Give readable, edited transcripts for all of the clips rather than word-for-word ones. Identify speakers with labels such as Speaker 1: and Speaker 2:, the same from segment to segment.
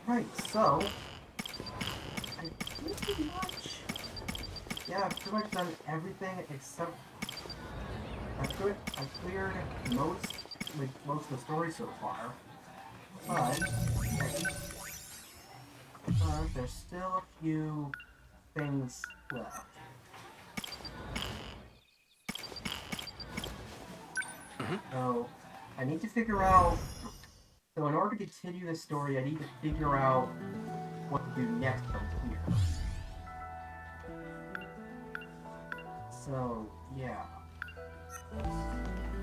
Speaker 1: Right, so I pretty much, yeah, I've pretty much done everything except I've cleared most of the story so far. But there's still a few things left. So I need to figure out. So in order to continue this story, I need to figure out what to do next from here. So yeah.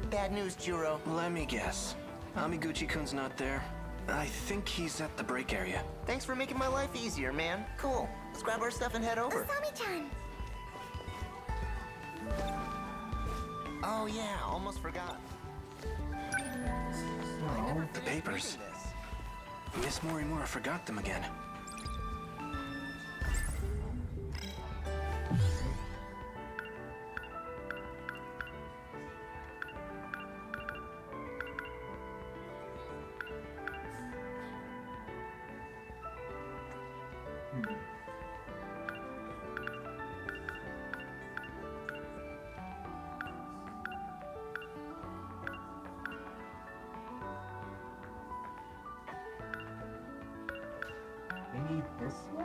Speaker 2: Bad news, Juro.
Speaker 3: Let me guess. Amiguchi-kun's not there. I think he's at the break area.
Speaker 2: Thanks for making my life easier, man. Cool. Let's grab our stuff and head over.
Speaker 4: Osami-chan!
Speaker 2: Oh yeah, almost forgot.
Speaker 1: So
Speaker 3: The papers. Miss Morimura forgot them again.
Speaker 1: maybe this way?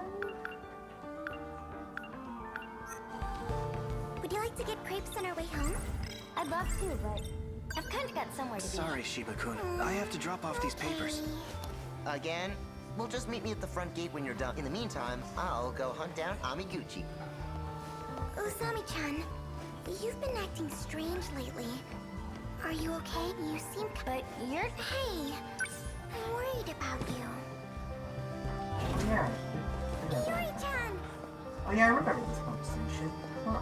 Speaker 4: Would you like to get crepes on our way home? I'd love to, but I've kind of got somewhere to be.
Speaker 3: Sorry, Shiba-kun. I have to drop off these papers.
Speaker 2: Again? Well, just meet me at the front gate when you're done. In the meantime, I'll go hunt down Amiguchi.
Speaker 4: Osami-chan, you've been acting strange lately. Are you okay? You seem... But you're... Hey, I'm worried about you.
Speaker 1: Oh yeah.
Speaker 4: Yuri-chan!
Speaker 1: Oh yeah, I remember this conversation. Huh.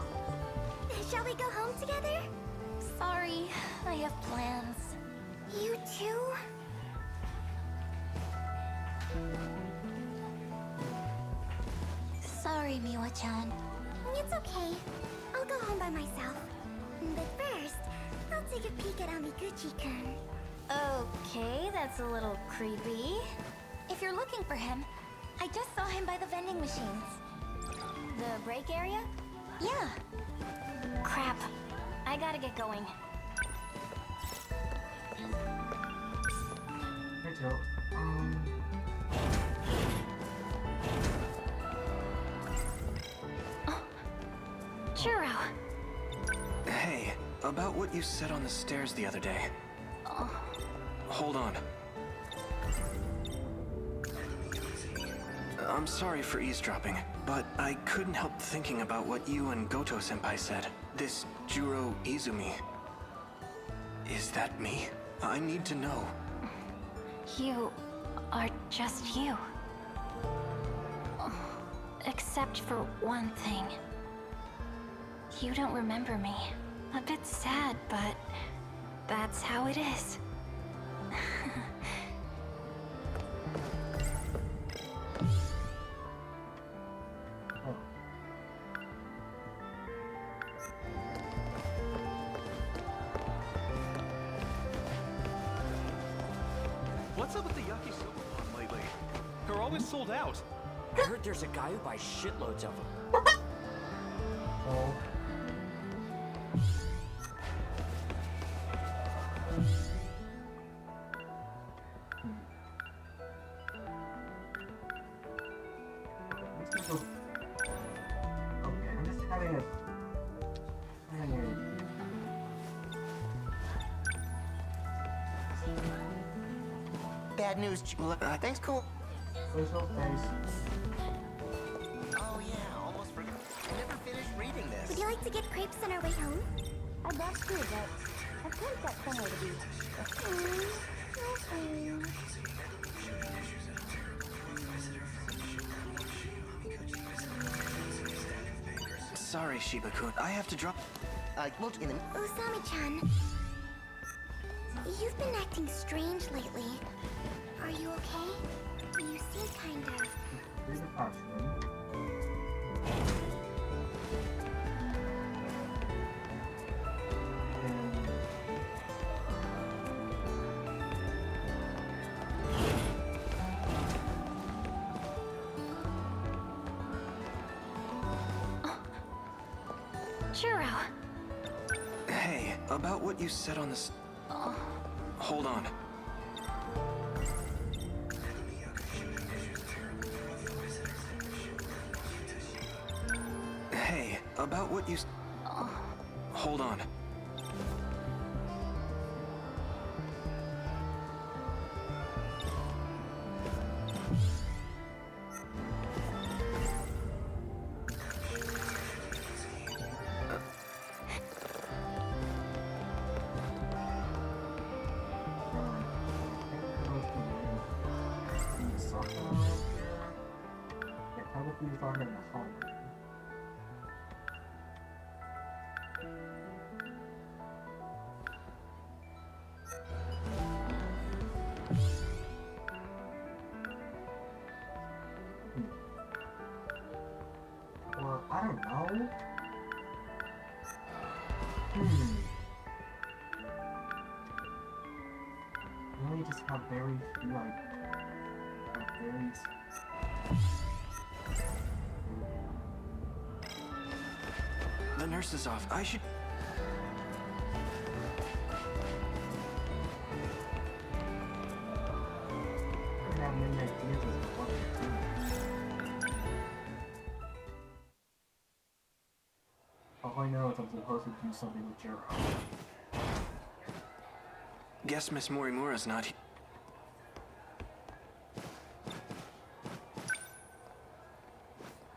Speaker 4: Shall we go home together? Sorry, I have plans. You too? Sorry, Miwa-chan. It's okay. I'll go home by myself. But first, I'll take a peek at Amiguchi-kun. Okay, that's a little creepy. If you're looking for him, I just saw him by the vending machines. The break area? Yeah. Crap. I gotta get going.
Speaker 1: Rachel,
Speaker 4: Churro.
Speaker 3: Hey, about what you said on the stairs the other day. Hold on. I'm sorry for eavesdropping, but I couldn't help thinking about what you and Goto-senpai said. This Juro Izumi. Is that me? I need to know.
Speaker 4: You are just you. Except for one thing. You don't remember me. A bit sad, but that's how it is.
Speaker 5: What's up with the yakisoba pond lately? They're always sold out.
Speaker 6: I heard there's a guy who buys shitloads of them.
Speaker 1: oh. Okay, I'm just having a...
Speaker 2: Bad news, thanks, cool.
Speaker 1: Social face.
Speaker 2: Oh yeah, almost forgot. I never finished reading this.
Speaker 4: Would you like to get crepes on our way home? I'd love to, but I've kind of got somewhere to be.
Speaker 3: Sorry, Shiba-kun. I have to drop...
Speaker 2: Well, in the...
Speaker 4: Osami-chan, you've been acting strange lately. Are you okay? You seem kind of...
Speaker 1: Here's the option.
Speaker 4: Churro.
Speaker 3: Hey, about what you said on this. Hold on. Hey, about what you. Hold on.
Speaker 1: Or, I don't know. Really just have very few, like, very...
Speaker 3: The nurse is off. I should.
Speaker 1: I don't have many ideas as to what to do. All I know is I'm supposed to do something with Jiro.
Speaker 3: Guess Miss Morimura's not here.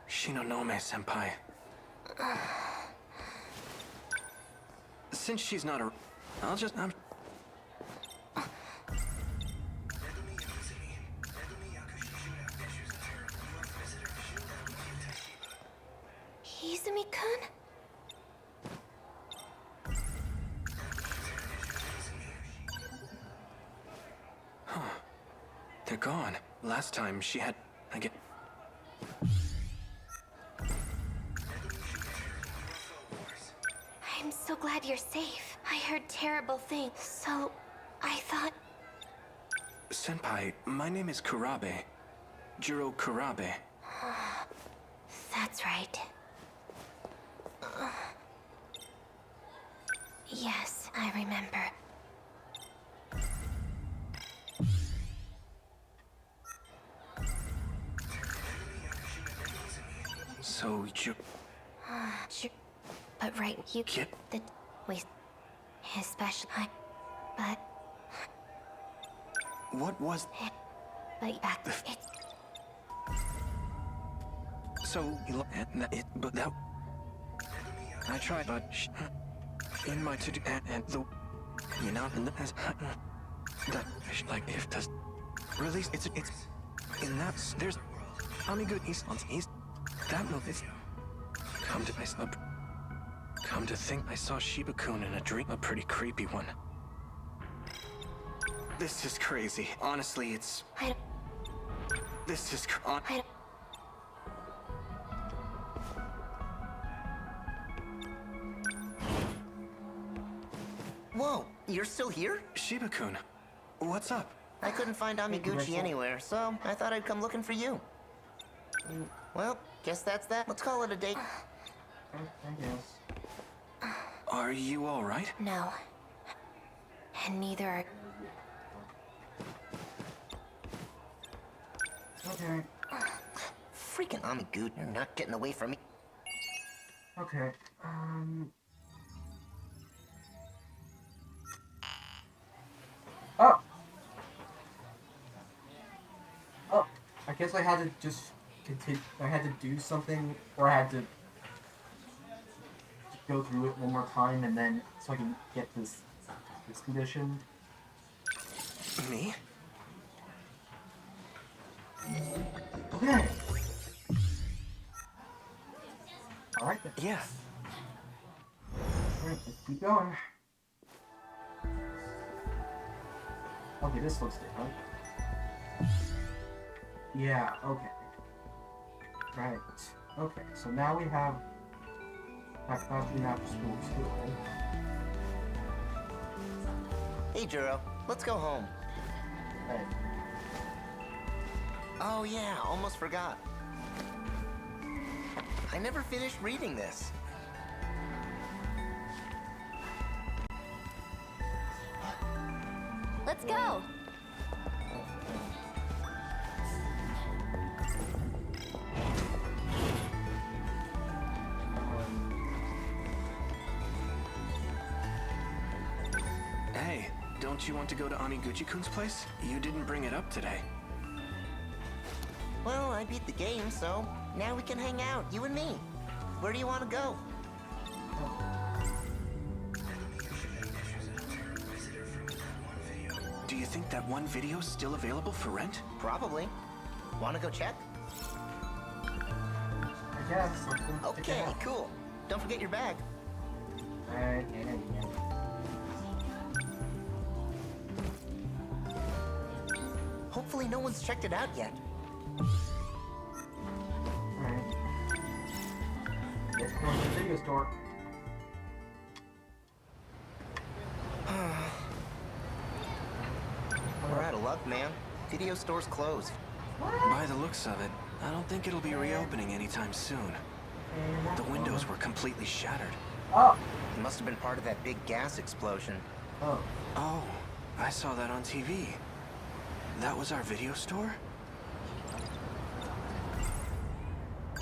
Speaker 3: Shinonome senpai. Since she's not a. I'll just.
Speaker 4: Izumi-kun?
Speaker 3: They're gone. Last time she had. I get.
Speaker 4: I'm so glad you're safe. I heard terrible things, so I thought...
Speaker 3: Senpai, my name is Kurabe. Jiro Kurabe.
Speaker 4: That's right. Yes, I remember.
Speaker 3: So you.
Speaker 4: Sure. But right, you
Speaker 3: Get-
Speaker 4: the we especially but
Speaker 3: What was.
Speaker 4: but back it's
Speaker 3: So and that it, but that. I tried, but in my to do and the, you know, and as that like if the release it's in that there's Amigo East on East that move is come to come to think I saw Shiba-kun in a dream, a pretty creepy one. This is crazy. Honestly, it's.
Speaker 4: I
Speaker 3: This is.
Speaker 4: I
Speaker 2: Whoa, you're still here?
Speaker 3: Shiba-kun, what's up?
Speaker 2: I couldn't find Amiguchi anywhere, so I thought I'd come looking for you. Well, guess that's that. Let's call it a date.
Speaker 1: I guess.
Speaker 3: Are you all right?
Speaker 4: no. And neither are
Speaker 1: Okay.
Speaker 2: Freaking Amiguchi, you're not getting away from me.
Speaker 1: Okay. Oh! Oh, I guess I had to just continue. I had to do something, or I had to go through it one more time, and then so I can get this condition.
Speaker 3: Me?
Speaker 1: Okay. All right. Then.
Speaker 3: Yeah.
Speaker 1: All right, let's keep going. Okay, this looks different. Yeah, okay. Right. Okay, so now we have faculty after school too.
Speaker 2: Hey, Juro, let's go home.
Speaker 1: Right.
Speaker 2: Oh yeah, almost forgot. I never finished reading this.
Speaker 4: Let's go.
Speaker 3: Hey, don't you want to go to Amiguchi-kun's place? You didn't bring it up today.
Speaker 2: Well, I beat the game, so now we can hang out, you and me. Where do you want to go?
Speaker 3: Do you think that one video's still available for rent?
Speaker 2: Probably. Want to go check?
Speaker 1: I guess.
Speaker 2: Okay, cool. Don't forget your bag.
Speaker 1: Alright,
Speaker 2: Hopefully no one's checked it out yet.
Speaker 1: Alright. Let's go to the video store.
Speaker 2: We're out of luck, man. Video store's closed.
Speaker 3: By the looks of it, I don't think it'll be reopening anytime soon. The windows were completely shattered.
Speaker 1: Oh!
Speaker 2: It must have been part of that big gas explosion.
Speaker 1: Oh.
Speaker 3: Oh, I saw that on TV. That was our video store?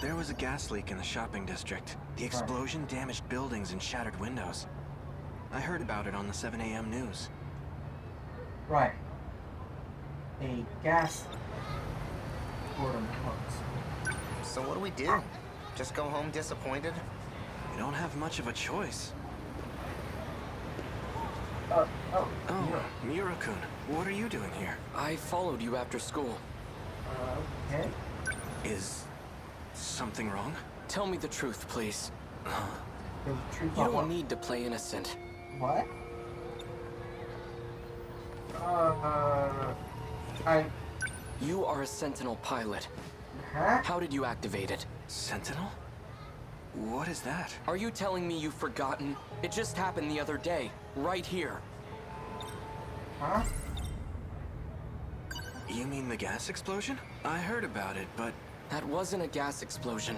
Speaker 3: There was a gas leak in the shopping district. The explosion damaged buildings and shattered windows. I heard about it on the 7 a.m. news.
Speaker 1: Right. A gas boredom hoax.
Speaker 2: So what do we do? Just go home disappointed?
Speaker 3: We don't have much of a choice.
Speaker 1: Oh.
Speaker 3: Oh, Miura-kun, what are you doing here?
Speaker 6: I followed you after school.
Speaker 1: Okay.
Speaker 3: Is something wrong?
Speaker 6: Tell me the truth, please.
Speaker 1: The truth
Speaker 6: You
Speaker 1: about what?
Speaker 6: don't need to play innocent.
Speaker 1: What?
Speaker 6: You are a Sentinel pilot.
Speaker 1: Huh?
Speaker 6: How did you activate it?
Speaker 3: Sentinel? What is that?
Speaker 6: Are you telling me you've forgotten? It just happened the other day, right here.
Speaker 1: Huh?
Speaker 3: You mean the gas explosion? I heard about it, but...
Speaker 6: That wasn't a gas explosion.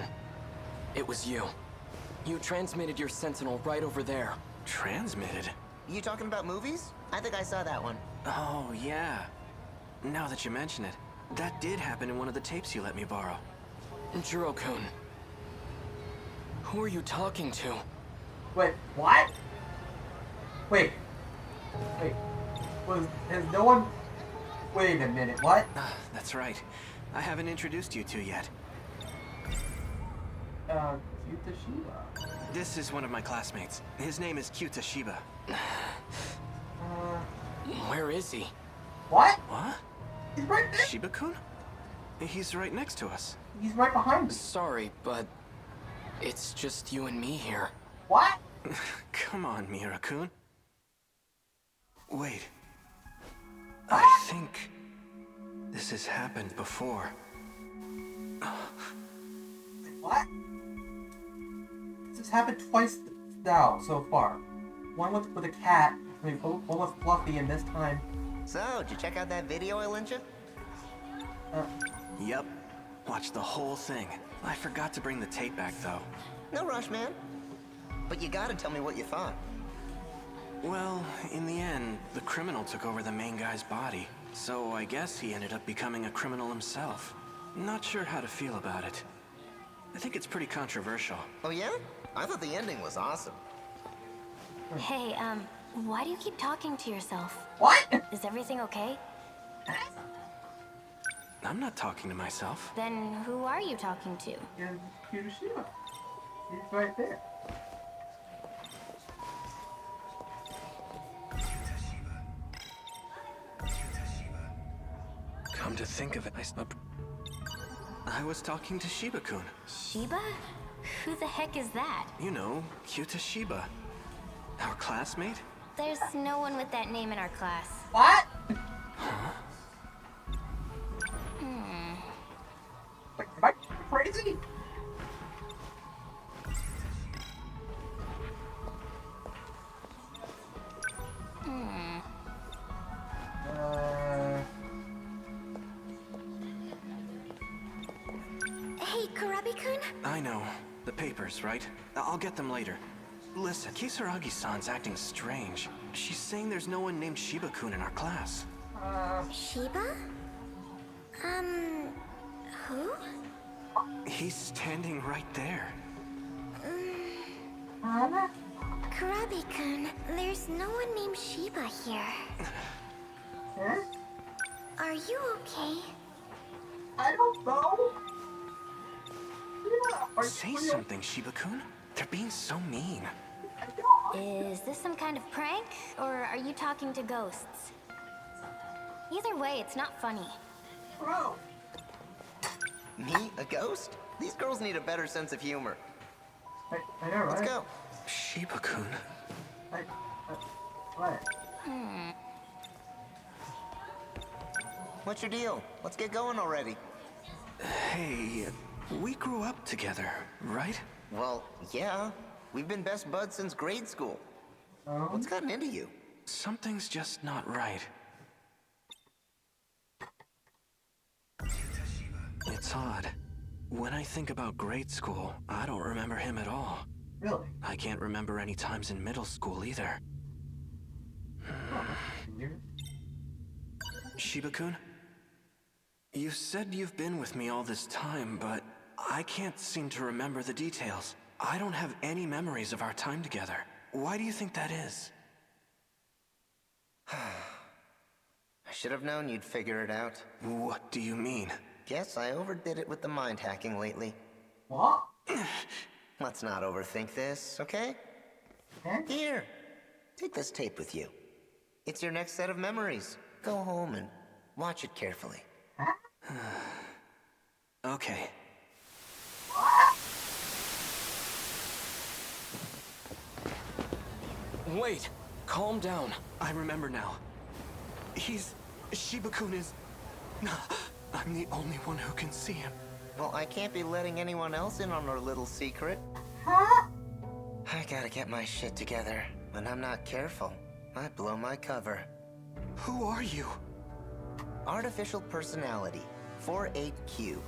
Speaker 6: It was you. You transmitted your Sentinel right over there.
Speaker 3: Transmitted?
Speaker 2: You talking about movies? I think I saw that one.
Speaker 3: Oh, yeah. Now that you mention it, that did happen in one of the tapes you let me borrow.
Speaker 6: Jiro-kun. Who are you talking to?
Speaker 1: Wait, what? Wait. Has no one... Wait a minute, what?
Speaker 3: That's right. I haven't introduced you to yet.
Speaker 1: Yuta Shiba.
Speaker 3: This is one of my classmates. His name is Kyuta Shiba.
Speaker 6: Where is he?
Speaker 1: What?
Speaker 3: What?
Speaker 1: He's right there.
Speaker 3: Shiba-kun? He's right next to us.
Speaker 1: He's right behind me.
Speaker 6: Sorry, but it's just you and me here.
Speaker 1: What?
Speaker 3: Come on, Miura-kun. Wait.
Speaker 1: Ah!
Speaker 3: I think this has happened before.
Speaker 1: What? This has happened twice now so far. One with a cat, one with Fluffy, and this time.
Speaker 2: So, did you check out that video I lent you?
Speaker 3: Yep. Watched the whole thing. I forgot to bring the tape back, though.
Speaker 2: No rush, man. But you gotta tell me what you thought.
Speaker 3: Well, in the end, the criminal took over the main guy's body. So I guess he ended up becoming a criminal himself. Not sure how to feel about it. I think it's pretty controversial.
Speaker 2: Oh yeah? I thought the ending was awesome.
Speaker 4: Hey, why do you keep talking to yourself?
Speaker 1: What?
Speaker 4: Is everything okay?
Speaker 3: I'm not talking to myself.
Speaker 4: Then who are you talking to?
Speaker 1: Yuta Shiba. He's right there.
Speaker 3: Come to think of it, I was talking to Shiba-kun.
Speaker 4: Shiba? Who the heck is that?
Speaker 3: You know, Kyuta Shiba. Our classmate?
Speaker 4: There's no one with that name in our class.
Speaker 1: What? Like, am I crazy?
Speaker 4: Hey, Kurabi-kun?
Speaker 3: I know. The papers, right? I'll get them later. Listen, Kisaragi-san's acting strange. She's saying there's no one named Shiba-kun in our class.
Speaker 4: Shiba? Who?
Speaker 3: He's standing right there.
Speaker 4: Kurabi-kun, there's no one named Shiba here.
Speaker 1: Huh?
Speaker 4: Are you okay?
Speaker 1: I don't know. Yeah,
Speaker 3: Say something, Shiba-kun. They're being so mean.
Speaker 4: Is this some kind of prank, or are you talking to ghosts? Either way, it's not funny.
Speaker 1: Bro.
Speaker 2: Me? A ghost? These girls need a better sense of humor.
Speaker 1: I know, right?
Speaker 2: Let's go.
Speaker 3: Shiba-kun.
Speaker 1: What?
Speaker 2: What's your deal? Let's get going already.
Speaker 3: Hey, we grew up together, right?
Speaker 2: Well, yeah. We've been best buds since grade school. What's gotten into you?
Speaker 3: Something's just not right. It's odd. When I think about grade school, I don't remember him at all.
Speaker 1: Really?
Speaker 3: I can't remember any times in middle school either.
Speaker 1: Weird.
Speaker 3: Shiba-kun? You said you've been with me all this time, but I can't seem to remember the details. I don't have any memories of our time together. Why do you think that is?
Speaker 2: I should have known you'd figure it out.
Speaker 3: What do you mean?
Speaker 2: Guess I overdid it with the mind hacking lately.
Speaker 1: What?
Speaker 2: Let's not overthink this, okay?
Speaker 1: Huh?
Speaker 2: Here, take this tape with you. It's your next set of memories. Go home and watch it carefully.
Speaker 3: Okay.
Speaker 6: Wait, calm down.
Speaker 3: I remember now. Shiba-kun is... I'm the only one who can see him.
Speaker 2: Well, I can't be letting anyone else in on our little secret.
Speaker 1: Huh?
Speaker 2: I gotta get my shit together. When I'm not careful, I blow my cover.
Speaker 3: Who are you?
Speaker 2: Artificial Personality, 48Q.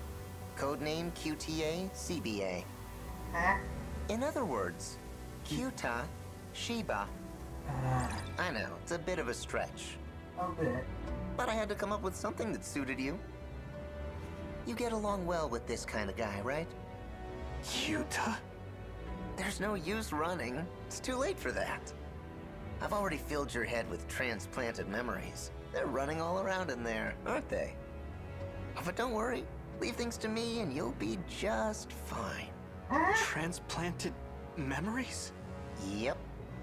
Speaker 2: Codename QTA CBA.
Speaker 1: Huh?
Speaker 2: In other words, Kyuta Shiba. I know, it's a bit of a stretch,
Speaker 1: A bit.
Speaker 2: but I had to come up with something that suited you. You get along well with this kind of guy, right?
Speaker 3: Kyuta?
Speaker 2: There's no use running. It's too late for that. I've already filled your head with transplanted memories. They're running all around in there, aren't they? But don't worry. Leave things to me and you'll be just fine.
Speaker 3: Transplanted memories?
Speaker 2: Yep,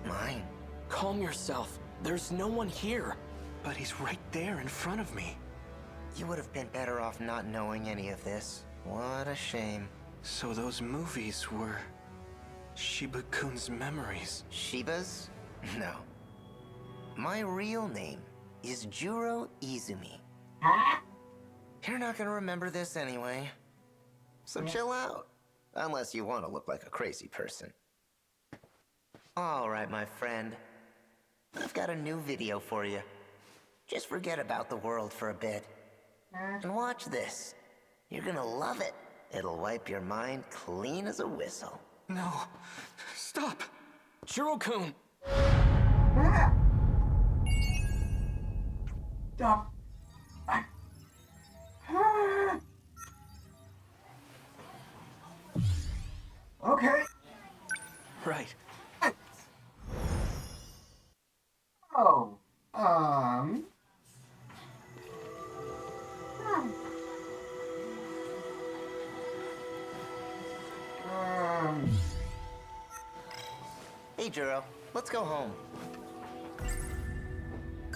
Speaker 2: mine.
Speaker 6: Calm yourself. There's no one here.
Speaker 3: But he's right there in front of me.
Speaker 2: You would have been better off not knowing any of this. What a shame.
Speaker 3: So those movies were... Shiba-kun's memories.
Speaker 2: Shiba's? No. My real name is Juro Izumi.
Speaker 1: Huh?
Speaker 2: You're not gonna remember this anyway. So chill out. Unless you want to look like a crazy person. Alright, my friend. I've got a new video for you. Just forget about the world for a bit. And watch this. You're gonna love it. It'll wipe your mind clean as a whistle.
Speaker 3: No. Stop!
Speaker 6: Juro-kun!
Speaker 1: Ah! Stop. Okay.
Speaker 3: Right.
Speaker 1: Oh.
Speaker 2: Hey, Juro. Let's go home.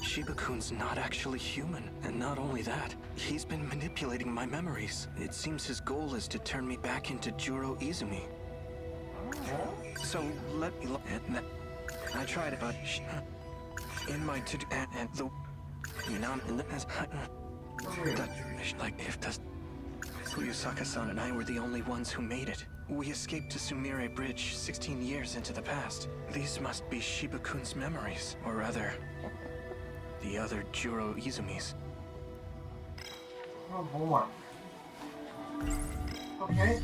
Speaker 3: Shiba-kun's not actually human, and not only that, he's been manipulating my memories. It seems his goal is to turn me back into Juro Izumi. So let me look at that. I tried it, but in my to and the like if the Fuyusaka-san and I were the only ones who made it. We escaped to Sumire Bridge 16 years into the past. These must be Shiba-kun's memories, or rather, the other Juro Izumis.
Speaker 1: Oh boy. Okay,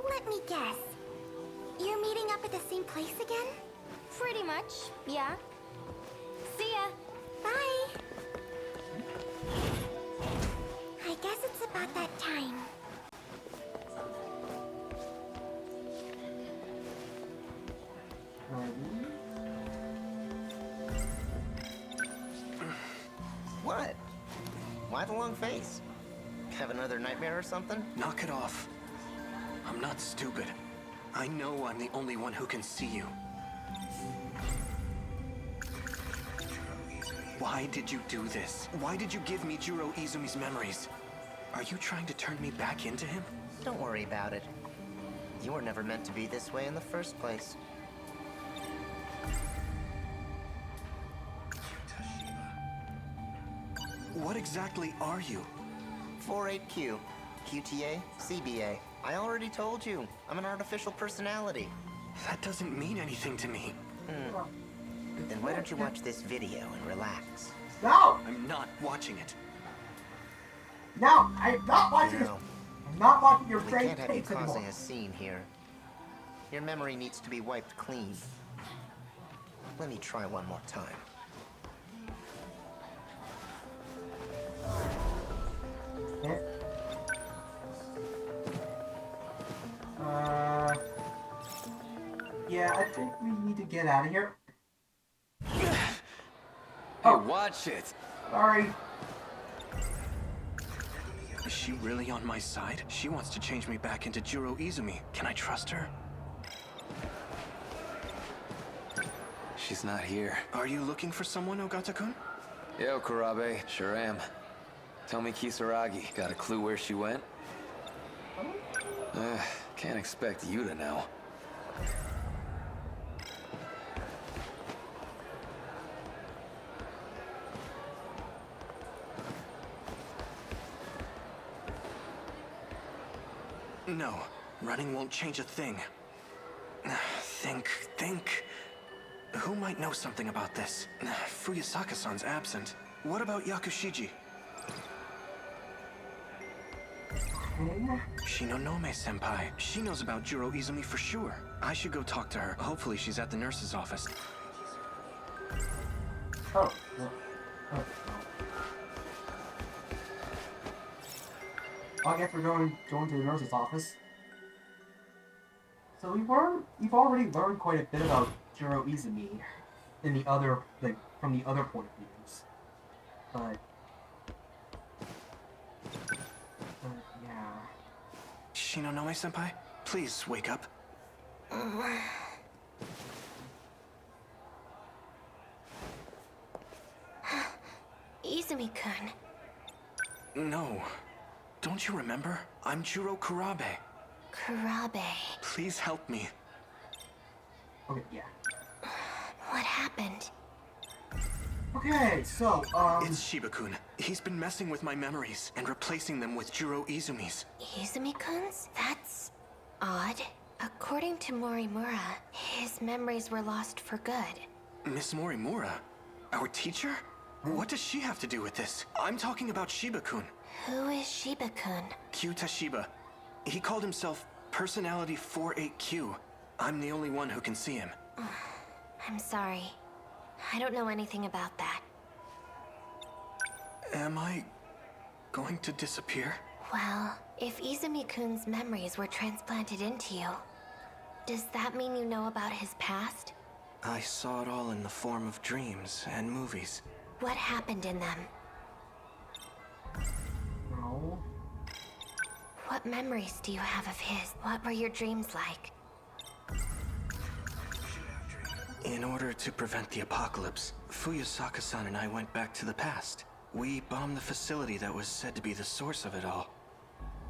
Speaker 4: Let me guess. You're meeting up at the same place again? Pretty much, yeah. See ya. Bye. I guess it's about that time.
Speaker 2: What? Why the long face? Have another nightmare or something?
Speaker 3: Knock it off. I'm not stupid. I know I'm the only one who can see you. Why did you do this? Why did you give me Juro Izumi's memories? Are you trying to turn me back into him?
Speaker 2: Don't worry about it. You were never meant to be this way in the first place.
Speaker 3: What exactly are you?
Speaker 2: 48Q, QTA, CBA. I already told you. I'm an artificial personality.
Speaker 3: That doesn't mean anything to me.
Speaker 2: Then why don't you watch this video and relax?
Speaker 1: No!
Speaker 3: I'm not watching it.
Speaker 1: No! I'm not watching this!
Speaker 2: No.
Speaker 1: I'm not watching your
Speaker 2: We
Speaker 1: brain
Speaker 2: can't have you
Speaker 1: tapes anymore.
Speaker 2: causing a scene here. Your memory needs to be wiped clean. Let me try one more time.
Speaker 1: Okay. Yeah, I think we need to get out of here.
Speaker 6: Oh, watch it.
Speaker 1: Sorry.
Speaker 3: Is she really on my side? She wants to change me back into Juro Izumi. Can I trust her?
Speaker 6: She's not here.
Speaker 3: Are you looking for someone, Ogata-kun?
Speaker 6: Yo, Kurabe. Sure am. Tell me, Kisaragi, got a clue where she went? Can't expect you to know.
Speaker 3: No, running won't change a thing. Think. Who might know something about this? Fuyusaka-san's absent. What about Yakushiji? Shinonome-senpai. She knows about Juro Izumi for sure. I should go talk to her. Hopefully she's at the nurse's office.
Speaker 1: Oh. No. Oh. I guess we're going to the nurse's office. So we've already learned quite a bit about Juro Izumi in the other, from the other point of views. But yeah.
Speaker 3: Shinonome-senpai, please wake up.
Speaker 4: Izumi-kun.
Speaker 3: No. Don't you remember? I'm Juro Kurabe.
Speaker 4: Kurabe.
Speaker 3: Please help me.
Speaker 1: Okay, yeah.
Speaker 4: What happened?
Speaker 1: Okay, so,
Speaker 3: It's Shiba-kun. He's been messing with my memories and replacing them with Juro Izumi's.
Speaker 4: Izumi-kun's? That's odd. According to Morimura, his memories were lost for good.
Speaker 3: Miss Morimura? Our teacher? What does she have to do with this? I'm talking about Shiba-kun.
Speaker 4: Who is Shiba-kun?
Speaker 3: Q Tashiba. He called himself Personality 48Q. I'm the only one who can see him.
Speaker 4: I'm sorry. I don't know anything about that.
Speaker 3: Am I going to disappear?
Speaker 4: Well, if Izumi-kun's memories were transplanted into you, does that mean you know about his past?
Speaker 3: I saw it all in the form of dreams and movies.
Speaker 4: What happened in them?
Speaker 1: no.
Speaker 4: What memories do you have of his? What were your dreams like?
Speaker 3: In order to prevent the apocalypse, Fuyusaka-san and I went back to the past. We bombed the facility that was said to be the source of it all.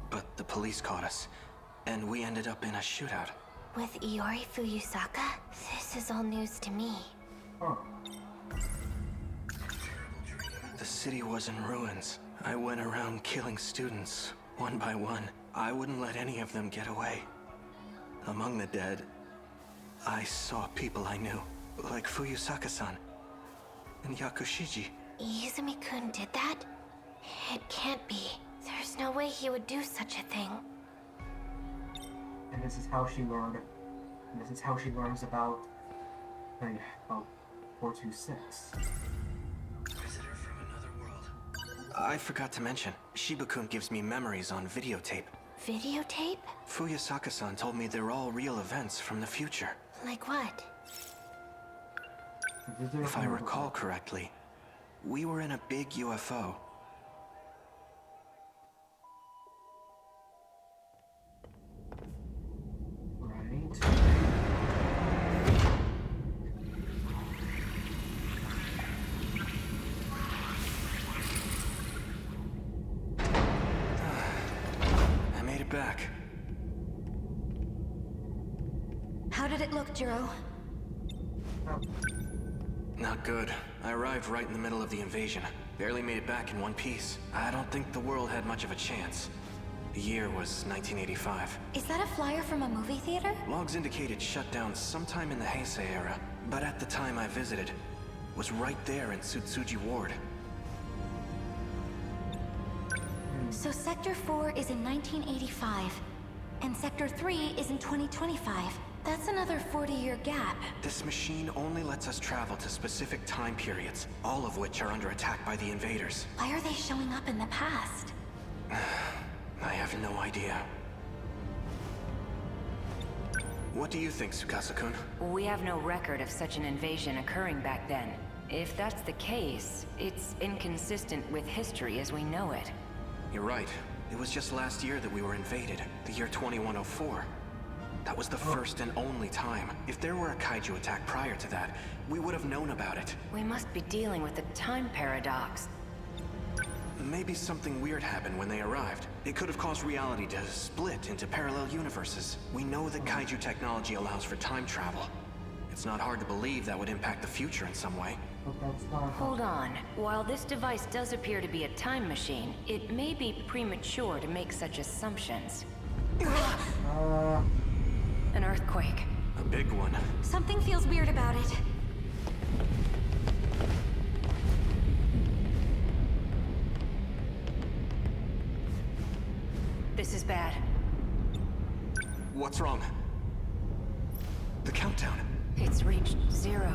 Speaker 3: But the police caught us, and we ended up in a shootout.
Speaker 4: With Iori Fuyusaka? This is all news to me.
Speaker 1: Oh.
Speaker 3: The city was in ruins. I went around killing students, one by one. I wouldn't let any of them get away. Among the dead, I saw people I knew, like Fuyusaka-san and Yakushiji.
Speaker 4: Izumi-kun did that? It can't be. There's no way he would do such a thing.
Speaker 1: And this is how she learned And this is how she learns about 426.
Speaker 3: Visitor from another world. I forgot to mention, Shiba-kun gives me memories on videotape.
Speaker 4: Videotape?
Speaker 3: Fuyasaka-san told me they're all real events from the future.
Speaker 4: Like what?
Speaker 3: If I recall correctly, we were in a big UFO.
Speaker 1: Right.
Speaker 3: I made it back.
Speaker 4: How did it look, Jiro?
Speaker 1: Oh,
Speaker 3: Not good. I arrived right in the middle of the invasion. Barely made it back in one piece. I don't think the world had much of a chance. The year was 1985.
Speaker 4: Is that a flyer from a movie theater?
Speaker 3: Logs indicated shutdown sometime in the Heisei era, but at the time I visited, was right there in Tsutsuji Ward.
Speaker 4: So Sector 4 is in 1985, and Sector 3 is in 2025. That's another 40-year gap.
Speaker 3: This machine only lets us travel to specific time periods, all of which are under attack by the invaders.
Speaker 4: Why are they showing up in the past?
Speaker 3: I have no idea. What do you think, Tsukasa-kun?
Speaker 7: We have no record of such an invasion occurring back then. If that's the case, it's inconsistent with history as we know it.
Speaker 3: You're right. It was just last year that we were invaded, the year 2104. That was the first and only time. If there were a kaiju attack prior to that, we would have known about it.
Speaker 7: We must be dealing with a time paradox.
Speaker 3: Maybe something weird happened when they arrived. It could have caused reality to split into parallel universes. We know that kaiju technology allows for time travel. It's not hard to believe that would impact the future in some way.
Speaker 1: but that's not.
Speaker 7: Hold on. While this device does appear to be a time machine, it may be premature to make such assumptions. An earthquake.
Speaker 3: A big one.
Speaker 4: Something feels weird about it.
Speaker 7: This is bad.
Speaker 3: What's wrong? The countdown.
Speaker 7: It's reached 0.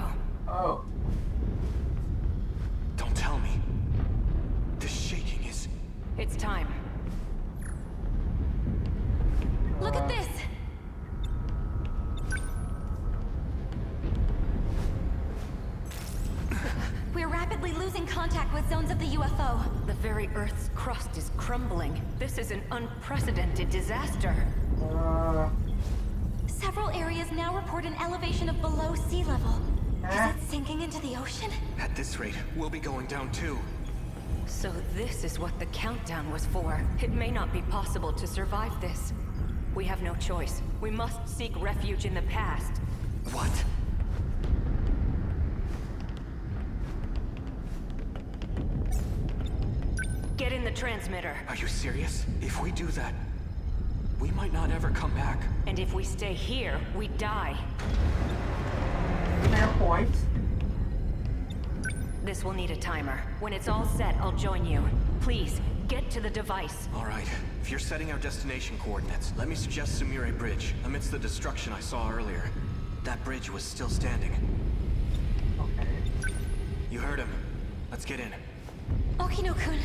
Speaker 1: Oh,
Speaker 3: Don't tell me. The shaking is...
Speaker 7: It's time.
Speaker 4: Look at this! We're rapidly losing contact with zones of the UFO.
Speaker 7: The very Earth's crust is crumbling. This is an unprecedented disaster.
Speaker 4: Several areas now report an elevation of below sea level.
Speaker 1: Ah.
Speaker 4: Is it sinking into the ocean?
Speaker 3: At this rate, we'll be going down too.
Speaker 7: So this is what the countdown was for. It may not be possible to survive this. We have no choice. We must seek refuge in the past.
Speaker 3: What?
Speaker 7: Get in the transmitter.
Speaker 3: Are you serious? If we do that, we might not ever come back.
Speaker 7: And if we stay here, we die.
Speaker 1: fair point.
Speaker 7: This will need a timer. When it's all set, I'll join you. Please, get to the device.
Speaker 3: All right. If you're setting our destination coordinates, let me suggest Sumire Bridge. Amidst the destruction I saw earlier, that bridge was still standing.
Speaker 1: Okay.
Speaker 3: You heard him. Let's get in.
Speaker 4: Okino-kun.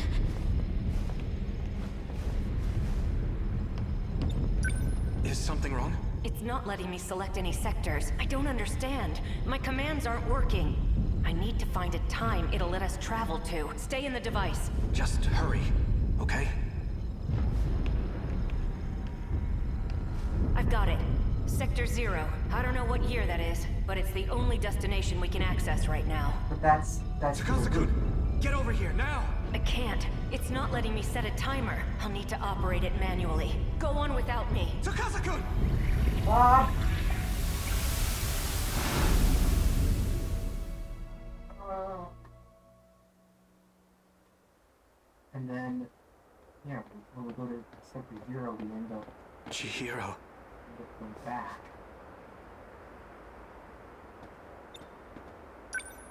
Speaker 3: Is something wrong?
Speaker 7: It's not letting me select any sectors. I don't understand. My commands aren't working. I need to find a time it'll let us travel to. Stay in the device.
Speaker 3: Just hurry, okay?
Speaker 7: I've got it. Sector 0. I don't know what year that is, but it's the only destination we can access right now.
Speaker 1: But that's
Speaker 3: Tsukasa-kun, get over here now!
Speaker 7: I can't. It's not letting me set a timer. I'll need to operate it manually. Go on without me.
Speaker 3: Tsukasa-kun!
Speaker 1: Ah. And then, yeah, when we go to Sector 0, we end up
Speaker 3: Chihiro.
Speaker 1: going back.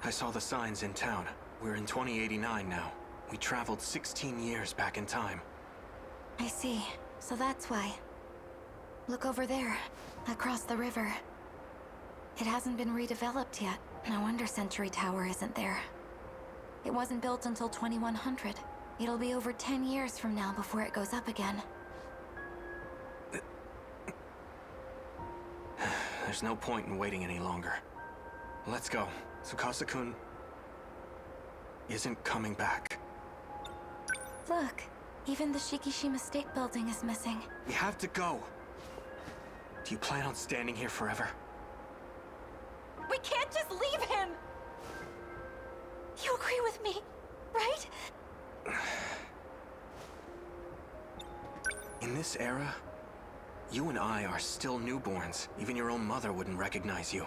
Speaker 3: I saw the signs in town. We're in 2089 now. We traveled 16 years back in time.
Speaker 4: I see. So that's why. Look over there. Across the river. It hasn't been redeveloped yet. No wonder Century Tower isn't there. It wasn't built until 2100. It'll be over 10 years from now before it goes up again.
Speaker 3: There's no point in waiting any longer. Let's go. Tsukasa-kun isn't coming back.
Speaker 4: Look, even the Shikishima State Building is missing.
Speaker 3: We have to go. Do you plan on standing here forever?
Speaker 4: We can't just leave him! You agree with me, right?
Speaker 3: In this era, you and I are still newborns. Even your own mother wouldn't recognize you.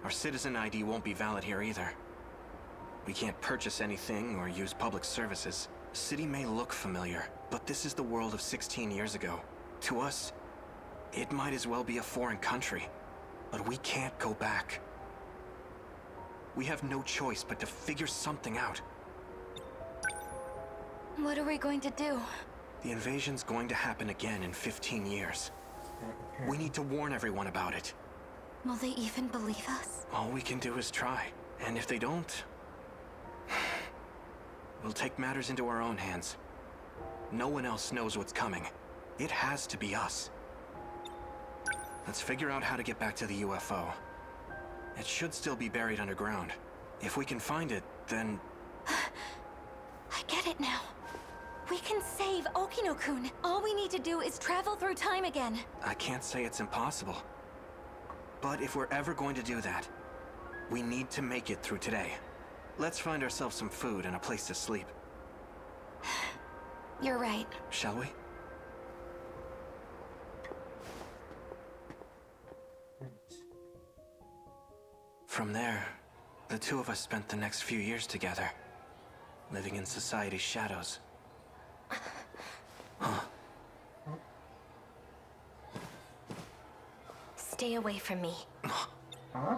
Speaker 3: Our citizen ID won't be valid here either. We can't purchase anything or use public services. The city may look familiar, but this is the world of 16 years ago. To us, it might as well be a foreign country. But we can't go back. We have no choice but to figure something out.
Speaker 4: What are we going to do?
Speaker 3: The invasion's going to happen again in 15 years. We need to warn everyone about it.
Speaker 4: Will they even believe us?
Speaker 3: All we can do is try. And if they don't, we'll take matters into our own hands. No one else knows what's coming. It has to be us. Let's figure out how to get back to the UFO. It should still be buried underground. If we can find it, then...
Speaker 4: I get it now. We can save Okino-kun. All we need to do is travel through time again.
Speaker 3: I can't say it's impossible. But if we're ever going to do that, we need to make it through today. Let's find ourselves some food and a place to sleep.
Speaker 4: You're right.
Speaker 3: Shall we? From there, the two of us spent the next few years together, living in society's shadows.
Speaker 8: Stay away from me.
Speaker 1: Huh?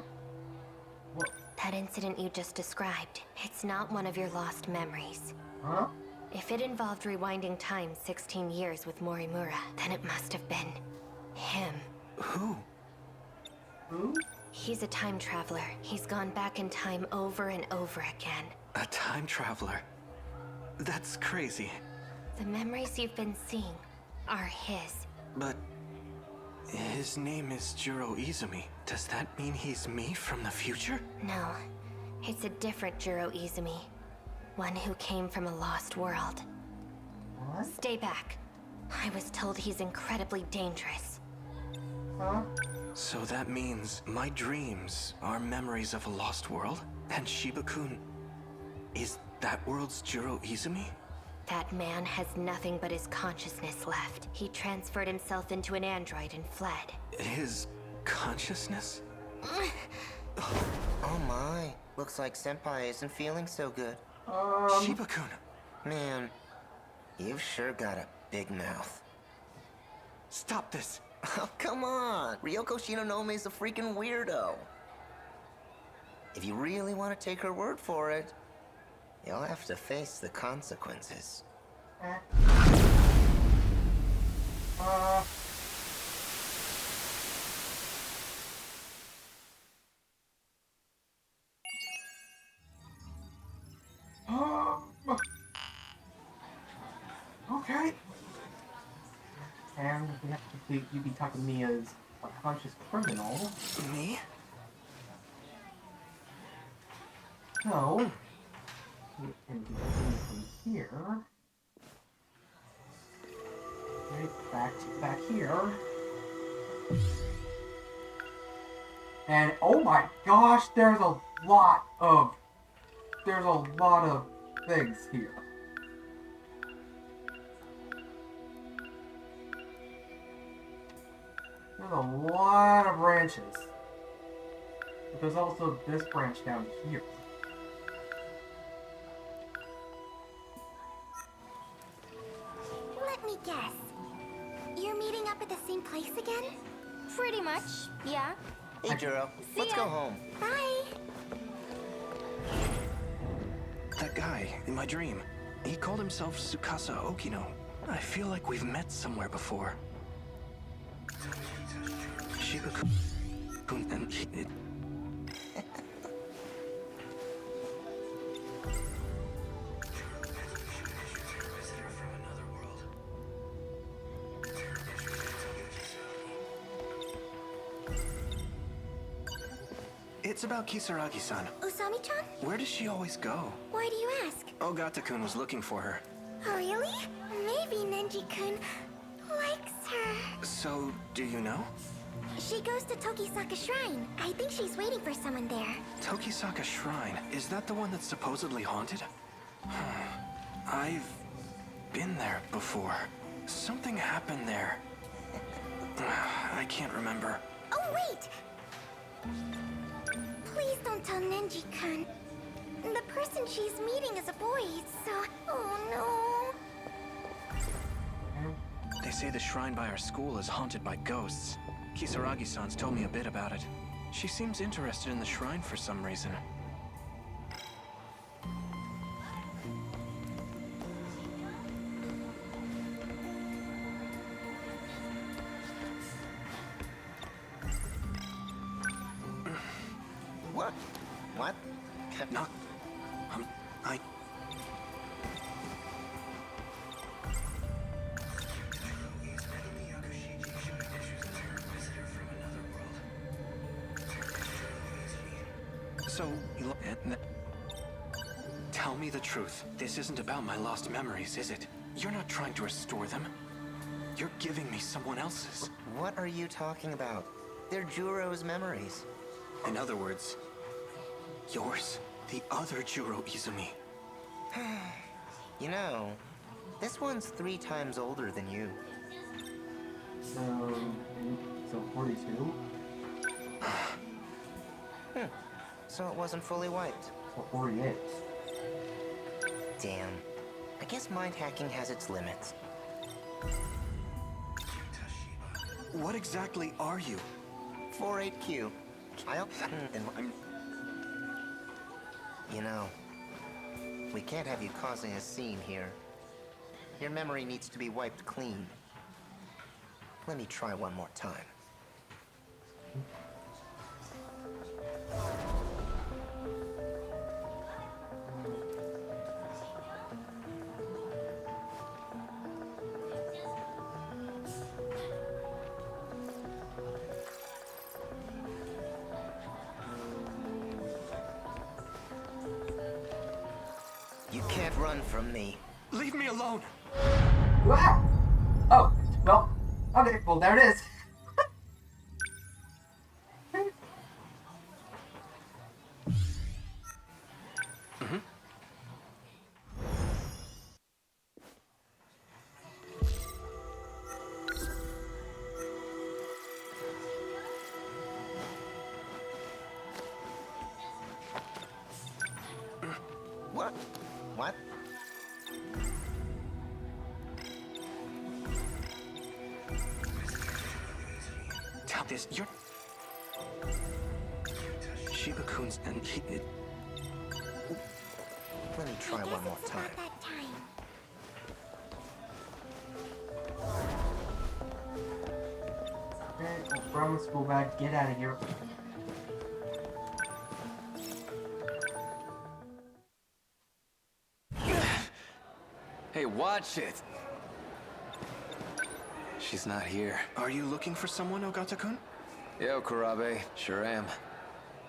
Speaker 1: What?
Speaker 8: That incident you just described, it's not one of your lost memories.
Speaker 1: Huh?
Speaker 8: If it involved rewinding time 16 years with Morimura, then it must have been him.
Speaker 3: Who?
Speaker 1: Who?
Speaker 8: He's a time traveler. He's gone back in time over and over again.
Speaker 3: A time traveler? That's crazy.
Speaker 8: The memories you've been seeing are his.
Speaker 3: But... his name is Jiro Izumi. Does that mean he's me from the future?
Speaker 8: No, it's a different Jiro Izumi. One who came from a lost world.
Speaker 1: What?
Speaker 8: Stay back. I was told he's incredibly dangerous.
Speaker 1: Huh?
Speaker 3: So that means my dreams are memories of a lost world? And Shiba-kun is that world's Jiro Izumi?
Speaker 8: That man has nothing but his consciousness left. He transferred himself into an android and fled.
Speaker 3: His consciousness?
Speaker 2: Oh my. Looks like Senpai isn't feeling so good.
Speaker 3: Shiba-kun!
Speaker 2: Man, you've sure got a big mouth.
Speaker 3: Stop this!
Speaker 2: Oh, come on! Ryoko Shinonome's a freaking weirdo. If you really want to take her word for it, you'll have to face the consequences.
Speaker 1: Okay. And we have to you'd be talking to me as a conscious criminal.
Speaker 3: Me?
Speaker 1: So, we can do from here. Right, back here. And oh my gosh, there's a lot of things here. There's a lot of branches. But there's also this branch down here.
Speaker 4: Let me guess. You're meeting up at the same place again? Pretty much, yeah.
Speaker 2: Hey, Juro,
Speaker 4: See
Speaker 2: let's
Speaker 4: ya.
Speaker 2: go home.
Speaker 4: Bye.
Speaker 3: That guy, in my dream, he called himself Tsukasa Okino. I feel like we've met somewhere before. Shiba-kun and It's about Kisaragi-san.
Speaker 4: Usami-chan?
Speaker 3: Where does she always go?
Speaker 4: Why do you ask?
Speaker 3: Ogata-kun was looking for her.
Speaker 4: Oh, really? Maybe Nenji-kun likes her.
Speaker 3: So, do you know?
Speaker 4: She goes to Tokisaka Shrine. I think she's waiting for someone there.
Speaker 3: Tokisaka Shrine. Is that the one that's supposedly haunted? I've been there before. Something happened there. I can't remember.
Speaker 4: Oh, wait! Please don't tell Nenji-kun. The person she's meeting is a boy, so... Oh, no.
Speaker 3: They say the shrine by our school is haunted by ghosts. Kisaragi-san's told me a bit about it. She seems interested in the shrine for some reason.
Speaker 2: What? What?
Speaker 3: Not... I... So, tell me the truth. This isn't about my lost memories, is it? You're not trying to restore them. You're giving me someone else's.
Speaker 2: What are you talking about? They're Juro's memories.
Speaker 3: In other words, yours. The other Juro Izumi.
Speaker 2: You know, this one's 3 times older than you.
Speaker 1: So 42?
Speaker 2: So it wasn't fully wiped.
Speaker 1: So 48.
Speaker 2: Damn. I guess mind hacking has its limits.
Speaker 3: What exactly are you?
Speaker 2: 48Q. I'm... You know, we can't have you causing a scene here. Your memory needs to be wiped clean. Let me try one more time. You can't run from me.
Speaker 3: Leave me alone!
Speaker 1: Wow! Oh, well, okay, well, there it is.
Speaker 2: What? What?
Speaker 3: Tell this, you're... Shiba-kun's and he...
Speaker 2: Let me try one more time.
Speaker 4: That time.
Speaker 1: Okay, well, from school bag, get out of here.
Speaker 6: Hey, watch it! She's not here.
Speaker 3: Are you looking for someone, Ogata-kun?
Speaker 6: Yo, Kurabe. Sure am.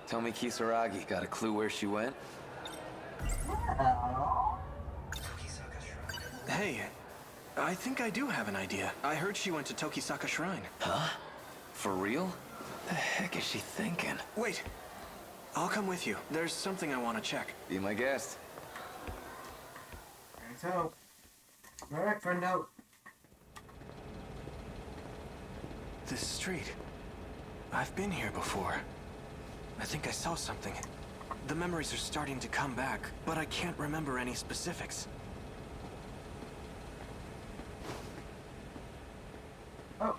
Speaker 6: Tell me, Kisaragi, got a clue where she went?
Speaker 3: Hey, I think I do have an idea. I heard she went to Tokisaka Shrine.
Speaker 6: Huh? For real? The heck is she thinking?
Speaker 3: Wait! I'll come with you. There's something I want to check.
Speaker 6: Be my guest.
Speaker 1: So, alright, friendo.
Speaker 3: This street. I've been here before. I think I saw something. The memories are starting to come back, but I can't remember any specifics.
Speaker 1: Oh.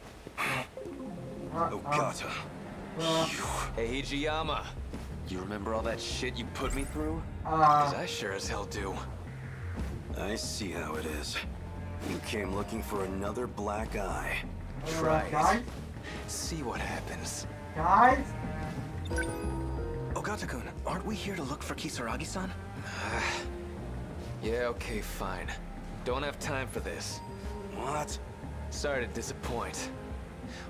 Speaker 3: Ogata.
Speaker 6: Hey, Hijiyama. You remember all that shit you put me through? 'Cause I sure as hell do.
Speaker 9: I see how it is. You came looking for another black eye.
Speaker 6: Try it.
Speaker 1: Guys?
Speaker 6: See what happens.
Speaker 1: Guys?
Speaker 3: Ogata-kun, aren't we here to look for Kisaragi-san?
Speaker 6: Yeah, okay, fine. Don't have time for this.
Speaker 9: What?
Speaker 6: Sorry to disappoint.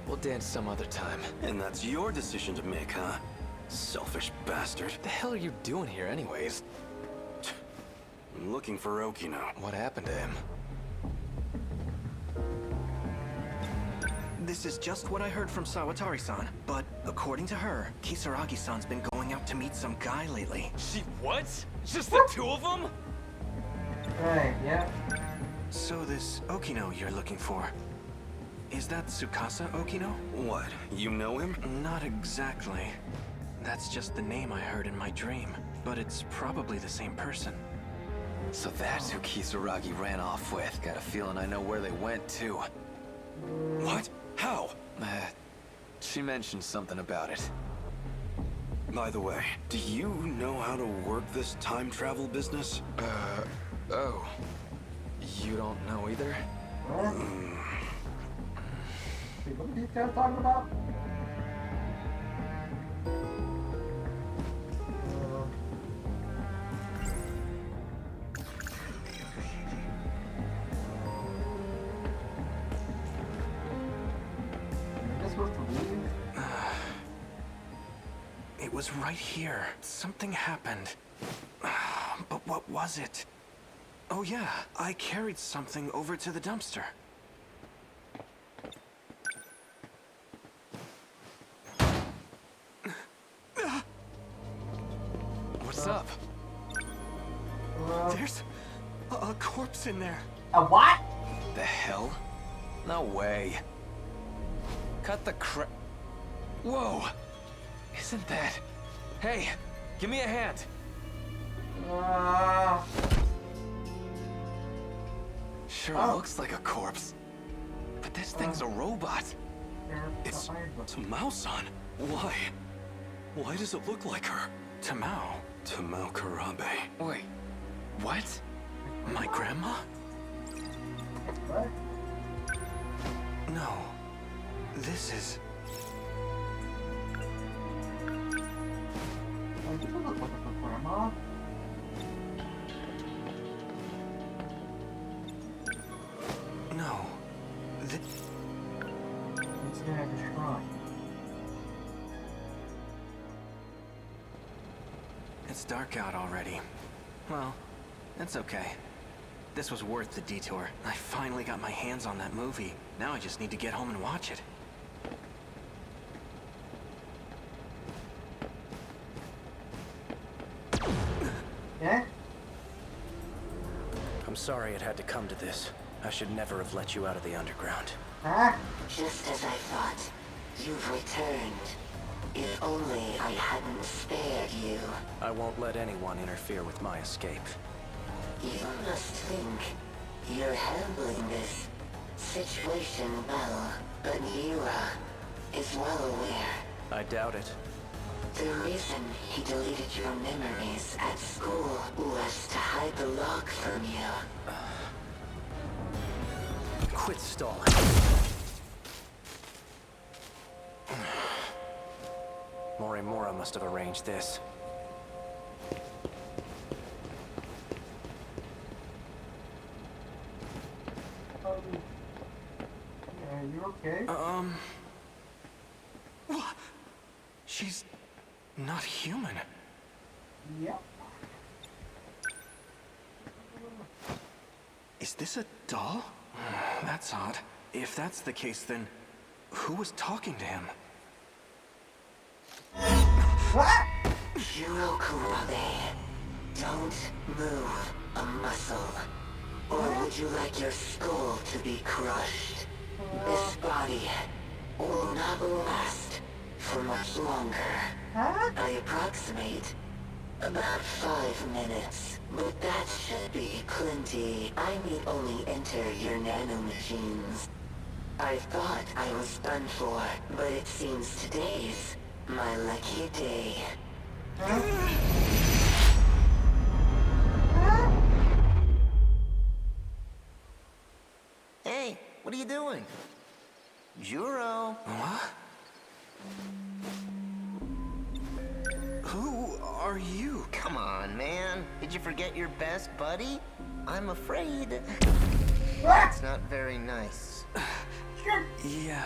Speaker 6: We'll dance some other time.
Speaker 9: And that's your decision to make, huh? Selfish bastard.
Speaker 6: What the hell are you doing here anyways?
Speaker 9: I'm looking for Okino.
Speaker 6: What happened to him?
Speaker 3: This is just what I heard from Sawatari-san, but according to her, Kisaragi-san's been going out to meet some guy lately.
Speaker 6: She what? Just the two of them?
Speaker 1: Right, yeah.
Speaker 3: So this Okino you're looking for, is that Tsukasa Okino?
Speaker 9: What? You know him?
Speaker 3: Not exactly. That's just the name I heard in my dream, but it's probably the same person.
Speaker 6: So that's who Kisaragi ran off with. Got a feeling I know where they went too.
Speaker 9: What? How?
Speaker 6: She mentioned something about it.
Speaker 9: By the way, do you know how to work this time travel business?
Speaker 6: Oh. You don't know either?
Speaker 1: What? Wait, what are these guys talking about?
Speaker 3: It was right here. Something happened. But what was it? Oh yeah, I carried something over to the dumpster.
Speaker 6: What's up?
Speaker 3: There's a corpse in there.
Speaker 1: A what?
Speaker 6: The hell? No way. Cut the crap. Whoa! Isn't that... Hey, give me a hand. Sure looks like a corpse. But this thing's a robot.
Speaker 9: It's Tamao-san. Why? Why does it look like her?
Speaker 3: Tamao?
Speaker 9: Tamao Kurabe.
Speaker 6: Wait, what?
Speaker 3: My grandma?
Speaker 1: What?
Speaker 3: No. This is...
Speaker 1: This doesn't look like a grandma.
Speaker 3: No.
Speaker 1: Instead of the shrine.
Speaker 3: It's dark out already. Well, that's okay. This was worth the detour. I finally got my hands on that movie. Now I just need to get home and watch it.
Speaker 1: Yeah?
Speaker 10: I'm sorry it had to come to this. I should never have let you out of the underground.
Speaker 1: Huh?
Speaker 11: Just as I thought, you've returned. If only I hadn't spared you.
Speaker 10: I won't let anyone interfere with my escape.
Speaker 11: You must think you're handling this situation well, but Mira is well aware.
Speaker 10: I doubt it.
Speaker 11: The reason he deleted your memories at school was to hide the lock from you.
Speaker 10: Quit stalling. Morimura must have arranged this.
Speaker 1: Yeah, you okay?
Speaker 3: What? She's not human.
Speaker 1: Yep.
Speaker 3: Is this a doll? That's odd. If that's the case, then who was talking to him?
Speaker 1: What?
Speaker 11: Hiro Kurabe, don't move a muscle. Or would you like your skull to be crushed? This body will not last for much longer.
Speaker 1: Huh?
Speaker 11: I approximate about 5 minutes, but that should be plenty. I need only enter your nanomachines. I thought I was done for, but it seems today's my lucky day.
Speaker 2: Hey, what are you doing? Juro.
Speaker 3: What? Who are you?
Speaker 2: Come on, man. Did you forget your best buddy? I'm afraid. That's not very nice.
Speaker 3: Yeah.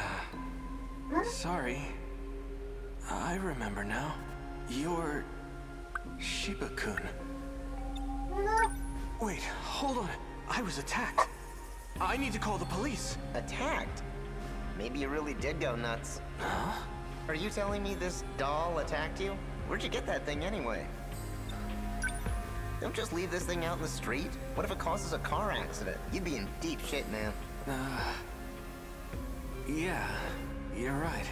Speaker 3: Sorry. I remember now. You're... Shiba-kun. Wait, hold on. I was attacked. I need to call the police.
Speaker 2: Attacked? Maybe you really did go nuts.
Speaker 3: Huh?
Speaker 2: Are you telling me this doll attacked you? Where'd you get that thing anyway? Don't just leave this thing out in the street. What if it causes a car accident? You'd be in deep shit, man.
Speaker 3: Yeah, you're right.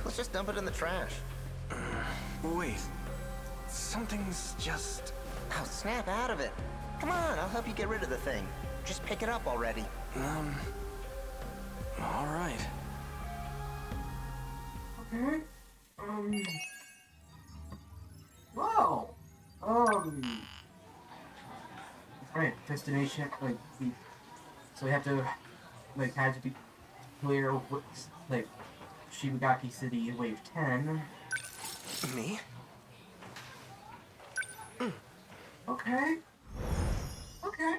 Speaker 2: Let's just dump it in the trash.
Speaker 3: Wait, something's just...
Speaker 2: Oh, snap out of it. Come on, I'll help you get rid of the thing. Just pick it up already.
Speaker 3: All right.
Speaker 1: Okay. Wow. Right, destination, like, so we have to, like, had to be clear what's, like, Shibagaki City Wave 10.
Speaker 3: Me?
Speaker 1: Okay. Okay.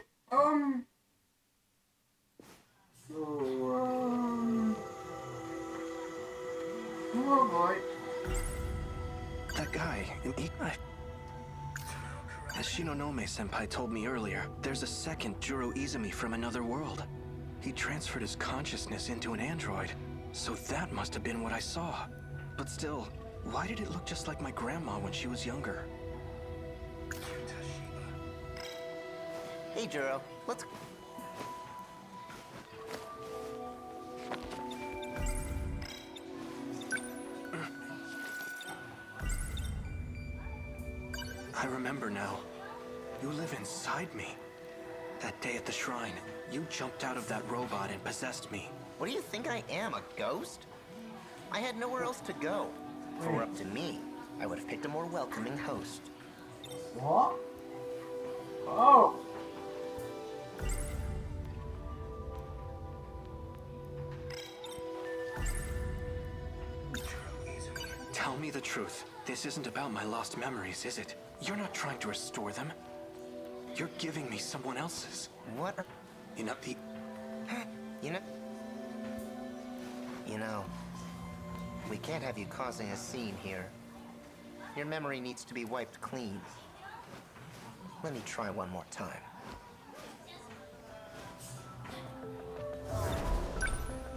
Speaker 1: So, oh boy.
Speaker 3: That guy in Ignite. As Shinonome-senpai told me earlier, there's a second Juro Izumi from another world. He transferred his consciousness into an android, so that must have been what I saw. But still, why did it look just like my grandma when she was younger?
Speaker 2: Hey, Juro, let's...
Speaker 3: I remember now. You live inside me. That day at the shrine, you jumped out of that robot and possessed me.
Speaker 2: What do you think I am, a ghost? I had nowhere else to go. If it were up to me, I would have picked a more welcoming host.
Speaker 1: What? Oh!
Speaker 3: Tell me the truth. This isn't about my lost memories, is it? You're not trying to restore them. You're giving me someone else's.
Speaker 2: What?
Speaker 3: You know, the...
Speaker 2: You know, we can't have you causing a scene here. Your memory needs to be wiped clean. Let me try one more time.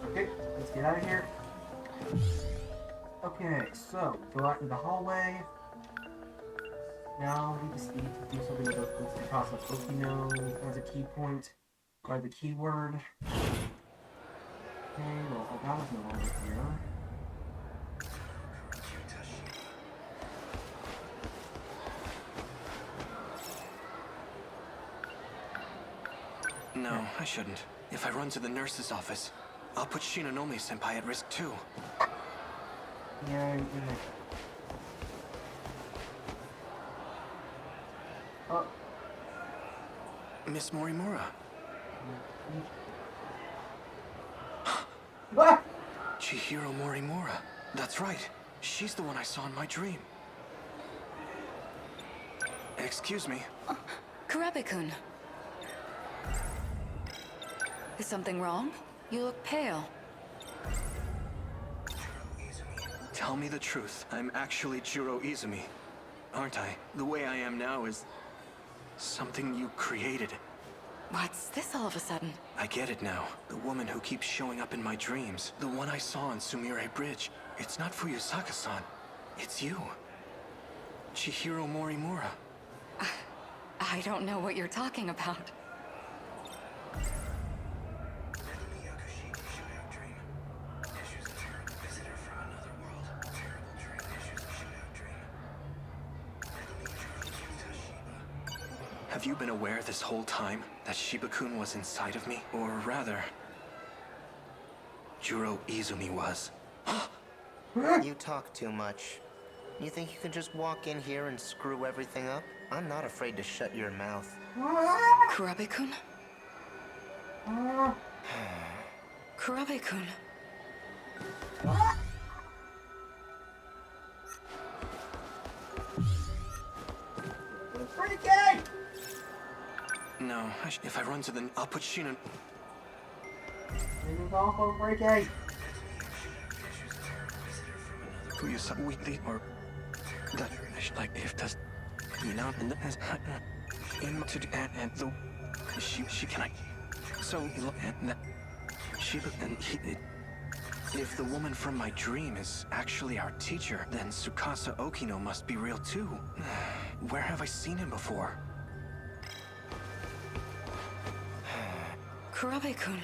Speaker 1: Okay, let's get out of here. Okay, so, go out into the hallway. Now, we just need to do something with the toss of Okino as a key point, or the keyword. Okay, well, that was no longer here.
Speaker 3: No, I shouldn't. If I run to the nurse's office, I'll put Shinonome-senpai at risk too.
Speaker 1: Yeah, Oh.
Speaker 3: Miss Morimura.
Speaker 1: What?
Speaker 3: Chihiro Morimura. That's right. She's the one I saw in my dream. Excuse me.
Speaker 7: Kurabe-kun. Is something wrong? You look pale.
Speaker 3: Tell me the truth. I'm actually Juro Izumi, aren't I? The way I am now is something you created.
Speaker 7: What's this all of a sudden?
Speaker 3: I get it now. The woman who keeps showing up in my dreams, the one I saw on Sumire Bridge, it's not Fuyusaka-san. It's you. Chihiro Morimura.
Speaker 7: I don't know what you're talking about.
Speaker 3: Have you been aware this whole time that Shiba-kun was inside of me? Or rather, Juro Izumi was.
Speaker 2: You talk too much. You think you can just walk in here and screw everything up? I'm not afraid to shut your mouth.
Speaker 7: Kurabe-kun? Kurabe-kun.
Speaker 1: Freaky!
Speaker 3: No, if I run to the... I'll put Shinon...
Speaker 1: This is awful freaky!
Speaker 3: Fuyusaka... or... that like if does you know and as in to do and the she can I so and that she and he if the woman from my dream is actually our teacher, then Tsukasa Okino must be real too. Where have I seen him before?
Speaker 7: Kurabe-kun.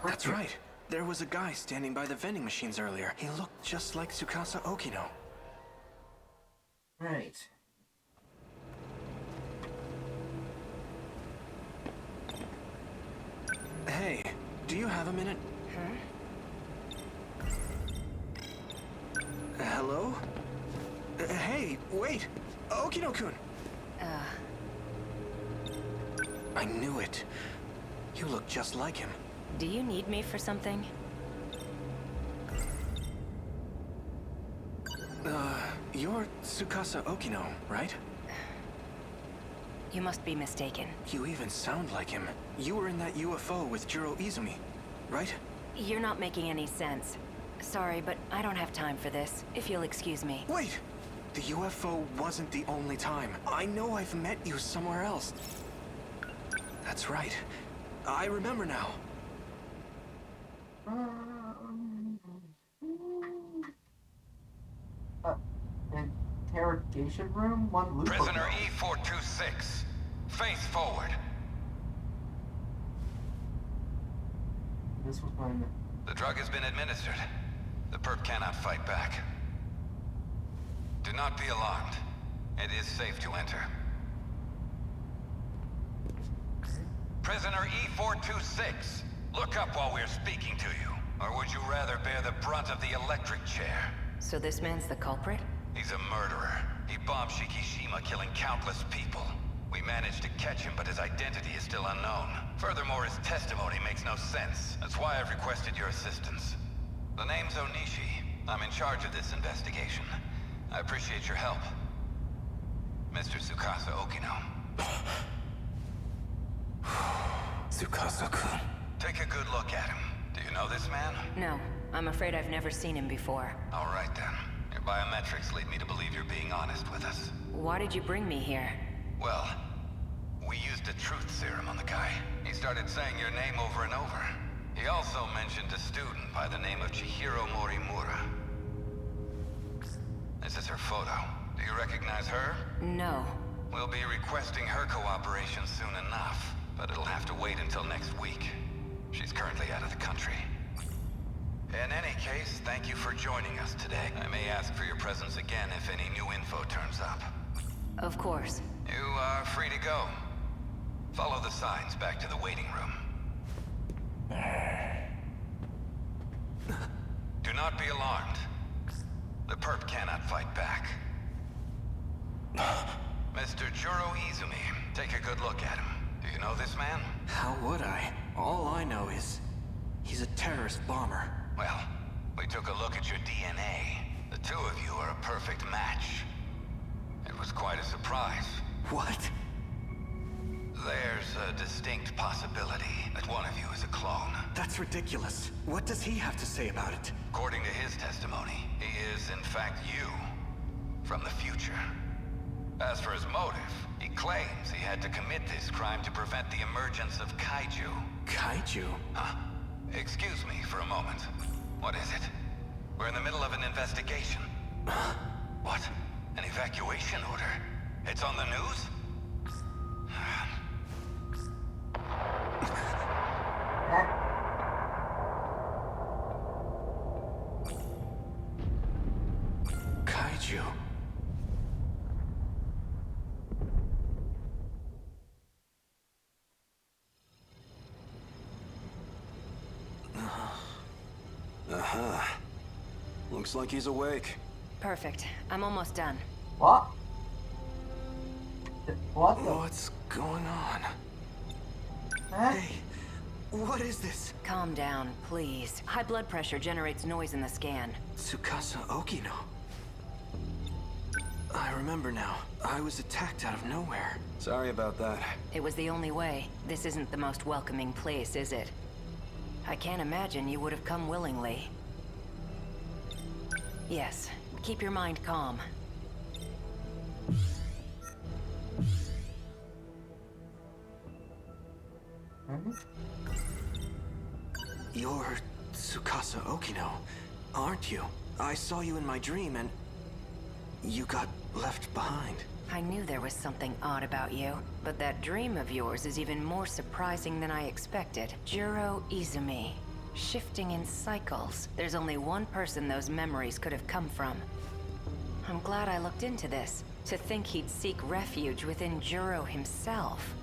Speaker 3: That's right. There was a guy standing by the vending machines earlier. He looked just like Tsukasa Okino.
Speaker 1: Right.
Speaker 3: Hey, do you have a minute? Hello? Hey, wait! Okino-kun! I knew it. You look just like him.
Speaker 7: Do you need me for something?
Speaker 3: You're Tsukasa Okino, right?
Speaker 7: You must be mistaken.
Speaker 3: You even sound like him. You were in that UFO with Jiro Izumi, right?
Speaker 7: You're not making any sense. Sorry, but I don't have time for this, if you'll excuse me.
Speaker 3: Wait! The UFO wasn't the only time. I know I've met you somewhere else. That's right. I remember now.
Speaker 1: Interrogation room? One loop.
Speaker 12: Prisoner E426, face forward.
Speaker 1: This was when...
Speaker 12: The drug has been administered. The perp cannot fight back. Do not be alarmed. It is safe to enter. Prisoner E426, look up while we're speaking to you. Or would you rather bear the brunt of the electric chair?
Speaker 7: So this man's the culprit?
Speaker 12: He's a murderer. He bombed Shikishima, killing countless people. We managed to catch him, but his identity is still unknown. Furthermore, his testimony makes no sense. That's why I've requested your assistance. The name's Onishi. I'm in charge of this investigation. I appreciate your help. Mr. Tsukasa Okino.
Speaker 3: Tsukasa-kun.
Speaker 12: Take a good look at him. Do you know this man?
Speaker 7: No, I'm afraid I've never seen him before.
Speaker 12: All right then. Your biometrics lead me to believe you're being honest with us.
Speaker 7: Why did you bring me here?
Speaker 12: Well, we used a truth serum on the guy. He started saying your name over and over. He also mentioned a student by the name of Chihiro Morimura. This is her photo. Do you recognize her?
Speaker 7: No.
Speaker 12: We'll be requesting her cooperation soon enough, but it'll have to wait until next week. She's currently out of the country. In any case, thank you for joining us today. I may ask for your presence again if any new info turns up.
Speaker 7: Of course.
Speaker 12: You are free to go. Follow the signs back to the waiting room. Do not be alarmed. The perp cannot fight back. Mr. Jiro Izumi, take a good look at him. Do you know this man?
Speaker 3: How would I? All I know is he's a terrorist bomber.
Speaker 12: Well, we took a look at your DNA. The two of you are a perfect match. It was quite a surprise.
Speaker 3: What?
Speaker 12: There's a distinct possibility that one of you is a clone.
Speaker 3: That's ridiculous. What does he have to say about it?
Speaker 12: According to his testimony, he is in fact you, from the future. As for his motive, he claims he had to commit this crime to prevent the emergence of kaiju.
Speaker 3: Kaiju?
Speaker 12: Huh? Excuse me for a moment. What is it? We're in the middle of an investigation. What? An evacuation order? It's on the news?
Speaker 3: Kaiju.
Speaker 9: Looks like he's awake.
Speaker 7: Perfect. I'm almost done.
Speaker 1: What? What the?
Speaker 3: What's going on?
Speaker 1: Huh?
Speaker 3: Hey, what is this?
Speaker 7: Calm down, please. High blood pressure generates noise in the scan.
Speaker 3: Tsukasa Okino. I remember now. I was attacked out of nowhere.
Speaker 9: Sorry about that.
Speaker 7: It was the only way. This isn't the most welcoming place, is it? I can't imagine you would have come willingly. Yes, keep your mind calm.
Speaker 3: You're Tsukasa Okino, aren't you? I saw you in my dream and you got left behind.
Speaker 7: I knew there was something odd about you, but that dream of yours is even more surprising than I expected. Juro Izumi. Shifting in cycles. There's only one person those memories could have come from. I'm glad I looked into this. To think he'd seek refuge within Juro himself.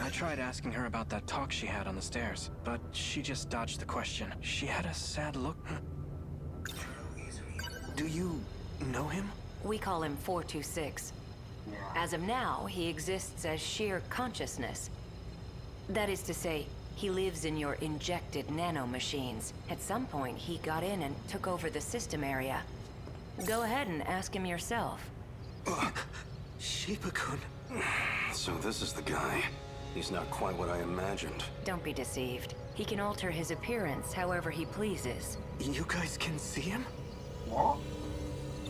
Speaker 3: I tried asking her about that talk she had on the stairs, but she just dodged the question. She had a sad look. Do you know him?
Speaker 7: We call him 426. As of now, he exists as sheer consciousness. That is to say, he lives in your injected nanomachines. At some point, he got in and took over the system area. Go ahead and ask him yourself.
Speaker 3: Shiba-kun.
Speaker 9: So this is the guy. He's not quite what I imagined.
Speaker 7: Don't be deceived. He can alter his appearance however he pleases.
Speaker 3: You guys can see him?
Speaker 1: What?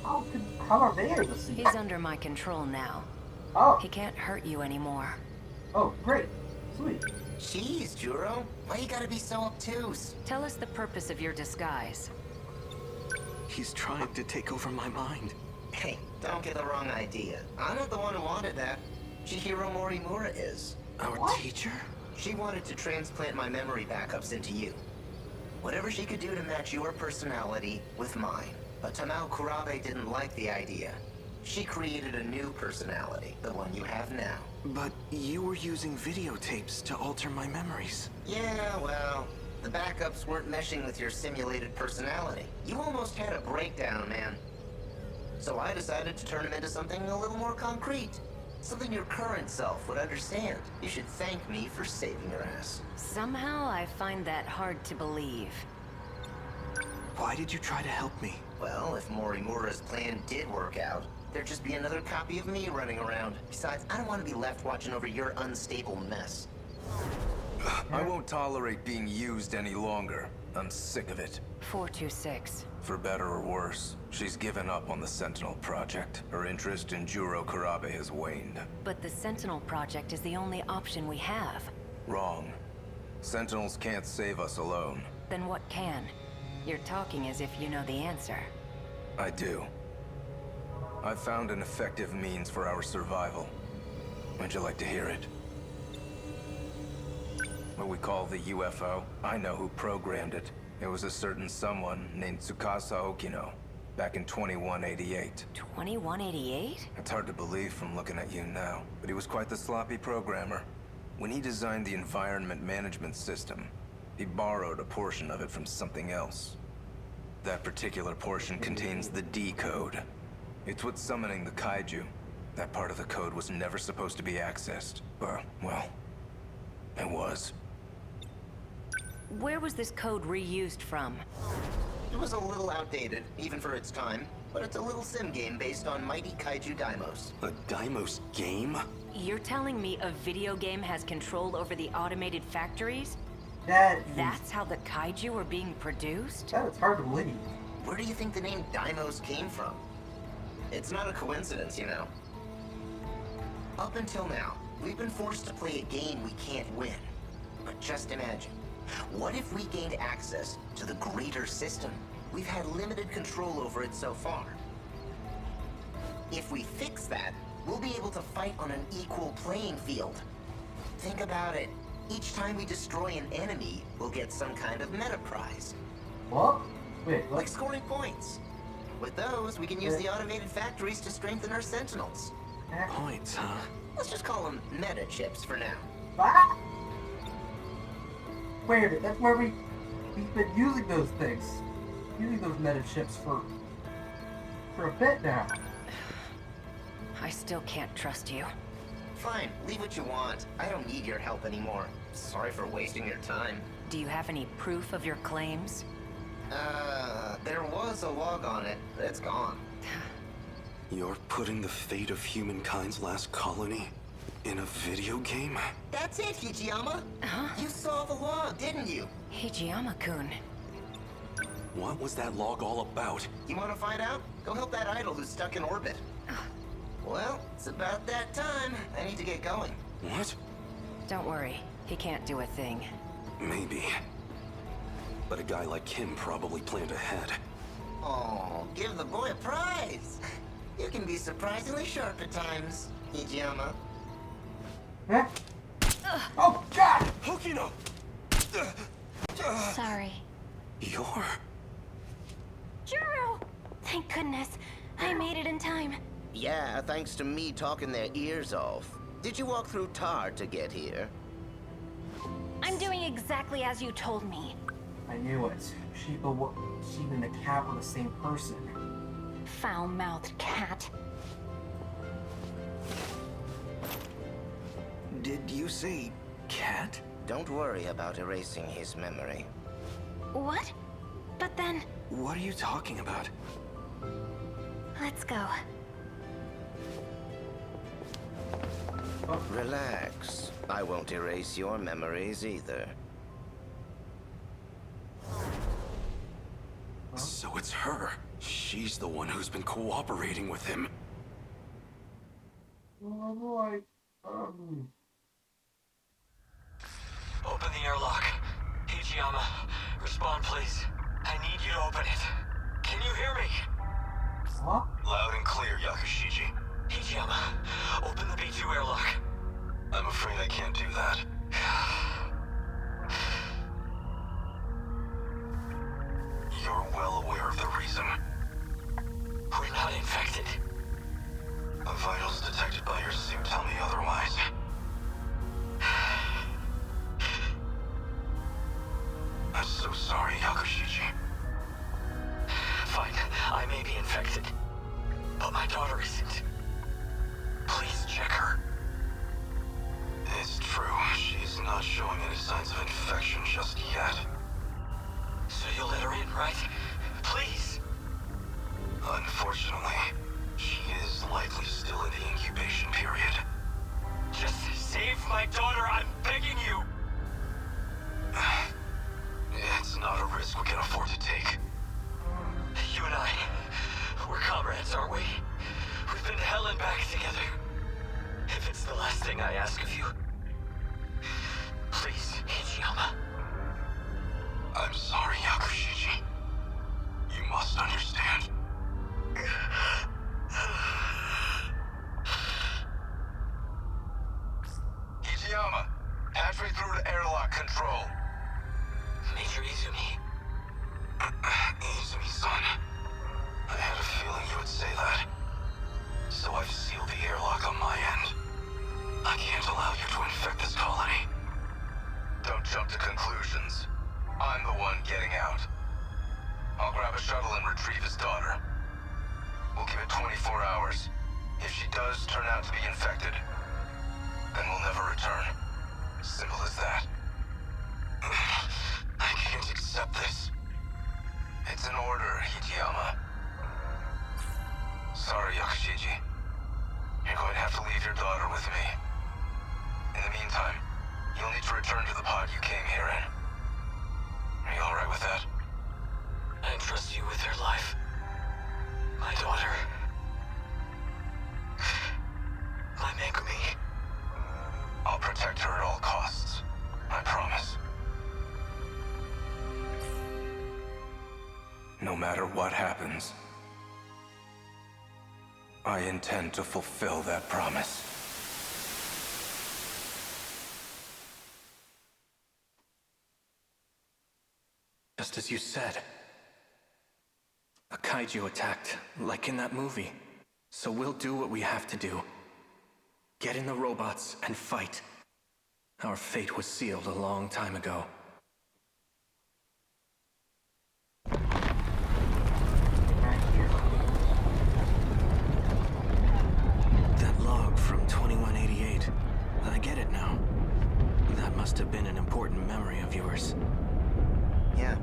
Speaker 1: How are they able to see?
Speaker 7: He's under my control now.
Speaker 1: Oh.
Speaker 7: He can't hurt you anymore.
Speaker 1: Oh, great. Sweet.
Speaker 2: Jeez, Juro. Why you gotta be so obtuse?
Speaker 7: Tell us the purpose of your disguise.
Speaker 3: He's trying to take over my mind.
Speaker 2: Hey, don't get the wrong idea. I'm not the one who wanted that. Chihiro Morimura is.
Speaker 3: Our teacher?
Speaker 2: She wanted to transplant my memory backups into you. Whatever she could do to match your personality with mine. But Tamao Kurabe didn't like the idea. She created a new personality, the one you have now.
Speaker 3: But you were using videotapes to alter my memories.
Speaker 2: Yeah, well, the backups weren't meshing with your simulated personality. You almost had a breakdown, man. So I decided to turn him into something a little more concrete. Something your current self would understand. You should thank me for saving your ass.
Speaker 7: Somehow I find that hard to believe.
Speaker 3: Why did you try to help me?
Speaker 2: Well, if Morimura's plan did work out, there'd just be another copy of me running around. Besides, I don't want to be left watching over your unstable mess.
Speaker 12: I won't tolerate being used any longer. I'm sick of it.
Speaker 7: 426.
Speaker 12: For better or worse, she's given up on the Sentinel project. Her interest in Juro Kurabe has waned.
Speaker 7: But the Sentinel project is the only option we have.
Speaker 12: Wrong. Sentinels can't save us alone.
Speaker 7: Then what can? You're talking as if you know the answer.
Speaker 12: I do. I've found an effective means for our survival. Would you like to hear it? What we call the UFO, I know who programmed it. It was a certain someone named Tsukasa Okino, back in 2188.
Speaker 7: 2188?
Speaker 12: It's hard to believe from looking at you now, but he was quite the sloppy programmer. When he designed the environment management system, he borrowed a portion of it from something else. That particular portion contains the D code. It's what's summoning the kaiju. That part of the code was never supposed to be accessed. Well, it was.
Speaker 7: Where was this code reused from?
Speaker 2: It was a little outdated, even for its time, but it's a little sim game based on mighty kaiju daimos.
Speaker 9: A daimos game?
Speaker 7: You're telling me a video game has control over the automated factories?
Speaker 1: That's
Speaker 7: how the kaiju are being produced?
Speaker 1: That is hard to believe.
Speaker 2: Where do you think the name Daimos came from? It's not a coincidence, you know. Up until now, we've been forced to play a game we can't win. But just imagine, what if we gained access to the greater system? We've had limited control over it so far. If we fix that, we'll be able to fight on an equal playing field. Think about it. Each time we destroy an enemy, we'll get some kind of meta prize.
Speaker 1: What? Wait, what?
Speaker 2: Like scoring points. With those, we can use the automated factories to strengthen our Sentinels.
Speaker 3: Points, huh?
Speaker 2: Let's just call them meta chips for now.
Speaker 1: Ah! Wait a minute, that's where we've been using those things. Using those meta chips for a bit now.
Speaker 7: I still can't trust you.
Speaker 2: Fine, leave what you want. I don't need your help anymore. Sorry for wasting your time.
Speaker 7: Do you have any proof of your claims?
Speaker 2: There was a log on it, but it's gone.
Speaker 9: You're putting the fate of humankind's last colony in a video game?
Speaker 2: That's it, Hijiyama.
Speaker 7: Huh?
Speaker 2: You saw the log, didn't you?
Speaker 7: Hijiyama-kun.
Speaker 9: What was that log all about?
Speaker 2: You want to find out? Go help that idol who's stuck in orbit. Well, it's about that time. I need to get going.
Speaker 9: What?
Speaker 7: Don't worry, he can't do a thing.
Speaker 9: Maybe. But a guy like him probably planned ahead.
Speaker 2: Oh, give the boy a prize. You can be surprisingly sharp at times, Hijiyama.
Speaker 1: Huh? Oh, God!
Speaker 3: Hokino!
Speaker 4: Sorry.
Speaker 9: You're...
Speaker 4: Juro! Thank goodness. I made it in time.
Speaker 2: Yeah, thanks to me talking their ears off. Did you walk through tar to get here?
Speaker 4: I'm doing exactly as you told me.
Speaker 1: I knew it. Sheep and the cat were the same person.
Speaker 4: Foul-mouthed cat.
Speaker 3: Did you say cat?
Speaker 2: Don't worry about erasing his memory.
Speaker 4: What? But then,
Speaker 3: What are you talking about?
Speaker 4: let's go.
Speaker 2: Relax. I won't erase your memories either.
Speaker 9: So it's her. She's the one who's been cooperating with him.
Speaker 1: Oh, boy.
Speaker 6: Open the airlock. Hijiyama, respond please. I need you to open it. Can you hear me?
Speaker 1: Huh?
Speaker 9: Loud and clear, Yakushiji.
Speaker 6: Hijiyama, open the B2 airlock.
Speaker 9: I'm afraid I can't do that. You're well aware of the reason.
Speaker 6: We're not infected.
Speaker 9: The vitals detected by your suit tell me otherwise. I'm so sorry, Yakushiji.
Speaker 6: Fine, I may be infected. But my daughter isn't. Please check her.
Speaker 9: It's true. She's not showing any signs of infection just yet.
Speaker 6: So you'll let her in, right? Please.
Speaker 9: Unfortunately, she is likely still in the incubation period.
Speaker 6: Just save my daughter, I'm begging you!
Speaker 9: It's not a risk we can afford to take.
Speaker 6: You and I, we're comrades, aren't we? We've been to hell and back together. If it's the last thing I ask of you, please, Hijiyama.
Speaker 9: I'm sorry, Yakushiji. You must understand.
Speaker 12: Hijiyama, halfway through to airlock control.
Speaker 6: Major Izumi.
Speaker 9: Izumi-san. I had a feeling you would say that. So I've sealed the airlock on my end. I can't allow you to infect this colony.
Speaker 12: Don't jump to conclusions. I'm the one getting out. I'll grab a shuttle and retrieve his daughter. We'll give it 24 hours. If she does turn out to be infected, then we'll never return. Simple as that.
Speaker 9: I can't accept this.
Speaker 12: It's an order, Hijiyama. Sorry, Yakushiji. You're going to have to leave your daughter with me. In the meantime, you'll need to return to the pod you came here in. Are you alright with that?
Speaker 6: I entrust you with her life. My daughter. My Megumi.
Speaker 12: I'll protect her at all costs. I promise.
Speaker 3: No matter what happens, I intend to fulfill that promise. Just as you said. A kaiju attacked, like in that movie. So we'll do what we have to do. Get in the robots and fight. Our fate was sealed a long time ago. That log from 2188. I get it now. That must have been an important memory of yours.
Speaker 2: Yeah.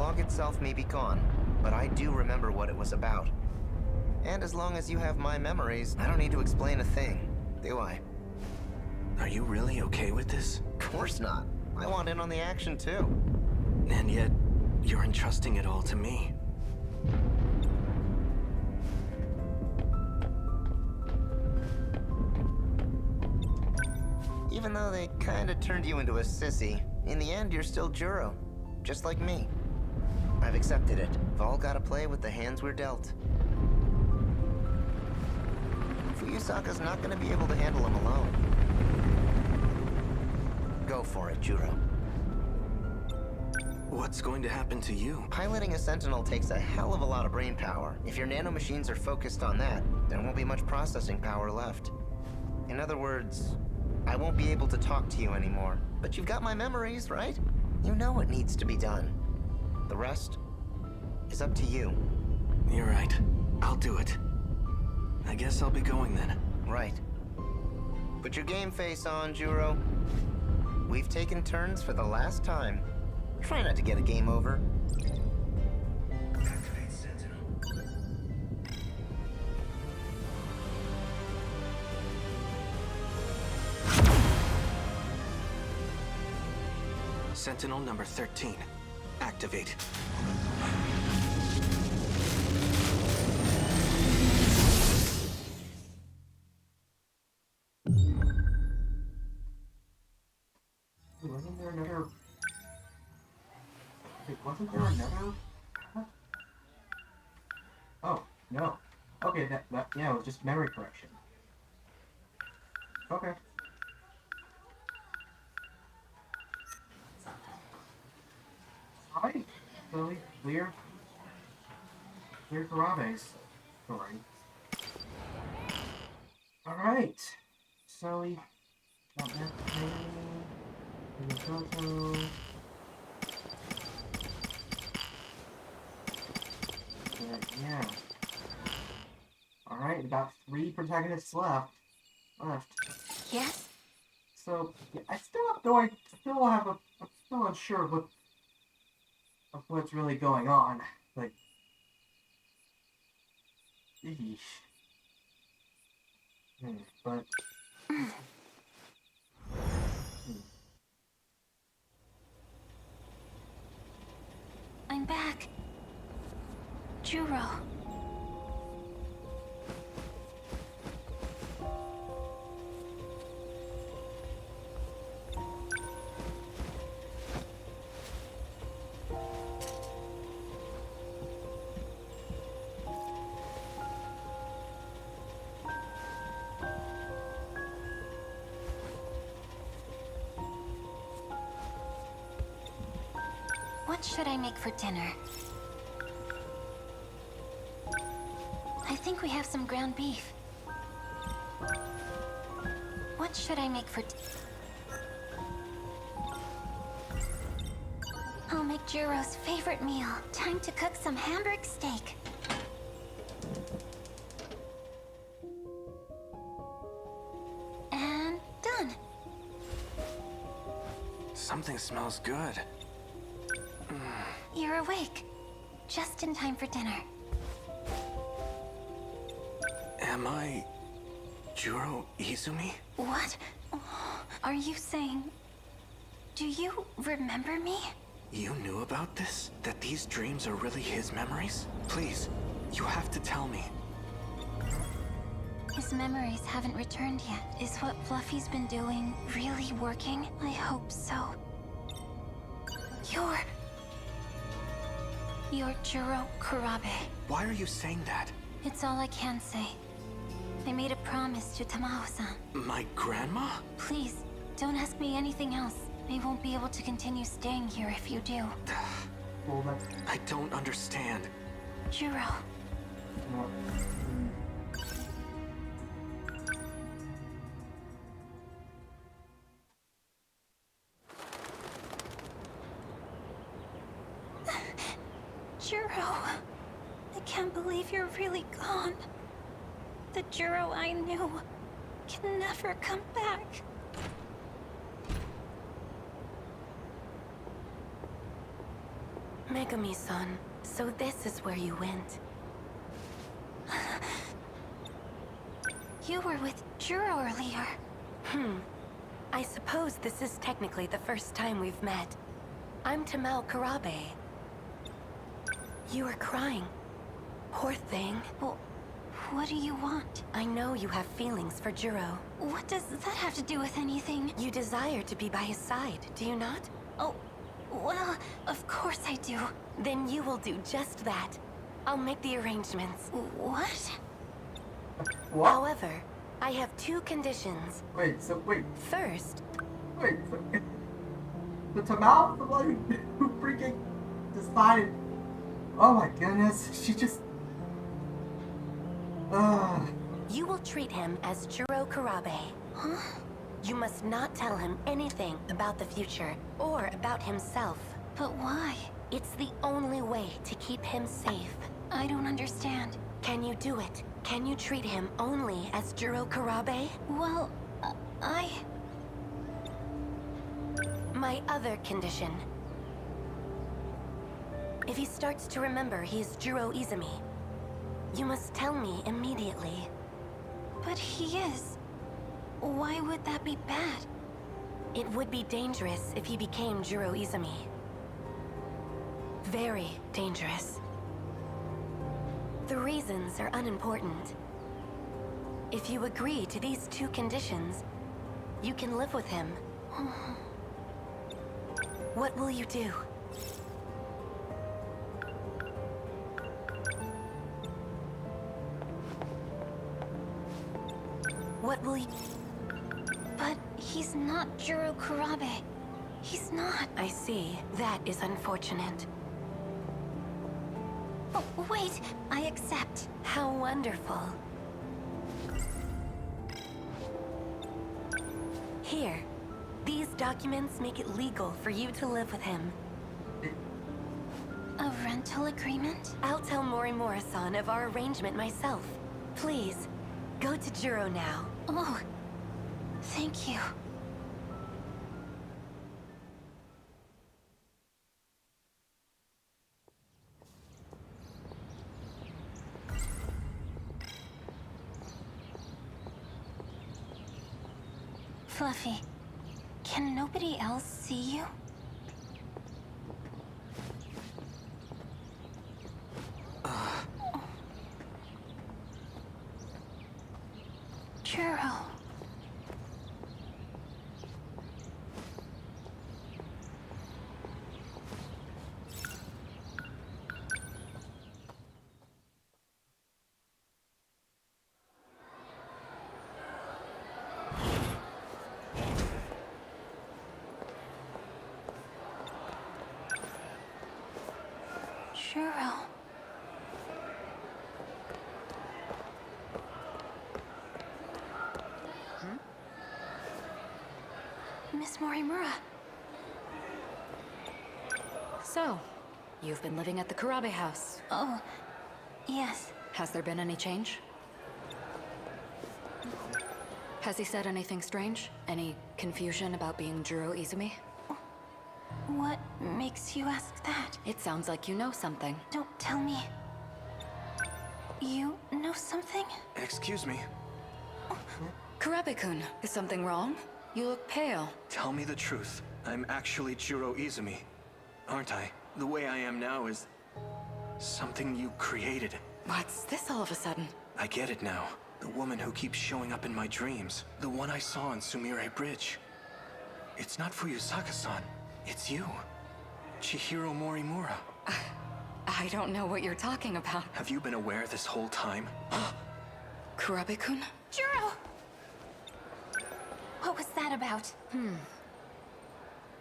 Speaker 2: log itself may be gone, but I do remember what it was about. And as long as you have my memories, I don't need to explain a thing, do I?
Speaker 10: Are you really okay with this?
Speaker 2: Of course not. I want in on the action too.
Speaker 10: And yet, you're entrusting it all to me.
Speaker 2: Even though they kinda turned you into a sissy, in the end you're still Juro. Just like me. I've accepted it. We've all gotta play with the hands we're dealt. Fuyusaka's not gonna be able to handle him alone. Go for it, Juro.
Speaker 10: What's going to happen to you?
Speaker 2: Piloting a Sentinel takes a hell of a lot of brain power. If your nanomachines are focused on that, there won't be much processing power left. In other words, I won't be able to talk to you anymore. But you've got my memories, right? You know what needs to be done. The rest is up to you.
Speaker 10: You're right. I'll do it. I guess I'll be going then.
Speaker 2: Right. Put your game face on, Juro. We've taken turns for the last time. Try not to get a game over.
Speaker 10: Activate Sentinel. Sentinel number 13. Activate.
Speaker 1: Wasn't there another... Wait, wasn't there another... Huh? Oh, no. Okay, that, yeah, it was just memory correction. Okay. Alright, Lily, clear Kurabe's story. Alright, so we got that thing. Yeah. Alright, about 3 protagonists left.
Speaker 8: Yes?
Speaker 1: So, yeah, I'm still unsure of what's really going on. Like, eesh. But...
Speaker 4: I'm back. Juro. What should I make for dinner? I think we have some ground beef. What should I make for I'll make Juro's favorite meal. Time to cook some Hamburg steak. And done.
Speaker 10: Something smells good.
Speaker 4: You're awake. Just in time for dinner.
Speaker 10: Am I... Juro Izumi?
Speaker 4: What? Are you saying... Do you remember me?
Speaker 10: You knew about this? That these dreams are really his memories? Please, you have to tell me.
Speaker 4: His memories haven't returned yet. Is what Fluffy's been doing really working? I hope so. You're Juro Kurabe.
Speaker 10: Why are you saying that?
Speaker 4: It's all I can say. I made a promise to Tamao-san.
Speaker 10: My grandma?
Speaker 4: Please, don't ask me anything else. I won't be able to continue staying here if you do.
Speaker 10: I don't understand.
Speaker 4: Juro. Juro. I can't believe you're really gone. The Juro I knew can never come back.
Speaker 7: Megami-san, so this is where you went.
Speaker 4: You were with Juro earlier.
Speaker 7: I suppose this is technically the first time we've met. I'm Tamao Kurabe. You are crying. Poor thing.
Speaker 4: Well, what do you want?
Speaker 7: I know you have feelings for Juro.
Speaker 4: What does that have to do with anything?
Speaker 7: You desire to be by his side, do you not?
Speaker 4: Oh, well, of course I do.
Speaker 7: Then you will do just that. I'll make the arrangements.
Speaker 4: What?
Speaker 1: What?
Speaker 7: However, I have two conditions.
Speaker 1: Wait, so wait.
Speaker 7: First...
Speaker 1: Wait, so the Tamao, the one who freaking decided... Oh my goodness, she just...
Speaker 7: You will treat him as Juro Kurabe.
Speaker 4: Huh?
Speaker 7: You must not tell him anything about the future, or about himself.
Speaker 4: But why?
Speaker 7: It's the only way to keep him safe.
Speaker 4: I don't understand.
Speaker 7: Can you do it? Can you treat him only as Juro Kurabe?
Speaker 4: Well,
Speaker 7: My other condition. If he starts to remember he's Juro Izumi, you must tell me immediately.
Speaker 4: But he is. Why would that be bad?
Speaker 7: It would be dangerous if he became Juro Izumi. Very dangerous. The reasons are unimportant. If you agree to these two conditions, you can live with him. What will you do? What will you...
Speaker 4: But he's not Juro Kurabe. He's not.
Speaker 7: I see. That is unfortunate.
Speaker 4: Oh, wait, I accept.
Speaker 7: How wonderful. Here. These documents make it legal for you to live with him.
Speaker 4: A rental agreement?
Speaker 7: I'll tell Morimura-san of our arrangement myself. Please, go to Juro now.
Speaker 4: Oh, thank you. Fluffy, can nobody else see you? Juro. Juro. Miss Morimura.
Speaker 13: So, you've been living at the Kurabe house.
Speaker 4: Oh, yes.
Speaker 13: Has there been any change? Has he said anything strange? Any confusion about being Juro Izumi?
Speaker 4: What makes you ask that?
Speaker 13: It sounds like you know something.
Speaker 4: Don't tell me. You know something?
Speaker 10: Excuse me.
Speaker 13: Kurabe-kun, is something wrong? You look pale.
Speaker 10: Tell me the truth. I'm actually Juro Izumi, aren't I? The way I am now is something you created.
Speaker 13: What's this all of a sudden?
Speaker 10: I get it now. The woman who keeps showing up in my dreams. The one I saw on Sumire Bridge. It's not Fuyusaka-san. It's you. Chihiro Morimura.
Speaker 13: I don't know what you're talking about.
Speaker 10: Have you been aware this whole time?
Speaker 13: Kurabe-kun?
Speaker 4: Juro! What was that about?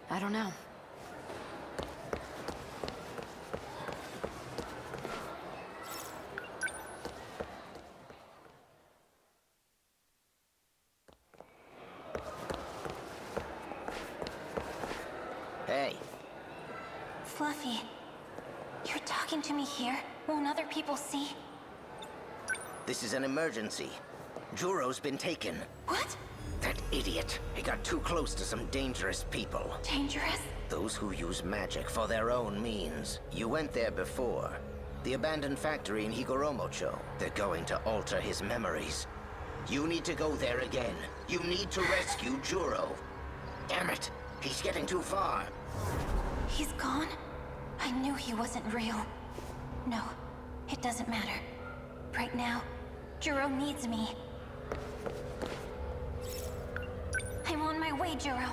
Speaker 13: I don't know.
Speaker 2: Hey.
Speaker 4: Fluffy, you're talking to me here? Won't other people see?
Speaker 2: This is an emergency. Juro's been taken.
Speaker 4: What?
Speaker 2: That idiot. He got too close to some dangerous people.
Speaker 8: Dangerous?
Speaker 2: Those who use magic for their own means. You went there before. The abandoned factory in Higoromocho. They're going to alter his memories. You need to go there again. You need to rescue Juro. Damn it! He's getting too far.
Speaker 8: He's gone? I knew he wasn't real. No, it doesn't matter. Right now, Juro needs me. I'm on my way, Juro.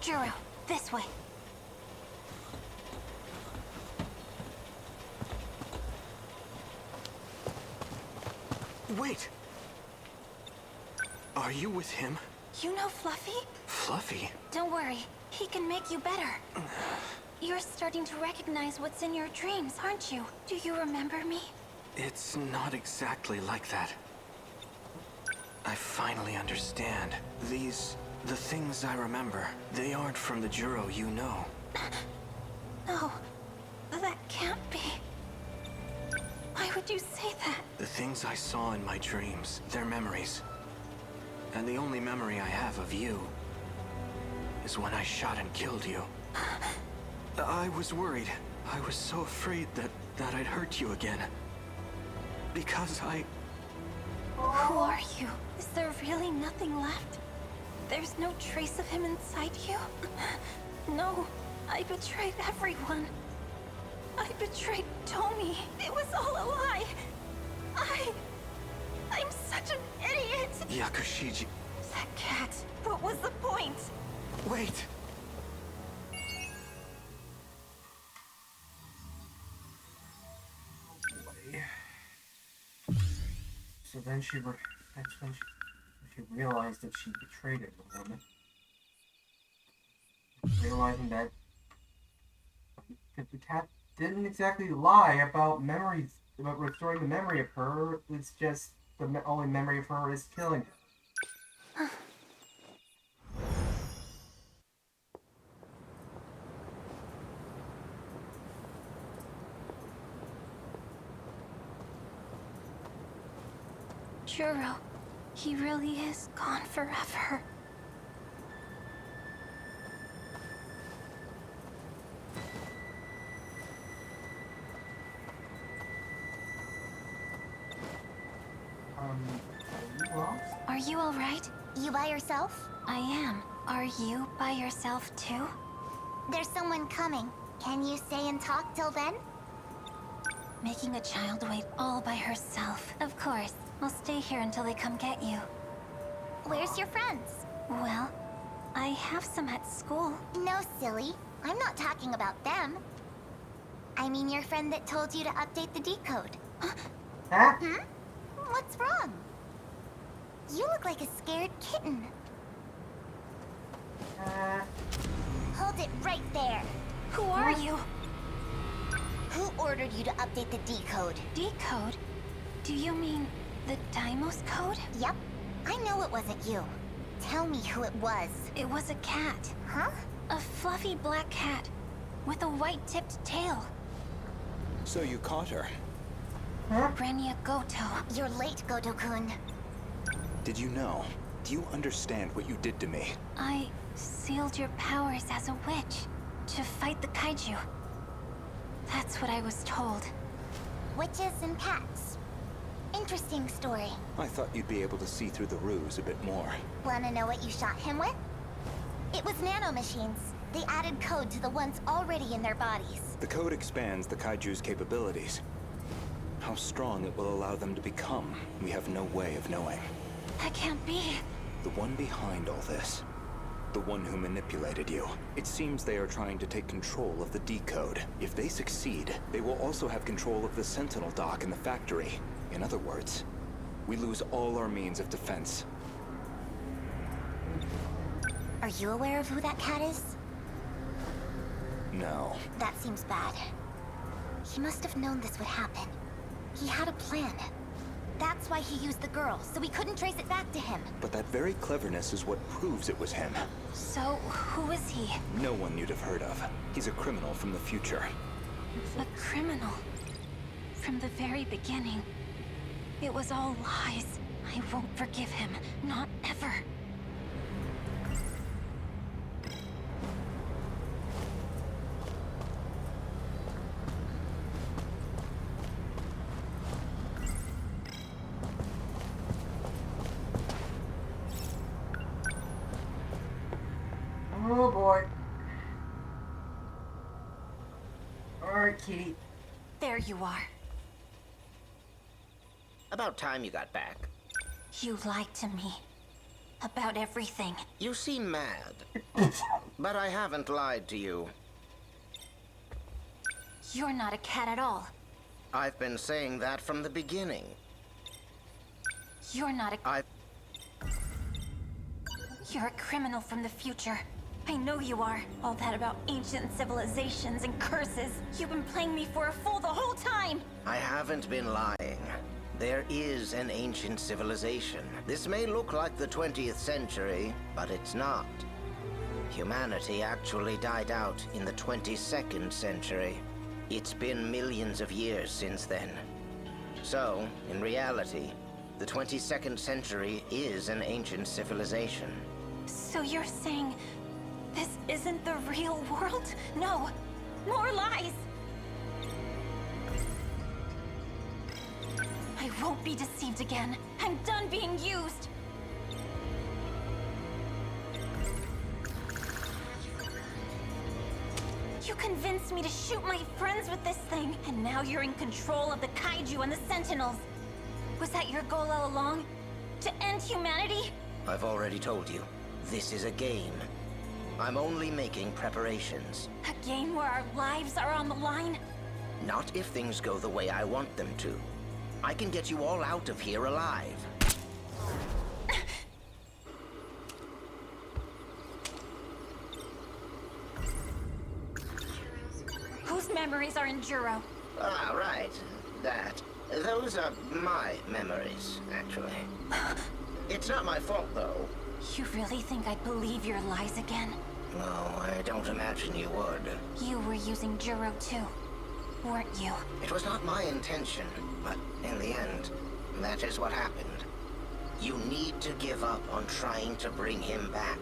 Speaker 8: Juro, this way.
Speaker 10: Wait! Are you with him?
Speaker 8: You know Fluffy?
Speaker 10: Fluffy?
Speaker 8: Don't worry, he can make you better. You're starting to recognize what's in your dreams, aren't you? Do you remember me?
Speaker 10: It's not exactly like that. I finally understand. The things I remember, they aren't from the Juro you know.
Speaker 8: No, that can't be. Why would you say that?
Speaker 10: The things I saw in my dreams, they're memories. And the only memory I have of you is when I shot and killed you. I was worried. I was so afraid that I'd hurt you again. Because
Speaker 8: Who are you? Is there really nothing left? There's no trace of him inside you? No, I betrayed everyone. I betrayed Tommy. It was all a lie. I'm such an idiot.
Speaker 10: Yakushiji.
Speaker 8: That cat. What was the point?
Speaker 10: Wait.
Speaker 1: So then that's when she realized that she betrayed everyone. Realizing that the cat didn't exactly lie about memories, about restoring the memory of her. It's just the only memory of her is killing her.
Speaker 8: Juro, he really is gone forever.
Speaker 1: Are you lost?
Speaker 8: Are you alright?
Speaker 4: You by yourself?
Speaker 8: I am. Are you by yourself too?
Speaker 4: There's someone coming. Can you stay and talk till then?
Speaker 8: Making a child wait all by herself. Of course. I'll stay here until they come get you.
Speaker 4: Where's your friends?
Speaker 8: Well, I have some at school.
Speaker 4: No, silly. I'm not talking about them. I mean your friend that told you to update the decode.
Speaker 1: Huh?
Speaker 4: Hmm? What's wrong? You look like a scared kitten. Hold it right there.
Speaker 8: Who are you?
Speaker 4: Who ordered you to update the decode?
Speaker 8: Decode? Do you mean the Deimos code?
Speaker 4: Yep. I know it wasn't you. Tell me who it was.
Speaker 8: It was a cat.
Speaker 4: Huh?
Speaker 8: A fluffy black cat with a white-tipped tail.
Speaker 14: So you caught her?
Speaker 1: Huh?
Speaker 8: Renya Goto.
Speaker 4: You're late, Goto-kun.
Speaker 14: Did you know? Do you understand what you did to me?
Speaker 8: I sealed your powers as a witch to fight the kaiju. That's what I was told.
Speaker 4: Witches and cats. Interesting story.
Speaker 14: I thought you'd be able to see through the ruse a bit more.
Speaker 4: Wanna know what you shot him with? It was nanomachines. They added code to the ones already in their bodies.
Speaker 14: The code expands the kaiju's capabilities. How strong it will allow them to become, we have no way of knowing.
Speaker 8: That can't be.
Speaker 14: The one behind all this. The one who manipulated you. It seems they are trying to take control of the decode. If they succeed, they will also have control of the Sentinel dock in the factory. In other words, we lose all our means of defense.
Speaker 4: Are you aware of who that cat is?
Speaker 14: No.
Speaker 4: That seems bad. He must have known this would happen. He had a plan. That's why he used the girl, so we couldn't trace it back to him.
Speaker 14: But that very cleverness is what proves it was him.
Speaker 8: So, who is he?
Speaker 14: No one you'd have heard of. He's a criminal from the future.
Speaker 8: A criminal. From the very beginning. It was all lies. I won't forgive him. Not ever.
Speaker 1: Oh boy. Alright, Kitty.
Speaker 8: There you are.
Speaker 2: About time you got back.
Speaker 8: You lied to me. About everything.
Speaker 2: You seem mad. But I haven't lied to you.
Speaker 8: You're not a cat at all.
Speaker 2: I've been saying that from the beginning.
Speaker 8: You're not a...
Speaker 2: I...
Speaker 8: You're a criminal from the future. I know you are. All that about ancient civilizations and curses. You've been playing me for a fool the whole time!
Speaker 2: I haven't been lying. There is an ancient civilization. This may look like the 20th century, but it's not. Humanity actually died out in the 22nd century. It's been millions of years since then. So, in reality, the 22nd century is an ancient civilization.
Speaker 8: So you're saying this isn't the real world? No, more lies! I won't be deceived again. I'm done being used. You convinced me to shoot my friends with this thing, and now you're in control of the kaiju and the Sentinels. Was that your goal all along? To end humanity?
Speaker 2: I've already told you, this is a game. I'm only making preparations.
Speaker 8: A game where our lives are on the line?
Speaker 2: Not if things go the way I want them to. I can get you all out of here alive.
Speaker 8: Whose memories are in Juro?
Speaker 2: Ah, right. That. Those are my memories, actually. It's not my fault, though.
Speaker 8: You really think I'd believe your lies again?
Speaker 2: No, I don't imagine you would.
Speaker 8: You were using Juro too, weren't you?
Speaker 2: It was not my intention, but in the end, that is what happened. You need to give up on trying to bring him back.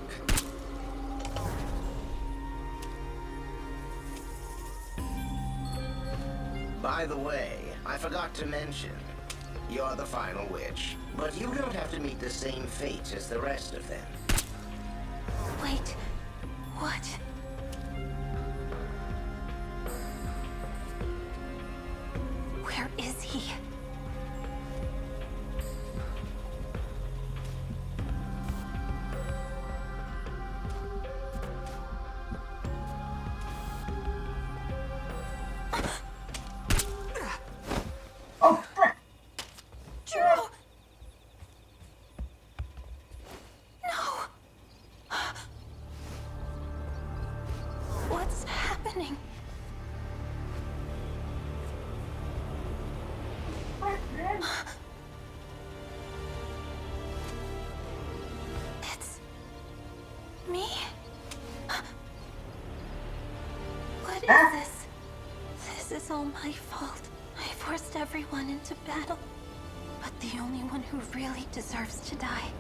Speaker 2: By the way, I forgot to mention, you're the final witch, but you don't have to meet the same fate as the rest of them.
Speaker 8: Wait, what? Where is he?
Speaker 1: Oh, frick!
Speaker 8: Juro! No! What's happening? It's me? What is this? This is all my fault. I forced everyone into battle. But the only one who really deserves to die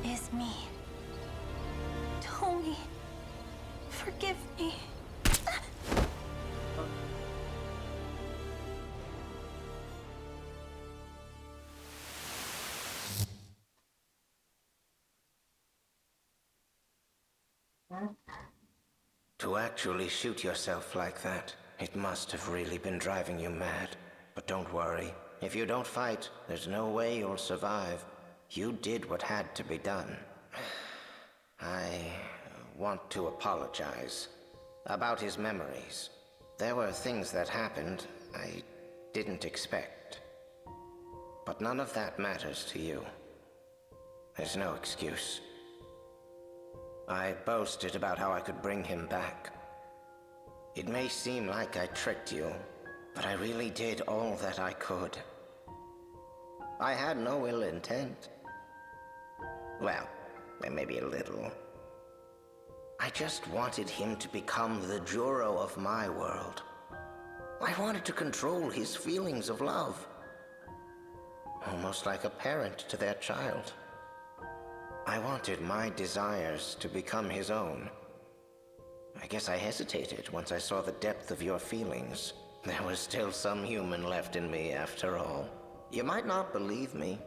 Speaker 8: is me. Tomi, forgive me.
Speaker 2: To actually shoot yourself like that, it must have really been driving you mad. But don't worry. If you don't fight, there's no way you'll survive. You did what had to be done. I want to apologize about his memories. There were things that happened I didn't expect. But none of that matters to you. There's no excuse. I boasted about how I could bring him back. It may seem like I tricked you, but I really did all that I could. I had no ill intent. Well, maybe a little. I just wanted him to become the Juro of my world. I wanted to control his feelings of love. Almost like a parent to their child. I wanted my desires to become his own. I guess I hesitated once I saw the depth of your feelings. There was still some human left in me after all. You might not believe me,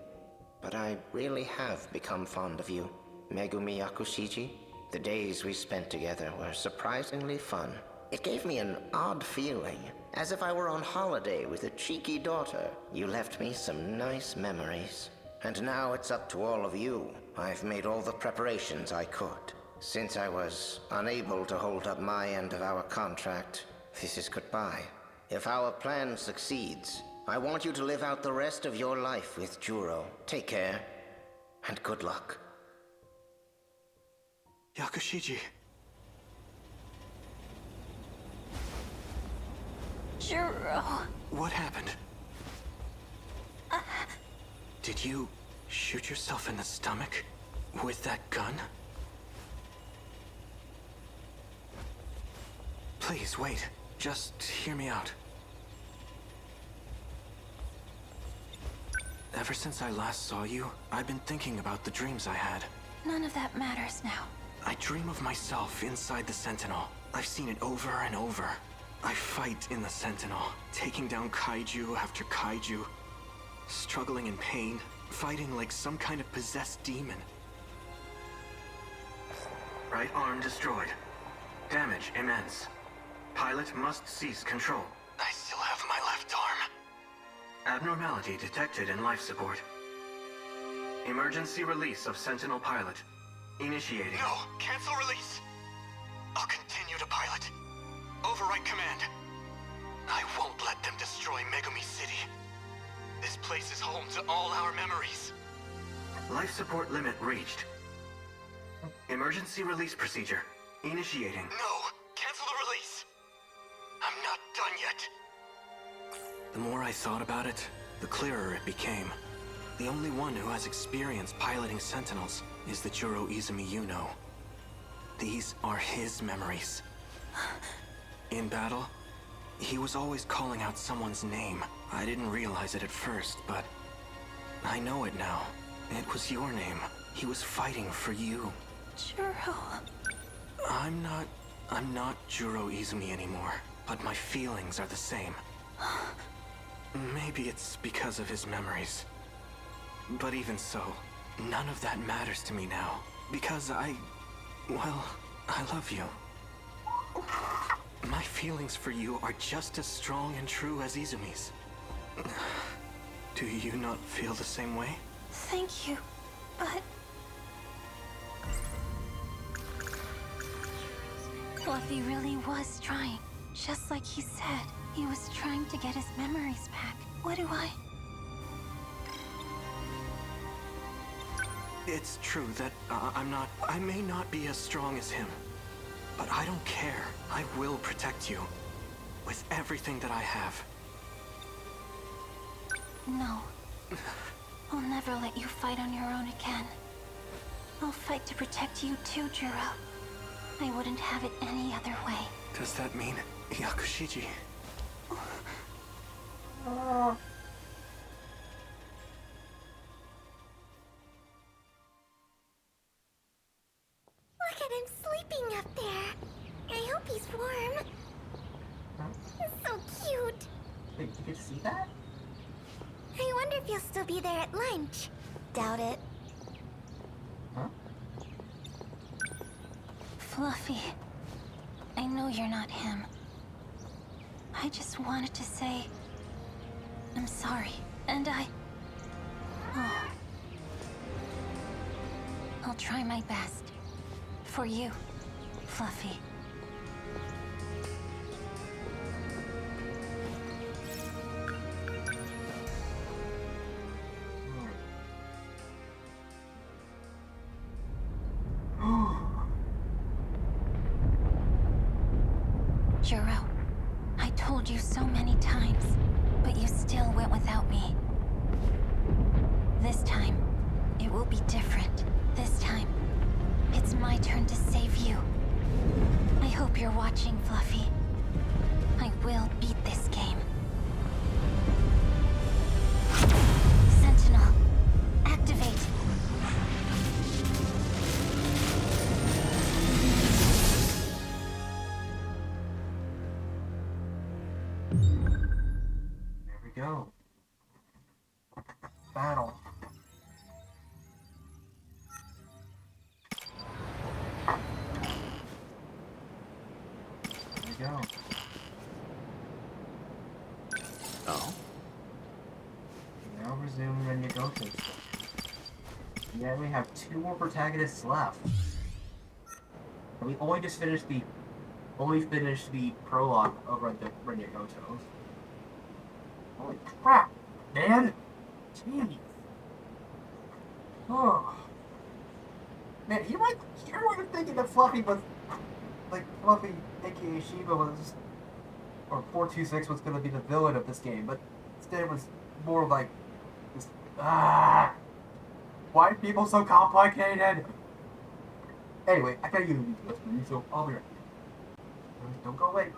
Speaker 2: but I really have become fond of you, Megumi Yakushiji. The days we spent together were surprisingly fun. It gave me an odd feeling, as if I were on holiday with a cheeky daughter. You left me some nice memories. And now it's up to all of you. I've made all the preparations I could. Since I was unable to hold up my end of our contract, this is goodbye. If our plan succeeds, I want you to live out the rest of your life with Juro. Take care, and good luck.
Speaker 10: Yakushiji.
Speaker 8: Juro.
Speaker 10: What happened? Did you shoot yourself in the stomach with that gun? Please, wait. Just hear me out. Ever since I last saw you, I've been thinking about the dreams I had.
Speaker 8: None of that matters now.
Speaker 10: I dream of myself inside the Sentinel. I've seen it over and over. I fight in the Sentinel, taking down kaiju after kaiju, struggling in pain, fighting like some kind of possessed demon. Right arm destroyed. Damage immense. Pilot must cease control. I still have my left arm. Abnormality detected in life support. Emergency release of Sentinel pilot. Initiating. No! Cancel release! I'll continue to pilot. Override command. I won't let them destroy Megumi City. This place is home to all our memories. Life support limit reached. Emergency release procedure. Initiating. No! Cancel the release! I'm not done yet. The more I thought about it, the clearer it became. The only one who has experience piloting Sentinels is the Juro Izumi you know. These are his memories. In battle, he was always calling out someone's name. I didn't realize it at first, but I know it now. It was your name. He was fighting for you.
Speaker 8: Juro.
Speaker 10: I'm not Juro Izumi anymore, but my feelings are the same. Maybe it's because of his memories. But even so, none of that matters to me now. Because I love you. My feelings for you are just as strong and true as Izumi's. Do you not feel the same way?
Speaker 8: Thank you, but... Fluffy really was trying. Just like he said, he was trying to get his memories back. What do I...
Speaker 10: It's true that I may not be as strong as him. But I don't care. I will protect you. With everything that I have.
Speaker 8: No. I'll never let you fight on your own again. I'll fight to protect you too, Juro. I wouldn't have it any other way.
Speaker 10: Does that mean Yakushiji?
Speaker 4: Look at him sleeping up there. I hope he's warm. He's so cute.
Speaker 1: Wait, you get to see that?
Speaker 4: I wonder if he'll still be there at lunch. Doubt it.
Speaker 1: Huh?
Speaker 8: Fluffy, I know you're not him. I just wanted to say... I'm sorry, and Oh. I'll try my best. For you, Fluffy. Juro, I told you so many times, but you still went without me. This time, it will be different. This time, it's my turn to save you. I hope you're watching, Fluffy. I will beat this game. Sentinel, activate.
Speaker 1: There we go. Battle. There we go.
Speaker 14: Oh?
Speaker 1: Now resume Renyagoto. Yeah, we have 2 more protagonists left. And we only finished the prologue of Renyagoto. Holy crap, man! Jeez. Oh. Man, you might have thinking that Fluffy was, like, Fluffy, aka Shiba, was, or 426 was gonna be the villain of this game, but instead it was more like, this, why are people so complicated? Anyway, I gotta use this for you, so I'll be right back. Don't go away.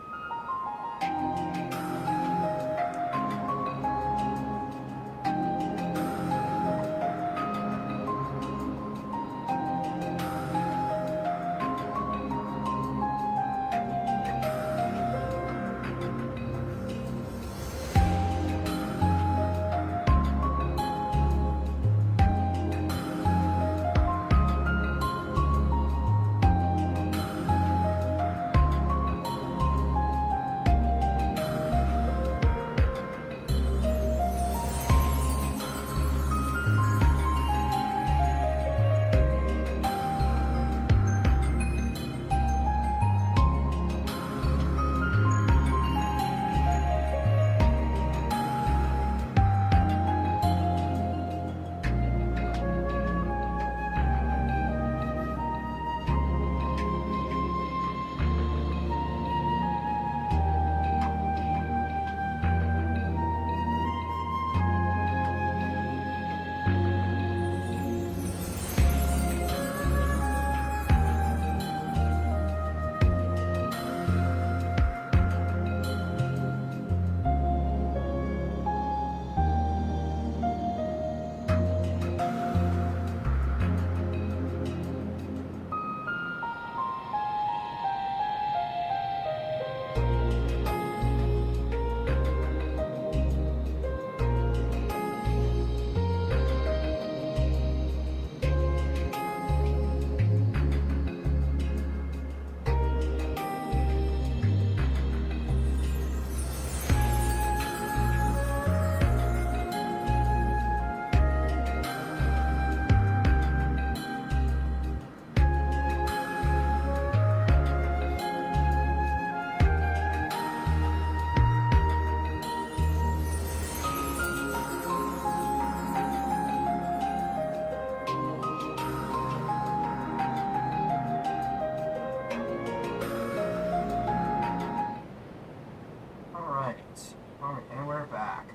Speaker 1: Alright, and we're back.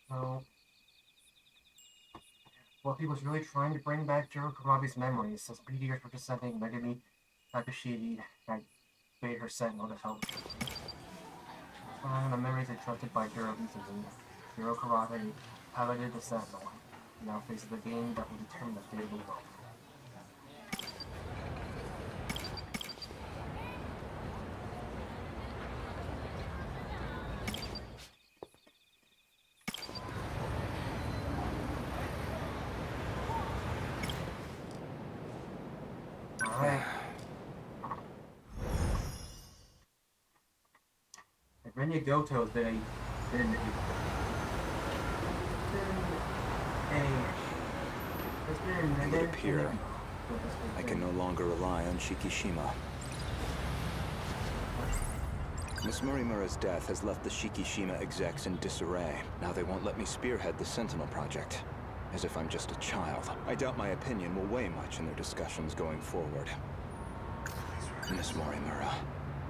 Speaker 1: So, Fluffy was really trying to bring back Jiro Kurabi's memories, so meteors were descending Megami Takashiri and bade her Sentinel to help. The memories entrusted by Jiro Izumi, Jiro Kurabi piloted the Sentinel, and now faces the game that will determine the fate of the world. Alright. Renyagoto has been
Speaker 14: It would appear I can no longer rely on Shikishima. Miss Morimura's death has left the Shikishima execs in disarray. Now they won't let me spearhead the Sentinel project. As if I'm just a child. I doubt my opinion will weigh much in their discussions going forward. Miss Morimura,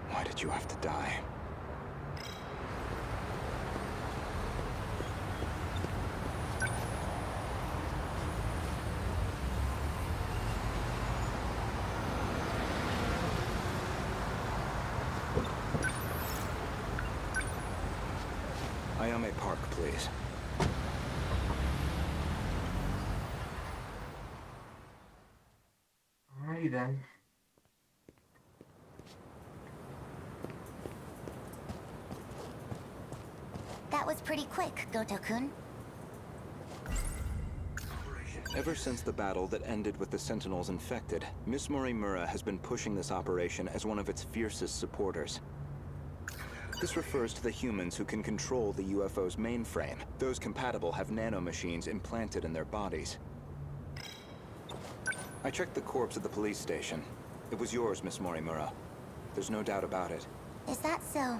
Speaker 14: why did you have to die? Ayame Park, please.
Speaker 1: Alrighty then.
Speaker 4: That was pretty quick, Goto-kun.
Speaker 14: Ever since the battle that ended with the Sentinels infected, Miss Morimura has been pushing this operation as one of its fiercest supporters. This refers to the humans who can control the UFO's mainframe. Those compatible have nanomachines implanted in their bodies. I checked the corpse at the police station. It was yours, Miss Morimura. There's no doubt about it.
Speaker 4: Is that so?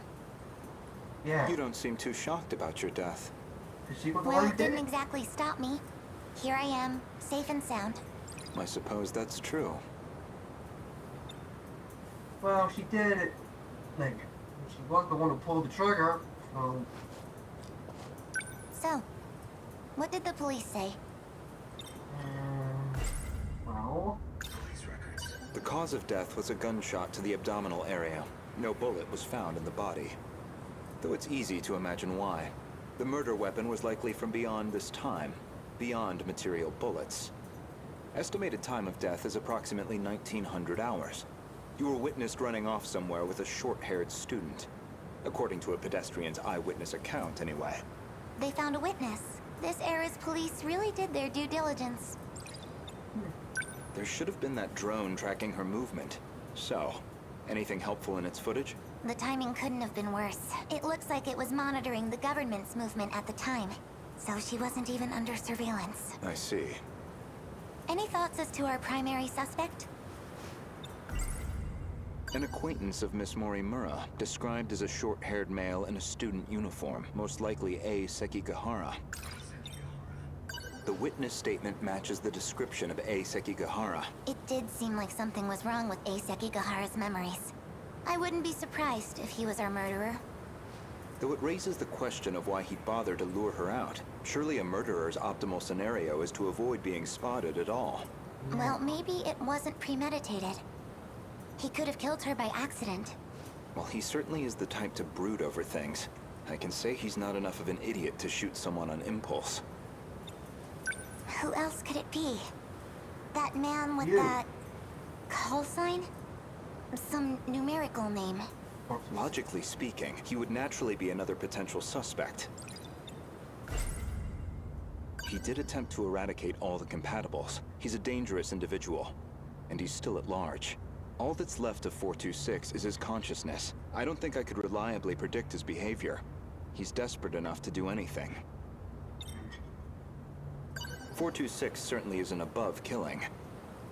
Speaker 1: Yeah.
Speaker 14: You don't seem too shocked about your death.
Speaker 4: Well, it didn't exactly stop me. Here I am, safe and sound.
Speaker 14: I suppose that's true.
Speaker 1: Well, she did it. Like, she was the one who pulled the trigger, so...
Speaker 4: So, what did the police say?
Speaker 1: Well...
Speaker 14: The cause of death was a gunshot to the abdominal area. No bullet was found in the body. Though it's easy to imagine why. The murder weapon was likely from beyond this time, beyond material bullets. Estimated time of death is approximately 1900 hours. You were witnessed running off somewhere with a short-haired student. According to a pedestrian's eyewitness account, anyway.
Speaker 4: They found a witness. This era's police really did their due diligence.
Speaker 14: There should have been that drone tracking her movement. So, anything helpful in its footage?
Speaker 4: The timing couldn't have been worse. It looks like it was monitoring the government's movement at the time. So she wasn't even under surveillance.
Speaker 14: I see.
Speaker 4: Any thoughts as to our primary suspect?
Speaker 14: An acquaintance of Miss Morimura, described as a short-haired male in a student uniform, most likely A. Sekigahara. The witness statement matches the description of A. Sekigahara.
Speaker 4: It did seem like something was wrong with A. Sekigahara's memories. I wouldn't be surprised if he was our murderer.
Speaker 14: Though it raises the question of why he bothered to lure her out. Surely a murderer's optimal scenario is to avoid being spotted at all.
Speaker 4: Well, maybe it wasn't premeditated. He could have killed her by accident.
Speaker 14: Well, he certainly is the type to brood over things. I can say he's not enough of an idiot to shoot someone on impulse.
Speaker 4: Who else could it be? That man with that... call sign? Some numerical name.
Speaker 14: Logically speaking, he would naturally be another potential suspect. He did attempt to eradicate all the compatibles. He's a dangerous individual, and he's still at large. All that's left of 426 is his consciousness. I don't think I could reliably predict his behavior. He's desperate enough to do anything. 426 certainly isn't above killing.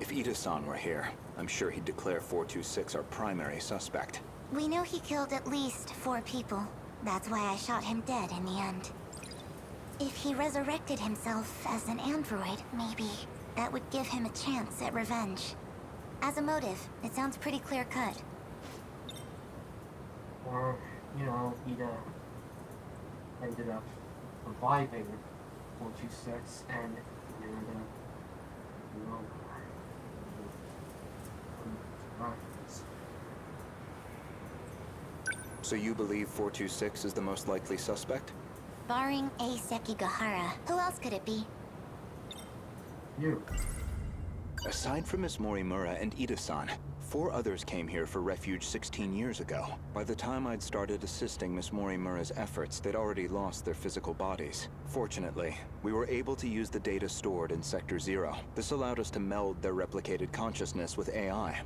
Speaker 14: If Ida-san were here, I'm sure he'd declare 426 our primary suspect.
Speaker 4: We know he killed at least 4 people. That's why I shot him dead in the end. If he resurrected himself as an android, maybe that would give him a chance at revenge. As a motive, it sounds pretty clear-cut.
Speaker 1: Or, you know, Ida ended up reviving 426 and you know,
Speaker 14: So you believe 426 is the most likely suspect?
Speaker 4: Barring A. Sekigahara, who else could it be?
Speaker 1: You.
Speaker 14: Aside from Miss Morimura and Ida-san, 4 others came here for refuge 16 years ago. By the time I'd started assisting Miss Morimura's efforts, they'd already lost their physical bodies. Fortunately, we were able to use the data stored in Sector 0. This allowed us to meld their replicated consciousness with AI.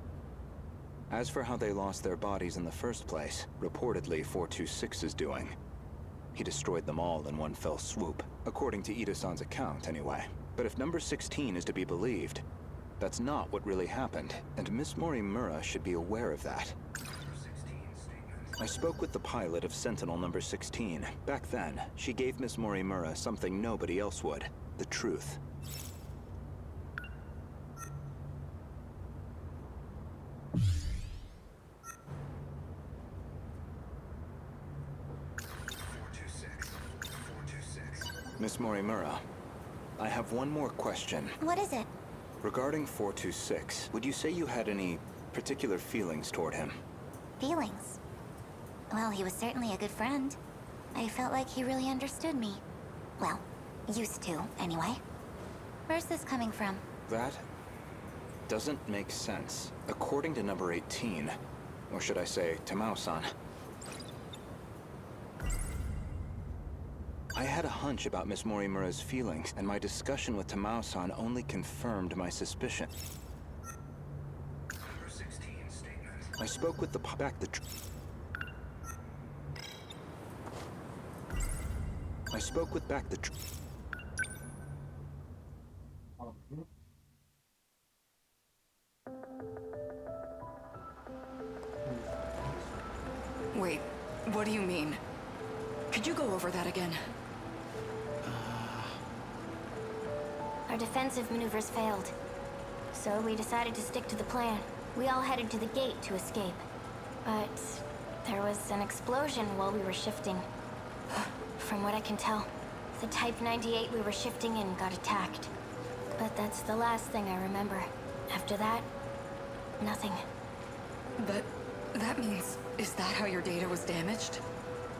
Speaker 14: As for how they lost their bodies in the first place, reportedly 426 is doing. He destroyed them all in one fell swoop, according to Ida-san's account anyway. But if number 16 is to be believed, that's not what really happened, and Miss Morimura should be aware of that. I spoke with the pilot of Sentinel number 16. Back then, she gave Miss Morimura something nobody else would: the truth. Miss Morimura, I have one more question.
Speaker 4: What is it?
Speaker 14: Regarding 426, would you say you had any particular feelings toward him?
Speaker 4: Feelings? Well, he was certainly a good friend. I felt like he really understood me. Well, used to, anyway. Where's this coming from?
Speaker 14: That doesn't make sense. According to number 18, or should I say, Tamao-san, I had a hunch about Miss Morimura's feelings, and my discussion with Tamao-san only confirmed my suspicion.
Speaker 9: Number 16 statement.
Speaker 14: I spoke with the I spoke with back the
Speaker 13: Wait, what do you mean? Could you go over that again?
Speaker 4: Our defensive maneuvers failed. So we decided to stick to the plan. We all headed to the gate to escape. But there was an explosion while we were shifting. From what I can tell, the Type 98 we were shifting in got attacked. But that's the last thing I remember. After that, nothing.
Speaker 13: But that means, is that how your data was damaged?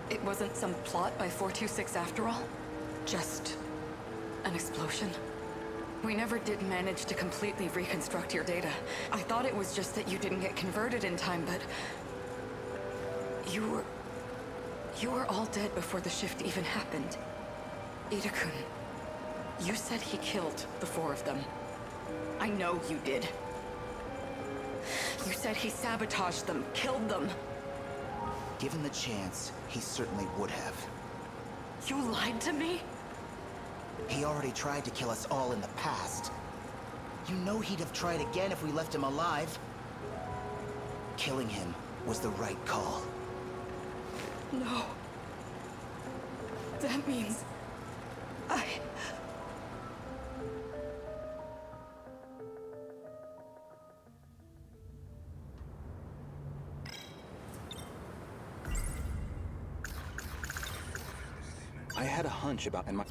Speaker 13: It wasn't some plot by 426 after all? Just an explosion? We never did manage to completely reconstruct your data. I thought it was just that you didn't get converted in time, but... You were all dead before the shift even happened. Ida-kun, you said he killed the 4 of them. I know you did. You said he sabotaged them, killed them.
Speaker 15: Given the chance, he certainly would have.
Speaker 13: You lied to me?
Speaker 15: He already tried to kill us all in the past. You know he'd have tried again if we left him alive. Killing him was the right call.
Speaker 13: No. That means...
Speaker 14: I had a hunch about and my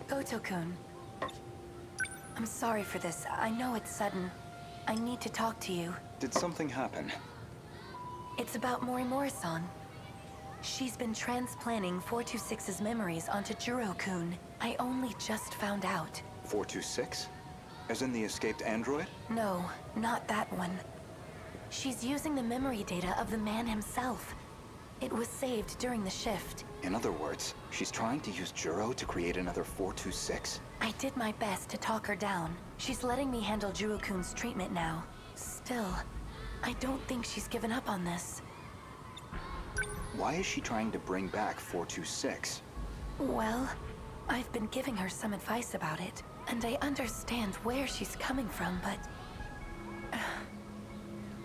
Speaker 7: Goto-kun. I'm sorry for this. I know it's sudden. I need to talk to you.
Speaker 14: Did something happen?
Speaker 7: It's about Morimura-san. She's been transplanting 426's memories onto Juro-kun. I only just found out.
Speaker 14: 426? As in the escaped android?
Speaker 7: No, not that one. She's using the memory data of the man himself. It was saved during the shift.
Speaker 14: In other words, she's trying to use Juro to create another 426?
Speaker 7: I did my best to talk her down. She's letting me handle Juro-kun's treatment now. Still, I don't think she's given up on this.
Speaker 14: Why is she trying to bring back 426?
Speaker 7: Well, I've been giving her some advice about it, and I understand where she's coming from, but...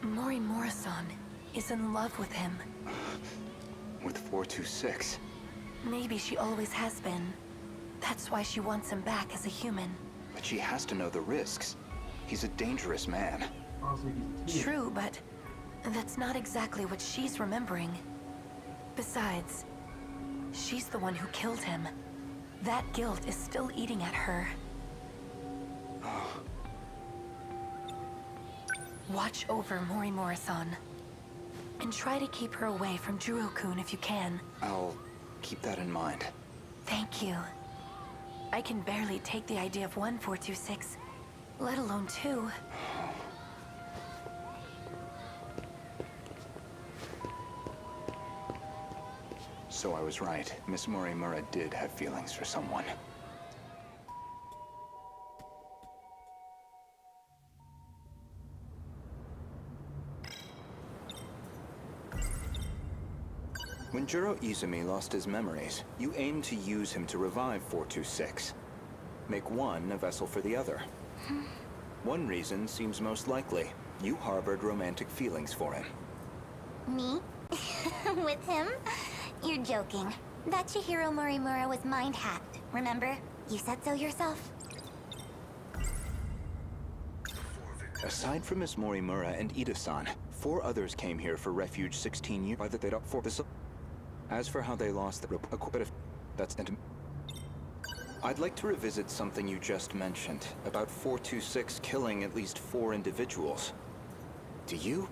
Speaker 7: Morimura-san is in love with him.
Speaker 14: With 426?
Speaker 7: Maybe she always has been. That's why she wants him back as a human.
Speaker 14: But she has to know the risks. He's a dangerous man.
Speaker 7: True, but that's not exactly what she's remembering. Besides, she's the one who killed him. That guilt is still eating at her. Watch over Morimura-san. And try to keep her away from Juro-kun if you can.
Speaker 14: I'll keep that in mind.
Speaker 7: Thank you. I can barely take the idea of 1 426, let alone 2.
Speaker 14: So I was right. Miss Morimura did have feelings for someone. When Juro Izumi lost his memories, you aimed to use him to revive 426. Make one a vessel for the other. One reason seems most likely. You harbored romantic feelings for him.
Speaker 4: Me? With him? You're joking. That Chihiro Morimura was mind-hacked, remember? You said so yourself.
Speaker 14: Aside from Miss Morimura and Ida-san, 4 others came here for refuge 16 years. That they'd up for this. As for how they lost the but if that's into. I'd like to revisit something you just mentioned about 426 killing at least 4 individuals. Do you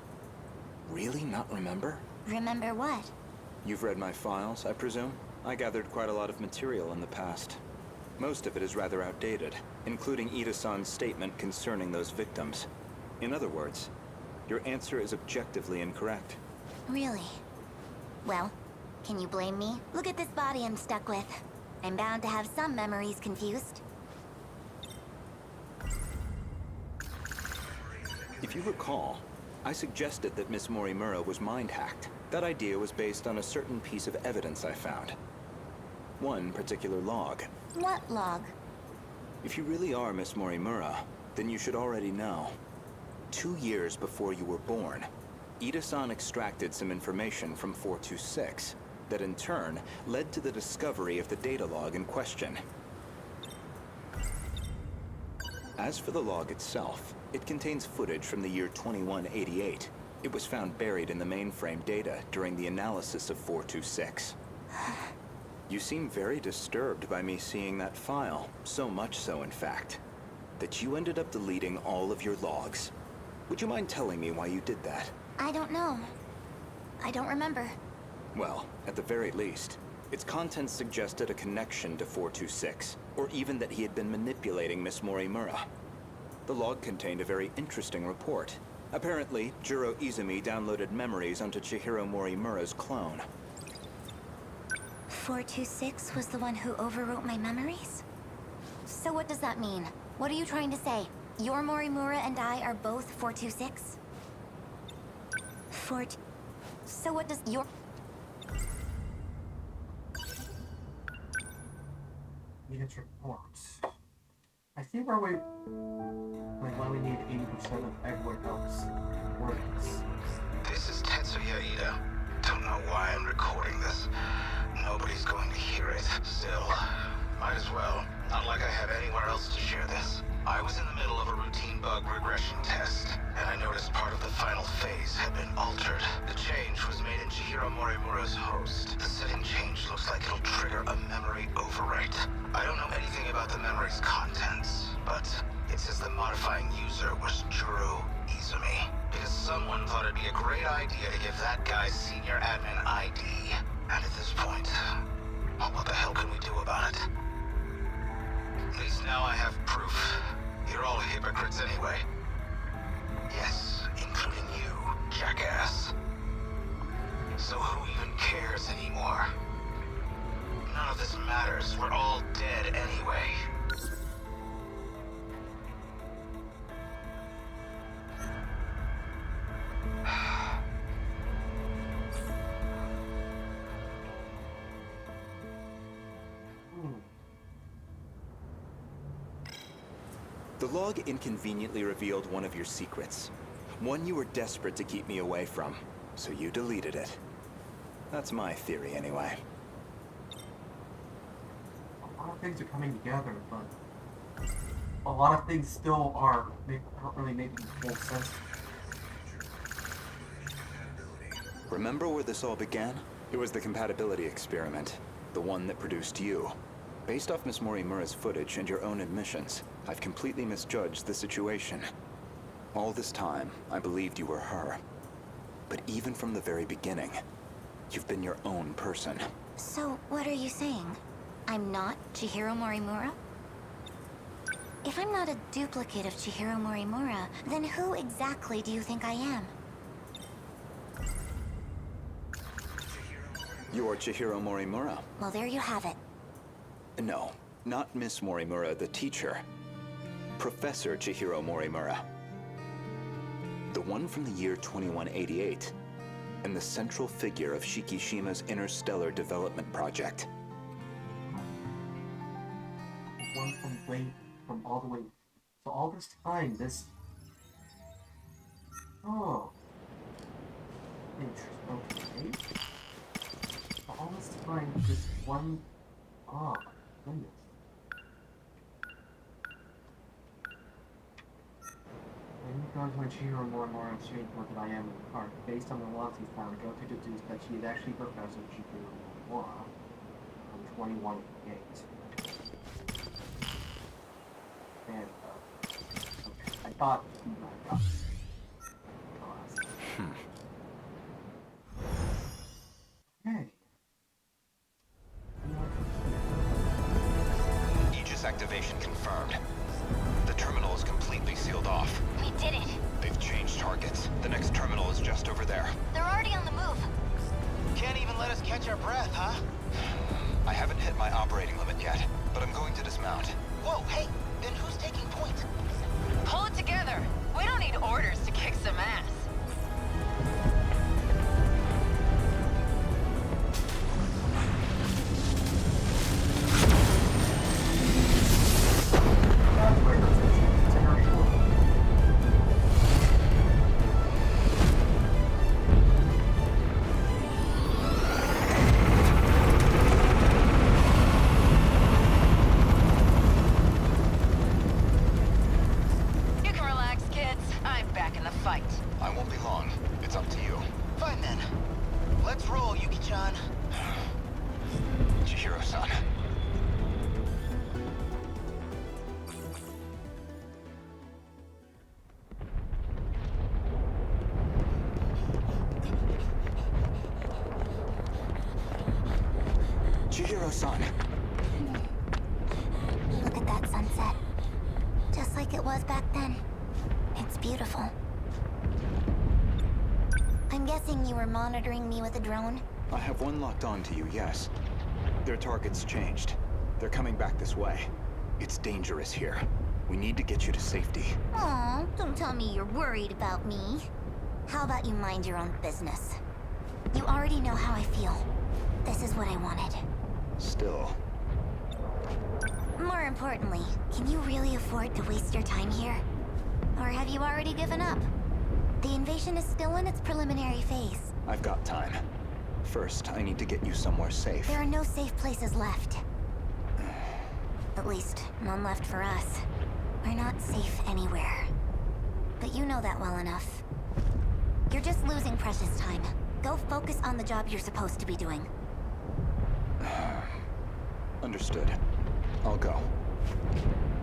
Speaker 14: really not remember?
Speaker 4: Remember what?
Speaker 14: You've read my files, I presume? I gathered quite a lot of material in the past. Most of it is rather outdated, including Ida-san's statement concerning those victims. In other words, your answer is objectively incorrect.
Speaker 4: Really? Well, can you blame me? Look at this body I'm stuck with. I'm bound to have some memories confused.
Speaker 14: If you recall, I suggested that Miss Morimura was mind-hacked. That idea was based on a certain piece of evidence I found. One particular log.
Speaker 4: What log?
Speaker 14: If you really are Miss Morimura, then you should already know. 2 years before you were born, Ida-san extracted some information from 426 that in turn led to the discovery of the data log in question. As for the log itself, it contains footage from the year 2188. It was found buried in the mainframe data during the analysis of 426. You seem very disturbed by me seeing that file, so much so in fact, that you ended up deleting all of your logs. Would you mind telling me why you did that?
Speaker 4: I don't know. I don't remember.
Speaker 14: Well, at the very least, its contents suggested a connection to 426, or even that he had been manipulating Miss Morimura. The log contained a very interesting report. Apparently, Juro Izumi downloaded memories onto Chihiro Morimura's clone.
Speaker 4: 426 was the one who overwrote my memories? So what does that mean? What are you trying to say? Your Morimura and I are both 426? So what does your...
Speaker 1: Units reports. I see where we... Like when we need 80% of everyone else. Works.
Speaker 9: This is Tetsuya Ida. Don't know why I'm recording this. Nobody's going to hear it. Still, might as well. Not like I have anywhere else to share this. I was in the middle of a routine bug regression test, and I noticed part of the final phase had been altered. The change was made in Chihiro Morimura's host. The setting change looks like it'll trigger a memory overwrite. I don't know anything about the memory's contents, but it says the modifying user was Juro Izumi. Because someone thought it'd be a great idea to give that guy's senior admin ID. And at this point, well, what the hell can we do about it? At least now I have proof. You're all hypocrites anyway. Yes, including you, jackass. So who even cares anymore? None of this matters. We're all dead anyway.
Speaker 14: The log inconveniently revealed one of your secrets. One you were desperate to keep me away from, so you deleted it. That's my theory, anyway.
Speaker 1: A lot of things are coming together, but a lot of things still aren't really making full sense.
Speaker 14: Remember where this all began? It was the compatibility experiment, the one that produced you. Based off Miss Morimura's footage and your own admissions, I've completely misjudged the situation. All this time, I believed you were her. But even from the very beginning, you've been your own person.
Speaker 4: So, what are you saying? I'm not Chihiro Morimura? If I'm not a duplicate of Chihiro Morimura, then who exactly do you think I am?
Speaker 14: You're Chihiro Morimura.
Speaker 4: Well, there you have it.
Speaker 14: No, not Miss Morimura, the teacher. Professor Chihiro Morimura. The one from the year 2188, and the central figure of Shikishima's interstellar development project.
Speaker 1: One from all the way. So all this time, this... Oh. Interesting. Okay. So all this time, this one... Oh, goodness. When you guys Chihiro more and more strange than I am in the park. Based on the logs he found, go to deduce that she is actually Professor Chihiro Nomura from 2188. And, okay. I thought I got Hey.
Speaker 12: Aegis activation confirmed. The terminal is completely sealed off.
Speaker 4: We did it.
Speaker 12: They've changed targets. The next terminal is just over there.
Speaker 4: They're already on the move.
Speaker 15: Can't even let us catch our breath, huh?
Speaker 12: I haven't hit my operating limit yet, but I'm going to dismount.
Speaker 15: Whoa, hey, then who's taking point?
Speaker 8: Pull it together. We don't need orders to kick some ass.
Speaker 15: Chihiro-san.
Speaker 4: Look at that sunset. Just like it was back then. It's beautiful. I'm guessing you were monitoring me with a drone?
Speaker 14: I have one locked on to you, yes. Their target's changed. They're coming back this way. It's dangerous here. We need to get you to safety.
Speaker 4: Aw, don't tell me you're worried about me. How about you mind your own business? You already know how I feel. This is what I wanted.
Speaker 14: Still.
Speaker 4: More importantly, can you really afford to waste your time here? Or have you already given up? The invasion is still in its preliminary phase.
Speaker 14: I've got time. First, I need to get you somewhere safe.
Speaker 4: There are no safe places left. At least, none left for us. We're not safe anywhere. But you know that well enough. You're just losing precious time. Go focus on the job you're supposed to be doing.
Speaker 14: Understood. I'll go.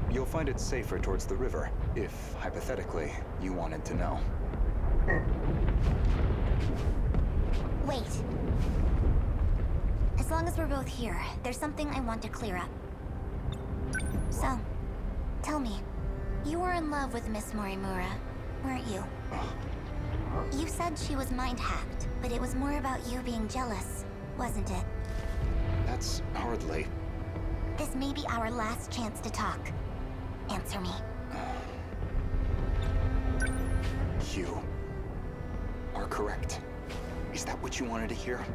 Speaker 14: You'll find it safer towards the river, if, hypothetically, you wanted to know.
Speaker 4: Wait. As long as we're both here, there's something I want to clear up. So, tell me, you were in love with Miss Morimura, weren't you? You said she was mind-hacked, but it was more about you being jealous, wasn't it?
Speaker 14: That's hardly...
Speaker 4: This may be our last chance to talk. Answer me.
Speaker 14: You are correct. Is that what you wanted to hear?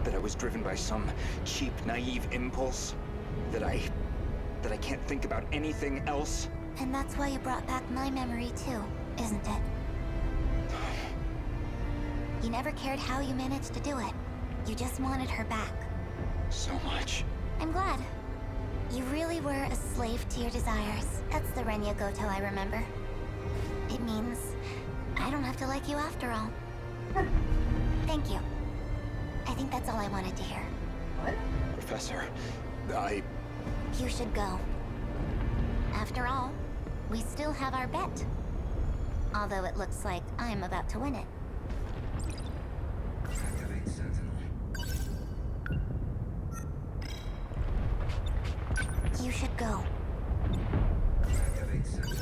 Speaker 14: That I was driven by some cheap, naive impulse? That I can't think about anything else?
Speaker 4: And that's why you brought back my memory too, isn't it? You never cared how you managed to do it. You just wanted her back.
Speaker 14: So much.
Speaker 4: I'm glad. You really were a slave to your desires. That's the Renya Goto I remember. It means I don't have to like you after all. Thank you. I think that's all I wanted to hear.
Speaker 1: What?
Speaker 14: Professor,
Speaker 4: You should go. After all, we still have our bet. Although it looks like I'm about to win it.
Speaker 11: Activate Sentinel.
Speaker 4: You should go.
Speaker 11: Activate Sentinel.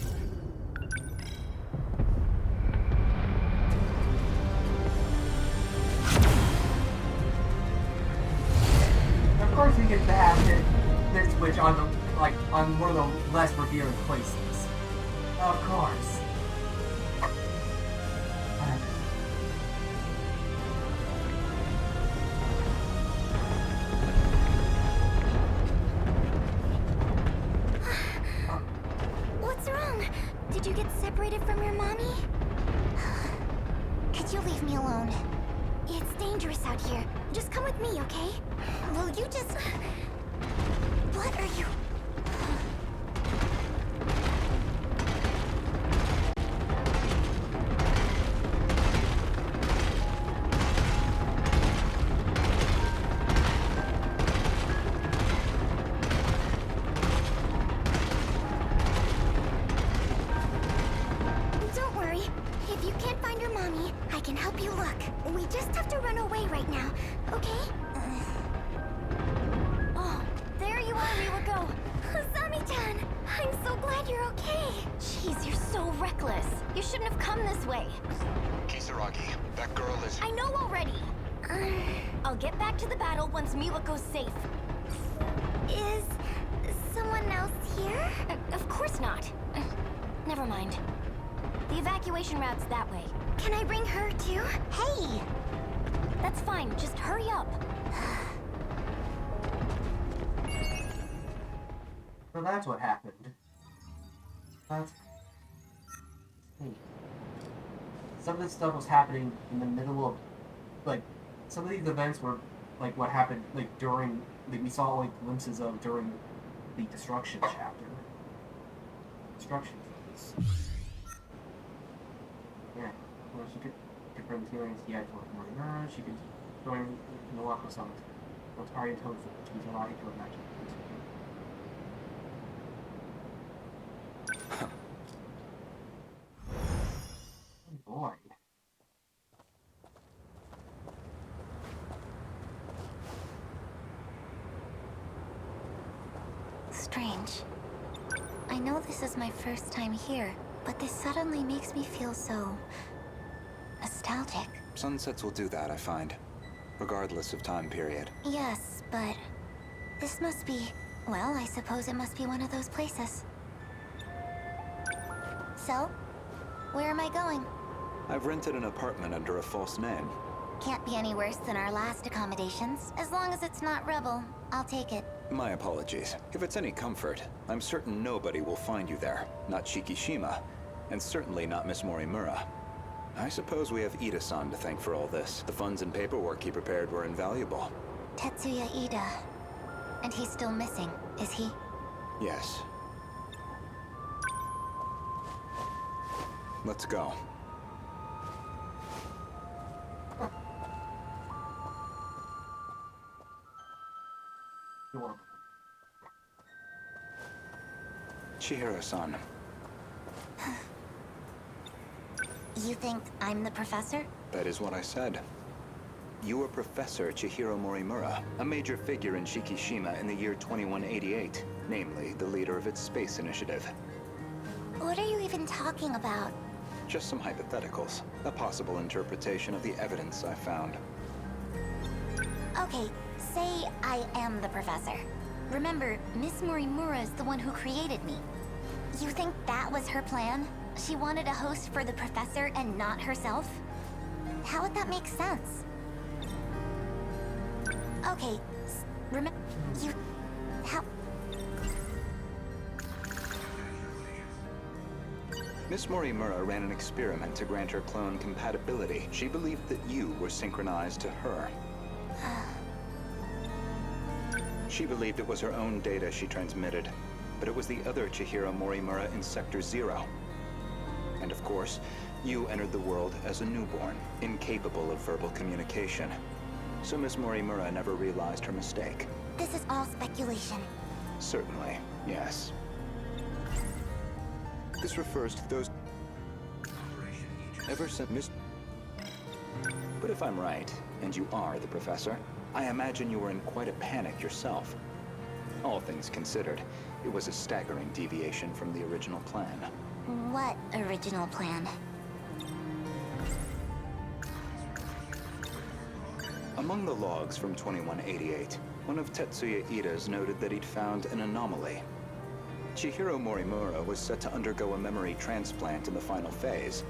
Speaker 1: Of course we get to have this switch on the on one of the less revealing places. Of course.
Speaker 4: What's wrong? Did you get separated from your mommy? Could you leave me alone? It's dangerous out here. Just come with me, okay? Will you just... What are you... me. I can help you look. We just have to run away right now, okay? Oh, there you are, Miwako. Asami-chan, I'm so glad you're okay.
Speaker 8: Jeez, you're so reckless. You shouldn't have come this way.
Speaker 10: Kisaragi, that girl is...
Speaker 8: I know already. I'll get back to the battle once Miwako's safe.
Speaker 4: Is someone else here?
Speaker 8: Of course not. Never mind. The evacuation route's that way.
Speaker 4: Can I bring her too?
Speaker 8: Hey! That's fine, just hurry up.
Speaker 1: So that's what happened. That's... Some of this stuff was happening in the middle of, like, some of these events were, like, what happened, like, during, like, we saw, like, glimpses of during the Destruction chapter. Destruction phase. Yeah, well, she could confirm the feelings he had for Morina. She could join the Wako Summit. What's Arya told for to be allowed to imagine. Boy.
Speaker 4: Strange. I know this is my first time here, but this suddenly makes me feel so... nostalgic.
Speaker 14: Sunsets will do that, I find. Regardless of time period.
Speaker 4: Yes, but... this must be... well, I suppose it must be one of those places. So? Where am I going?
Speaker 14: I've rented an apartment under a false name.
Speaker 4: Can't be any worse than our last accommodations. As long as it's not Rebel, I'll take it.
Speaker 14: My apologies. If it's any comfort, I'm certain nobody will find you there. Not Shikishima, and certainly not Miss Morimura. I suppose we have Ida-san to thank for all this. The funds and paperwork he prepared were invaluable.
Speaker 4: Tetsuya Ida. And he's still missing, is he?
Speaker 14: Yes. Let's go. Chihiro-san.
Speaker 4: You think I'm the professor?
Speaker 14: That is what I said. You are Professor Chihiro Morimura, a major figure in Shikishima in the year 2188, namely the leader of its space initiative.
Speaker 4: What are you even talking about?
Speaker 14: Just some hypotheticals, a possible interpretation of the evidence I found.
Speaker 4: Okay, say I am the professor. Remember, Miss Morimura is the one who created me. You think that was her plan? She wanted a host for the professor and not herself? How would that make sense? Okay, remember, you... how...
Speaker 14: Miss Morimura ran an experiment to grant her clone compatibility. She believed that you were synchronized to her. She believed it was her own data she transmitted, but it was the other Chihiro Morimura in Sector 0. And of course, you entered the world as a newborn, incapable of verbal communication. So Miss Morimura never realized her mistake.
Speaker 4: This is all speculation.
Speaker 14: Certainly, yes. This refers to those... ever since Miss... But if I'm right, and you are the professor, I imagine you were in quite a panic yourself. All things considered, it was a staggering deviation from the original plan.
Speaker 4: What original plan?
Speaker 14: Among the logs from 2188, one of Tetsuya Ida's noted that he'd found an anomaly. Chihiro Morimura was set to undergo a memory transplant in the final phase.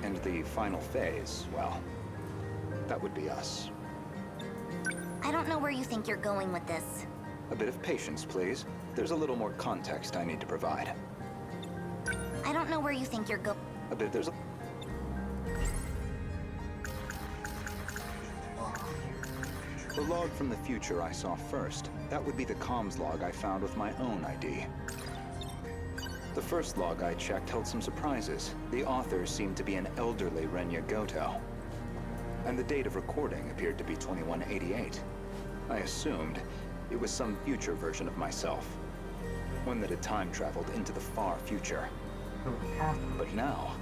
Speaker 14: And the final phase, well, that would be us.
Speaker 4: I don't know where you think you're going with this.
Speaker 14: A bit of patience, please. There's a little more context I need to provide.
Speaker 4: I don't know where you think you're going.
Speaker 14: A bit, there's a... The log from the future I saw first. That would be the comms log I found with my own ID. The first log I checked held some surprises. The author seemed to be an elderly Renya Goto. And the date of recording appeared to be 2188. I assumed it was some future version of myself. One that had time traveled into the far future. But now,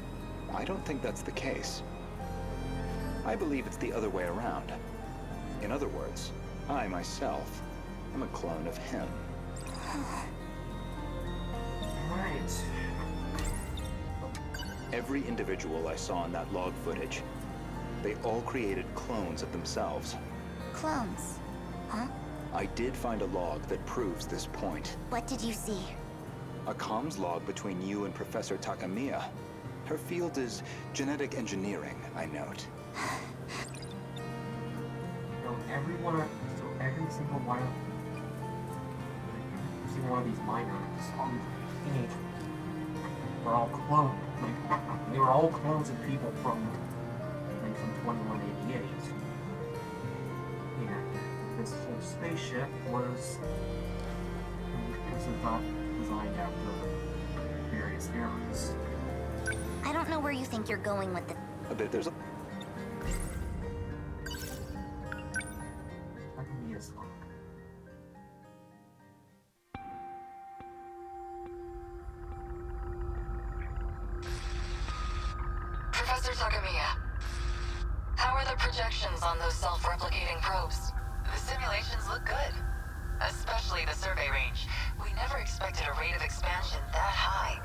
Speaker 14: I don't think that's the case. I believe it's the other way around. In other words, I myself am a clone of him.
Speaker 1: Right.
Speaker 14: Every individual I saw in that log footage, they all created clones of themselves.
Speaker 4: Clones? Huh?
Speaker 14: I did find a log that proves this point.
Speaker 4: What did you see?
Speaker 14: A comms log between you and Professor Takamiya. Her field is genetic engineering, I note.
Speaker 1: So every single one of these miners, all these teenagers, were all cloned. Like, they were all clones of people from 2188. And this whole spaceship was designed after various eras.
Speaker 4: I don't know where you think you're going with this.
Speaker 14: A bit, there's a...
Speaker 1: Takamiya's log.
Speaker 16: Professor Takamiya, how are the projections on those self-replicating probes? The simulations look good, especially the survey range. We never expected a rate of expansion that high.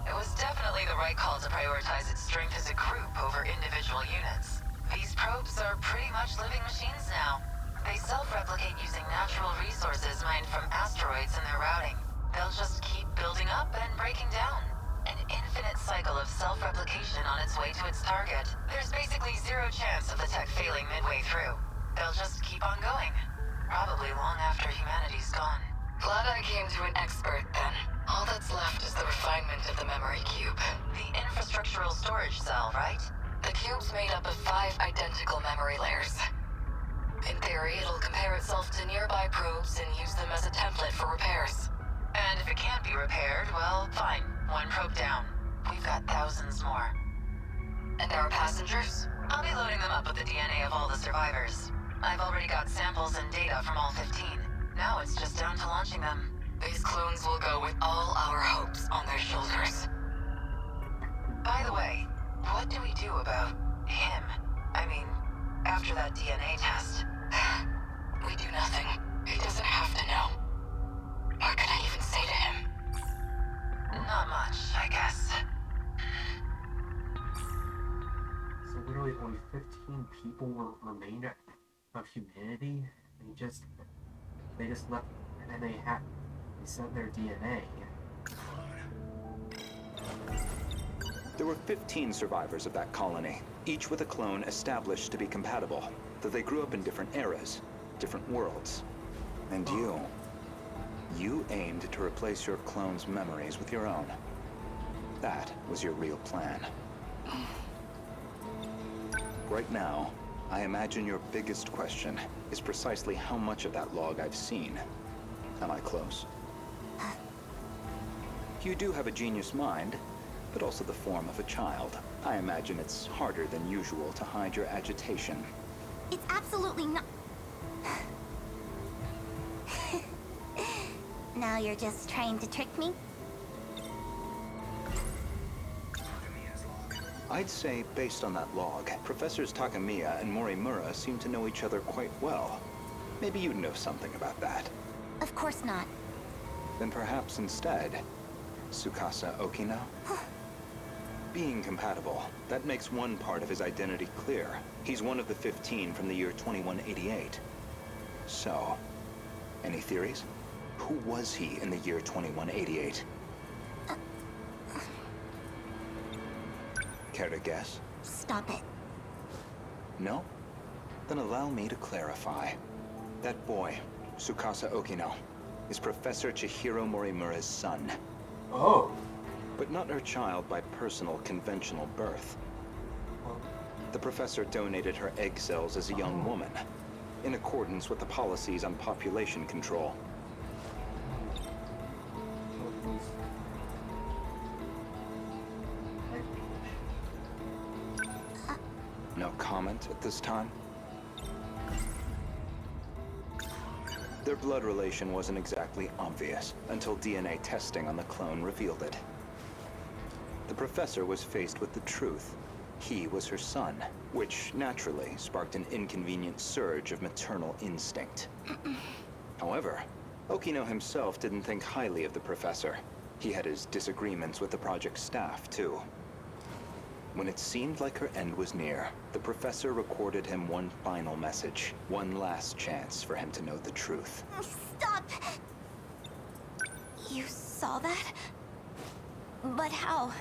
Speaker 16: It was definitely the right call to prioritize its strength as a group over individual units. These probes are pretty much living machines now. They self-replicate using natural resources mined from asteroids in their routing. They'll just keep building up and breaking down. An infinite cycle of self-replication on its way to its target. There's basically zero chance of the tech failing midway through. They'll just keep on going. Probably long after humanity's gone. Glad I came to an expert then. All that's left is the refinement of the memory cube. The infrastructural storage cell, right? The cube's made up of 5 identical memory layers. In theory, it'll compare itself to nearby probes and use them as a template for repairs. And if it can't be repaired, well, fine. One probe down. We've got thousands more. And our passengers? I'll be loading them up with the DNA of all the survivors. I've already got samples and data from all 15. Now it's just down to launching them. These clones will go with all our hopes on their shoulders. By the way, what do we do about him? I mean, after that DNA test. We do nothing. He doesn't have to know. What can I even say to him? Not much, I guess.
Speaker 1: So literally only 15 people remained of humanity. They just left, and they sent their DNA.
Speaker 14: There were 15 survivors of that colony, each with a clone established to be compatible, though they grew up in different eras, different worlds. And you aimed to replace your clone's memories with your own. That was your real plan. Right now, I imagine your biggest question is precisely how much of that log I've seen. Am I close? You do have a genius mind, but also the form of a child. I imagine it's harder than usual to hide your agitation.
Speaker 4: It's absolutely not. Now you're just trying to trick me?
Speaker 14: I'd say, based on that log, Professors Takamiya and Morimura seem to know each other quite well. Maybe you know something about that.
Speaker 4: Of course not.
Speaker 14: Then perhaps instead, Tsukasa Okino? Being compatible, that makes one part of his identity clear. He's one of the 15 from the year 2188. So, any theories? Who was he in the year 2188? Care to guess?
Speaker 4: Stop it.
Speaker 14: No? Then allow me to clarify. That boy, Tsukasa Okino, is Professor Chihiro Morimura's son.
Speaker 1: Oh.
Speaker 14: But not her child by personal, conventional birth. The professor donated her egg cells as a young woman, in accordance with the policies on population control. No comment at this time? Their blood relation wasn't exactly obvious until DNA testing on the clone revealed it. The professor was faced with the truth. He was her son, which naturally sparked an inconvenient surge of maternal instinct. However, Okino himself didn't think highly of the professor. He had his disagreements with the project staff, too. When it seemed like her end was near, the professor recorded him one final message. One last chance for him to know the truth.
Speaker 4: Stop! You saw that? But how?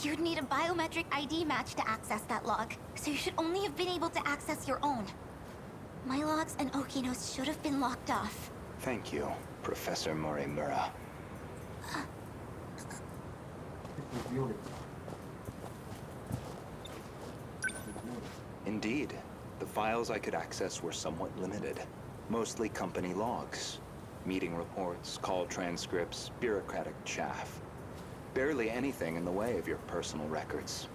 Speaker 4: You'd need a biometric ID match to access that log, so you should only have been able to access your own. My logs and Okino's should have been locked off.
Speaker 14: Thank you, Professor Morimura. Indeed, the files I could access were somewhat limited. Mostly company logs, meeting reports, call transcripts, bureaucratic chaff. Barely anything in the way of your personal records.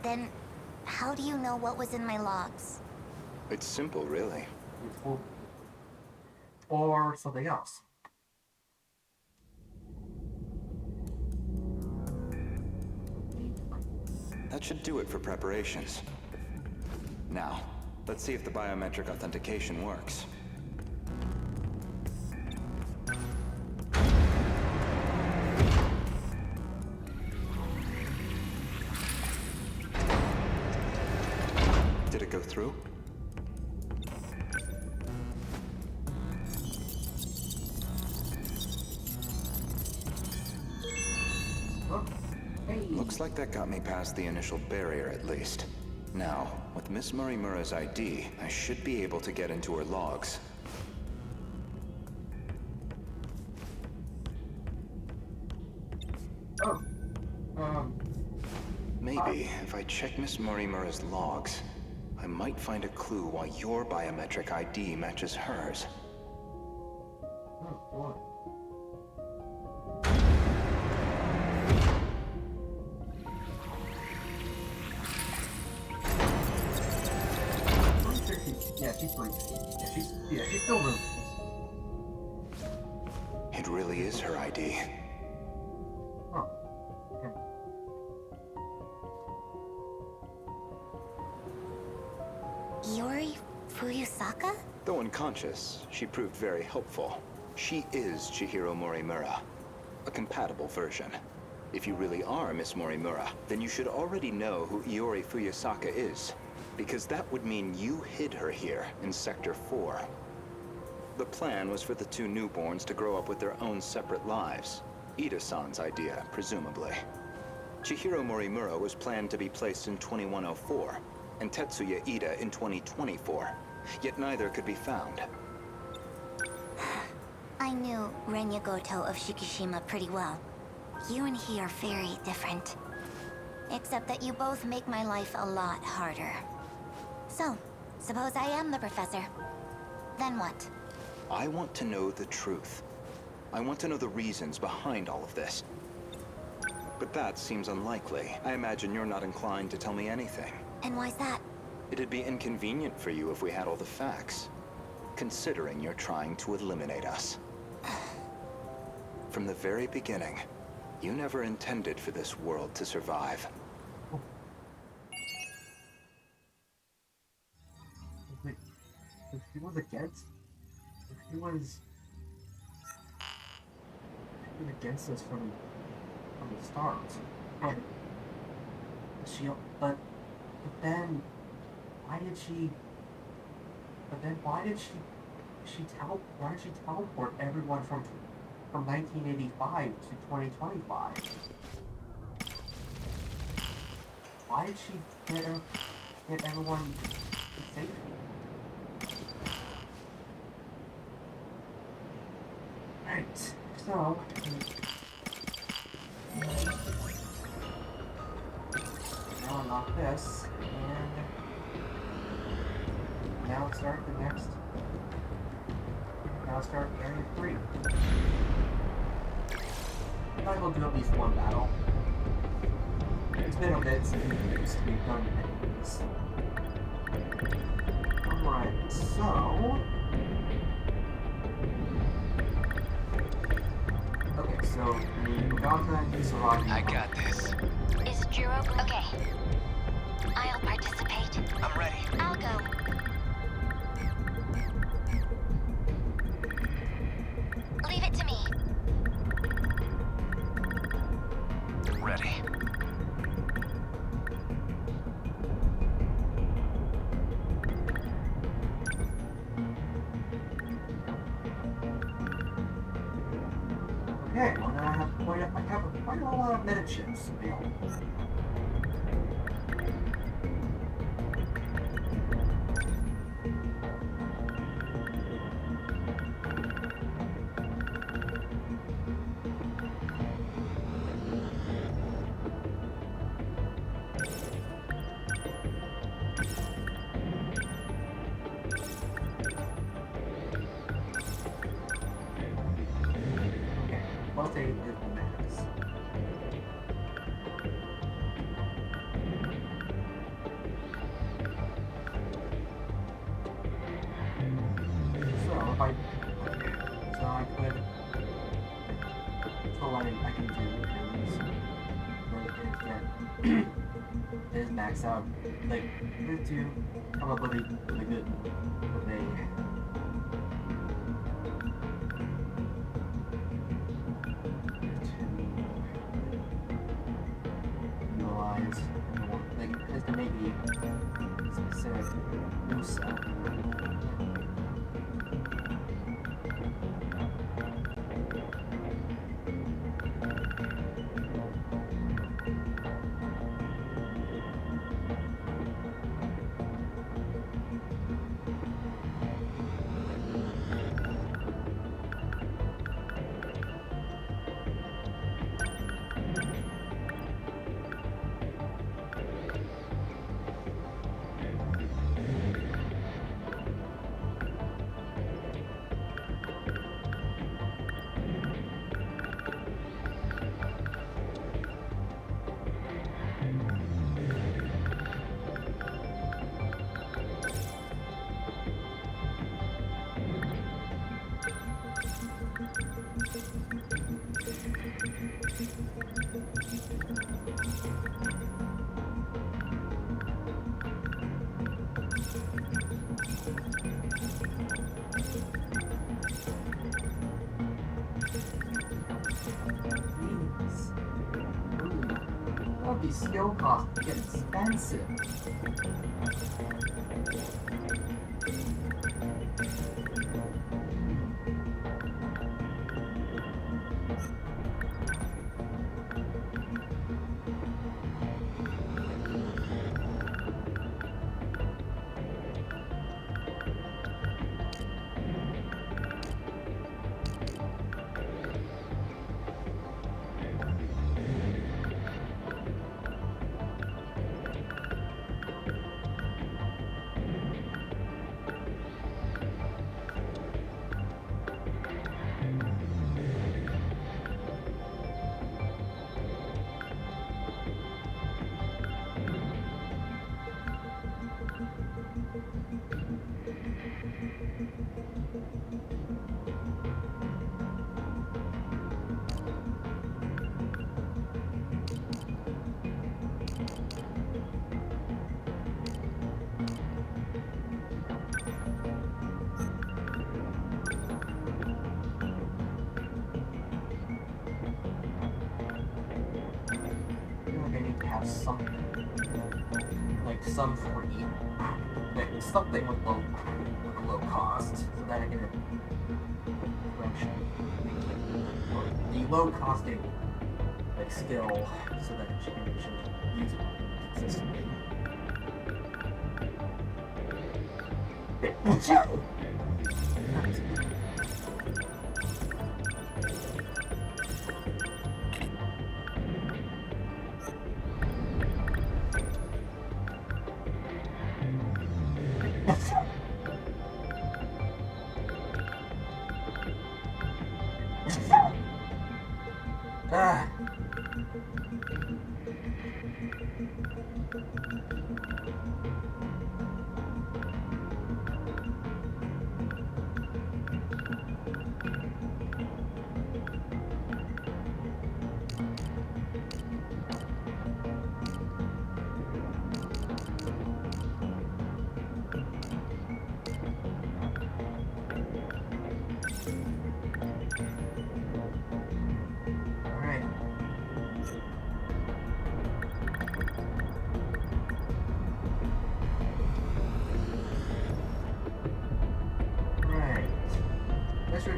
Speaker 4: Then, how do you know what was in my logs?
Speaker 14: It's simple, really.
Speaker 1: Or something else.
Speaker 14: That should do it for preparations. Now, let's see if the biometric authentication works. Did it go through? Looks like that got me past the initial barrier, at least. Now, with Miss Morimura's ID, I should be able to get into her logs. Maybe, if I check Miss Morimura's logs, I might find a clue why your biometric ID matches hers.
Speaker 1: Oh, boy. Yeah, she's breathing. Yeah, she's still moving.
Speaker 14: It really is her ID.
Speaker 1: Huh. Yeah.
Speaker 4: Iori Fuyusaka?
Speaker 14: Though unconscious, she proved very helpful. She is Chihiro Morimura, a compatible version. If you really are Miss Morimura, then you should already know who Iori Fuyusaka is, because that would mean you hid her here in Sector 4. The plan was for the two newborns to grow up with their own separate lives. Ida-san's idea, presumably. Chihiro Morimura was planned to be placed in 2104, and Tetsuya Ida in 2024, yet neither could be found.
Speaker 4: I knew Renya Goto of Shikishima pretty well. You and he are very different. Except that you both make my life a lot harder. So, suppose I am the professor. Then what?
Speaker 14: I want to know the truth. I want to know the reasons behind all of this. But that seems unlikely. I imagine you're not inclined to tell me anything.
Speaker 4: And why's that?
Speaker 14: It'd be inconvenient for you if we had all the facts, considering you're trying to eliminate us. From the very beginning, you never intended for this world to survive.
Speaker 1: If he was against... If he was against us from the start. And but then why did she teleport everyone from 1985 to 2025? Why did she get everyone to safety? Right, so now unlock this, and now start the next. Now start area 3. Might as well do at least one battle. It's been a bit since we've done things. Alright, so... Okay, so the Uganda and Kisaragi.
Speaker 6: I got this.
Speaker 4: Is Jiro okay? I'll participate.
Speaker 15: I'm ready.
Speaker 4: I'll go. Leave it to me.
Speaker 12: Ready.
Speaker 1: Okay, well now I have quite a lot of minute chips available. Plus 8 is the max. So if I could so what I can do is max out like to come up with a good utilize like just to maybe specific new stuff. These skill costs get expensive. Have something like some free, like something with low cost, so that I can actually make the low costing like skill, so that she can actually use it consistently. Ah.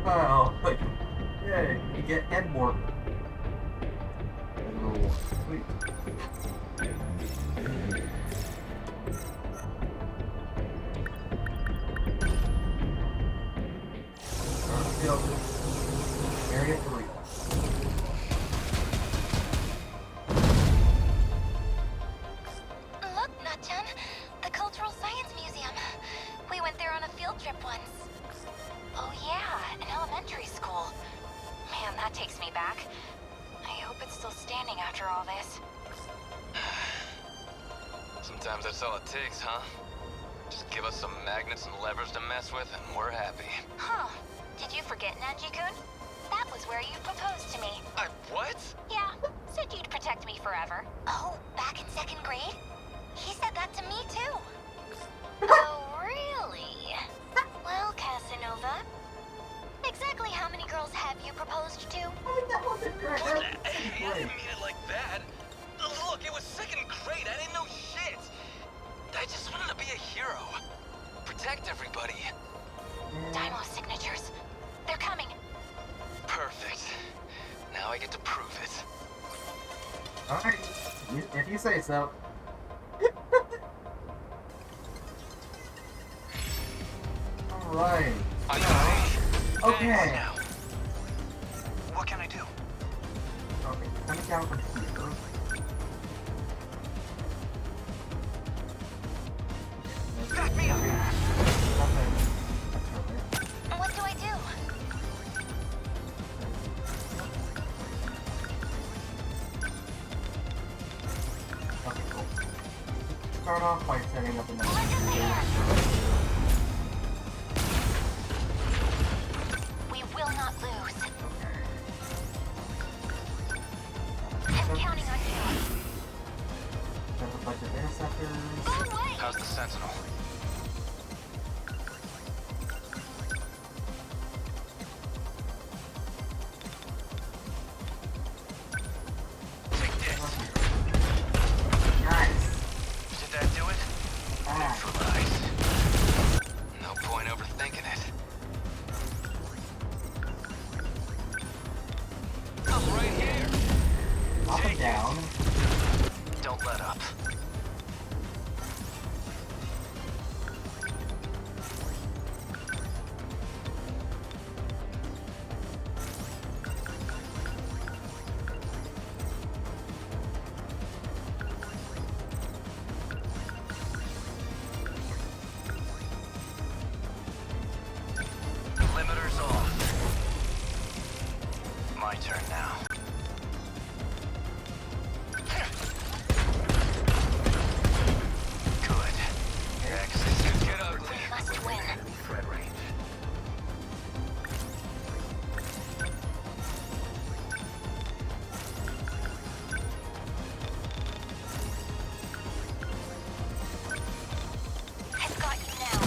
Speaker 1: Oh, like, yay, you get and more. Oh, sweet. Area 3.
Speaker 4: Look, Natchan, the Cultural Science Museum. We went there on a field trip once. Oh yeah, an elementary school. Man, that takes me back. I hope it's still standing after all this.
Speaker 12: Sometimes that's all it takes, huh? Just give us some magnets and levers to mess with, and we're happy.
Speaker 4: Huh. Did you forget, Nanji-kun? That was where you proposed to me.
Speaker 12: What?
Speaker 4: Yeah, said you'd protect me forever. Oh, back in 2nd grade? He said that to me, too. Oh, really? Well, Casanova, exactly how many girls have you proposed to?
Speaker 12: Hey, I didn't mean it like that. Look, it was 2nd grade. I didn't know shit. I just wanted to be a hero. Protect everybody.
Speaker 4: Daimo's signatures. They're coming.
Speaker 12: Perfect. Now I get to prove it.
Speaker 1: Alright, if you say so. Alright. Okay.
Speaker 9: Now, what can I do?
Speaker 1: Okay, coming down from here.
Speaker 9: Back me up!
Speaker 4: What do I do?
Speaker 1: Okay, cool. Start off by setting up another.
Speaker 4: We will not lose. I'm counting on you.
Speaker 1: There's a bunch of interceptors.
Speaker 12: How's the Sentinel?
Speaker 1: Nice.
Speaker 12: Did that do it? Neutralize. No point overthinking it. I'm right here.
Speaker 1: Knock him down.
Speaker 12: Don't let up. Limiters off. My turn now. Good. Axis could get ugly.
Speaker 4: We must win.
Speaker 12: Threat range.
Speaker 4: I've got you now.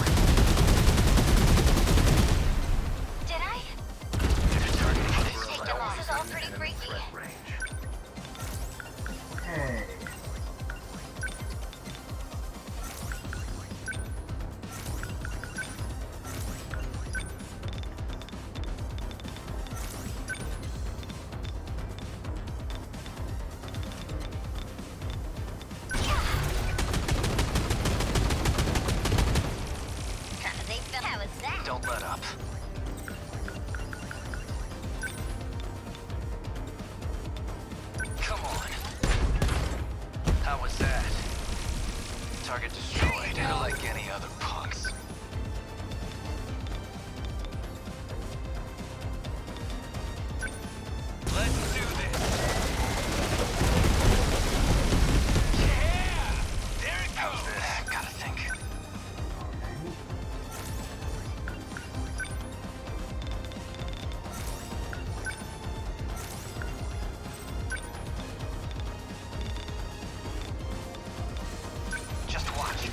Speaker 4: Did I? Take the losses all pretty freaky.
Speaker 1: Okay.
Speaker 4: How was that?
Speaker 12: Don't let up. Come on. How was that? Target destroyed. You're like any other punks. Let's do this. Yeah! There it goes. Gotta think. Just watch.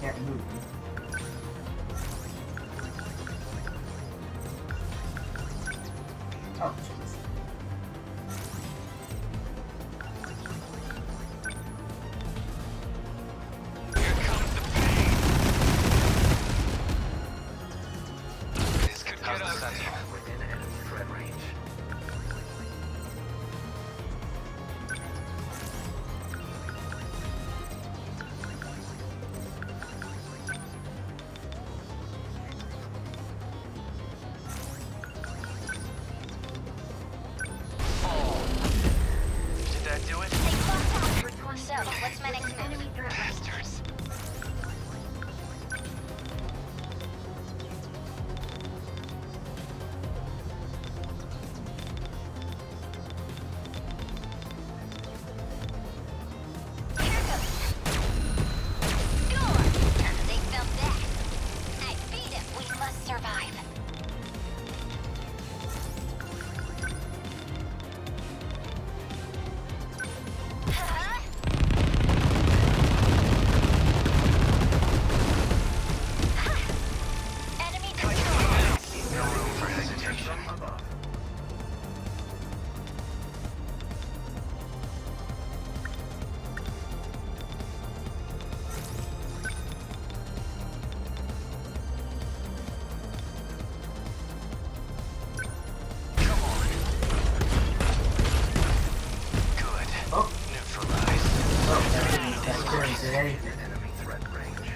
Speaker 1: can't move. Oh, jeez.
Speaker 12: This could get us within enemy threat range. Did that do it?
Speaker 4: So, what's my next enemy threat?
Speaker 12: Bastards.
Speaker 4: They felt that. I beat him. We must survive. Enemy
Speaker 12: No room for hesitation. Come on. Good.
Speaker 1: Oh.
Speaker 12: Neutralized.
Speaker 1: Oh, that's very good.
Speaker 12: Enemy threat range.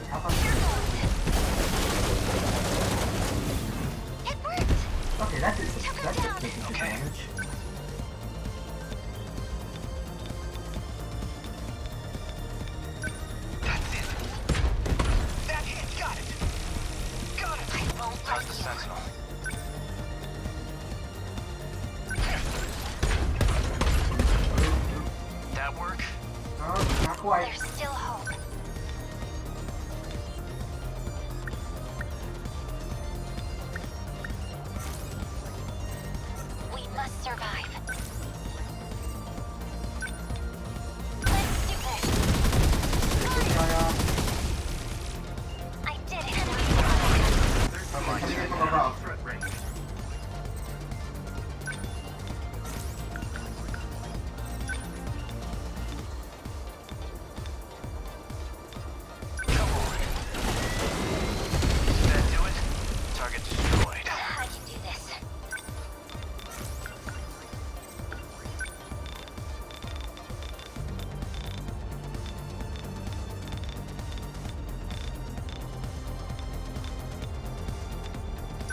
Speaker 1: How about
Speaker 4: It worked.
Speaker 1: okay, that did taking some damage.
Speaker 12: That's it. That hit. Got it. Got it.
Speaker 4: I won't
Speaker 12: How's
Speaker 4: let
Speaker 12: the
Speaker 4: you.
Speaker 12: Sentinel? That work?
Speaker 1: Oh, not quite.
Speaker 4: There's still hope. We must survive. Let's do this. I did it.
Speaker 1: Okay, coming in from above.
Speaker 12: Threat range. Come on. Did that do it? Target destroyed.
Speaker 4: I can do this.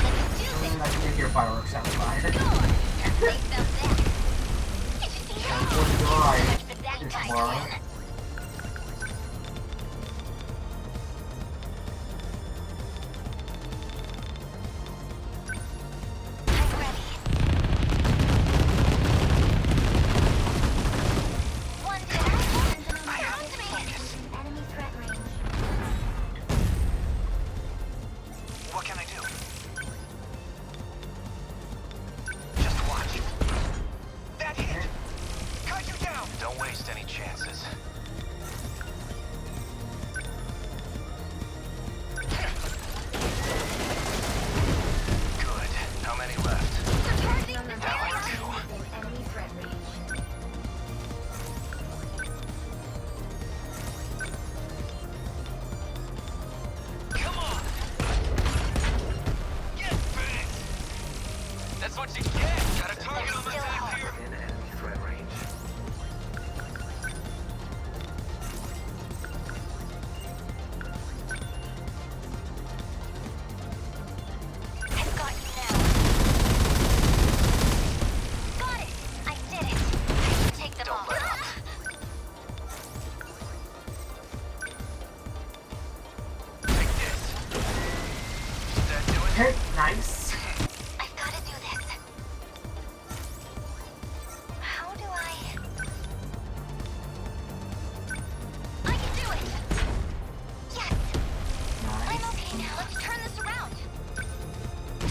Speaker 4: Let's do this.
Speaker 1: I can hear fireworks sound fire.
Speaker 4: They felt that. Did you see how much for that
Speaker 1: It's
Speaker 4: guy
Speaker 1: tomorrow.
Speaker 4: can? I'm ready. One down. I have to focus. Enemy threat range.
Speaker 12: What can I do? Just watch. That hit! Cut you down! Don't waste any chances. Good. How many left? That went two.
Speaker 4: Enemy threat range.
Speaker 12: Come on! Get back! That's what you get! Got a target on my back here! In enemy threat range.
Speaker 4: I've got you now. Got it! I did it! I can take them
Speaker 12: Don't
Speaker 4: all.
Speaker 12: let up. Take this. Did that do it?
Speaker 1: Okay, nice.
Speaker 4: I've got to do this. How do I can do it! Yes! I'm okay now. Let's turn this around.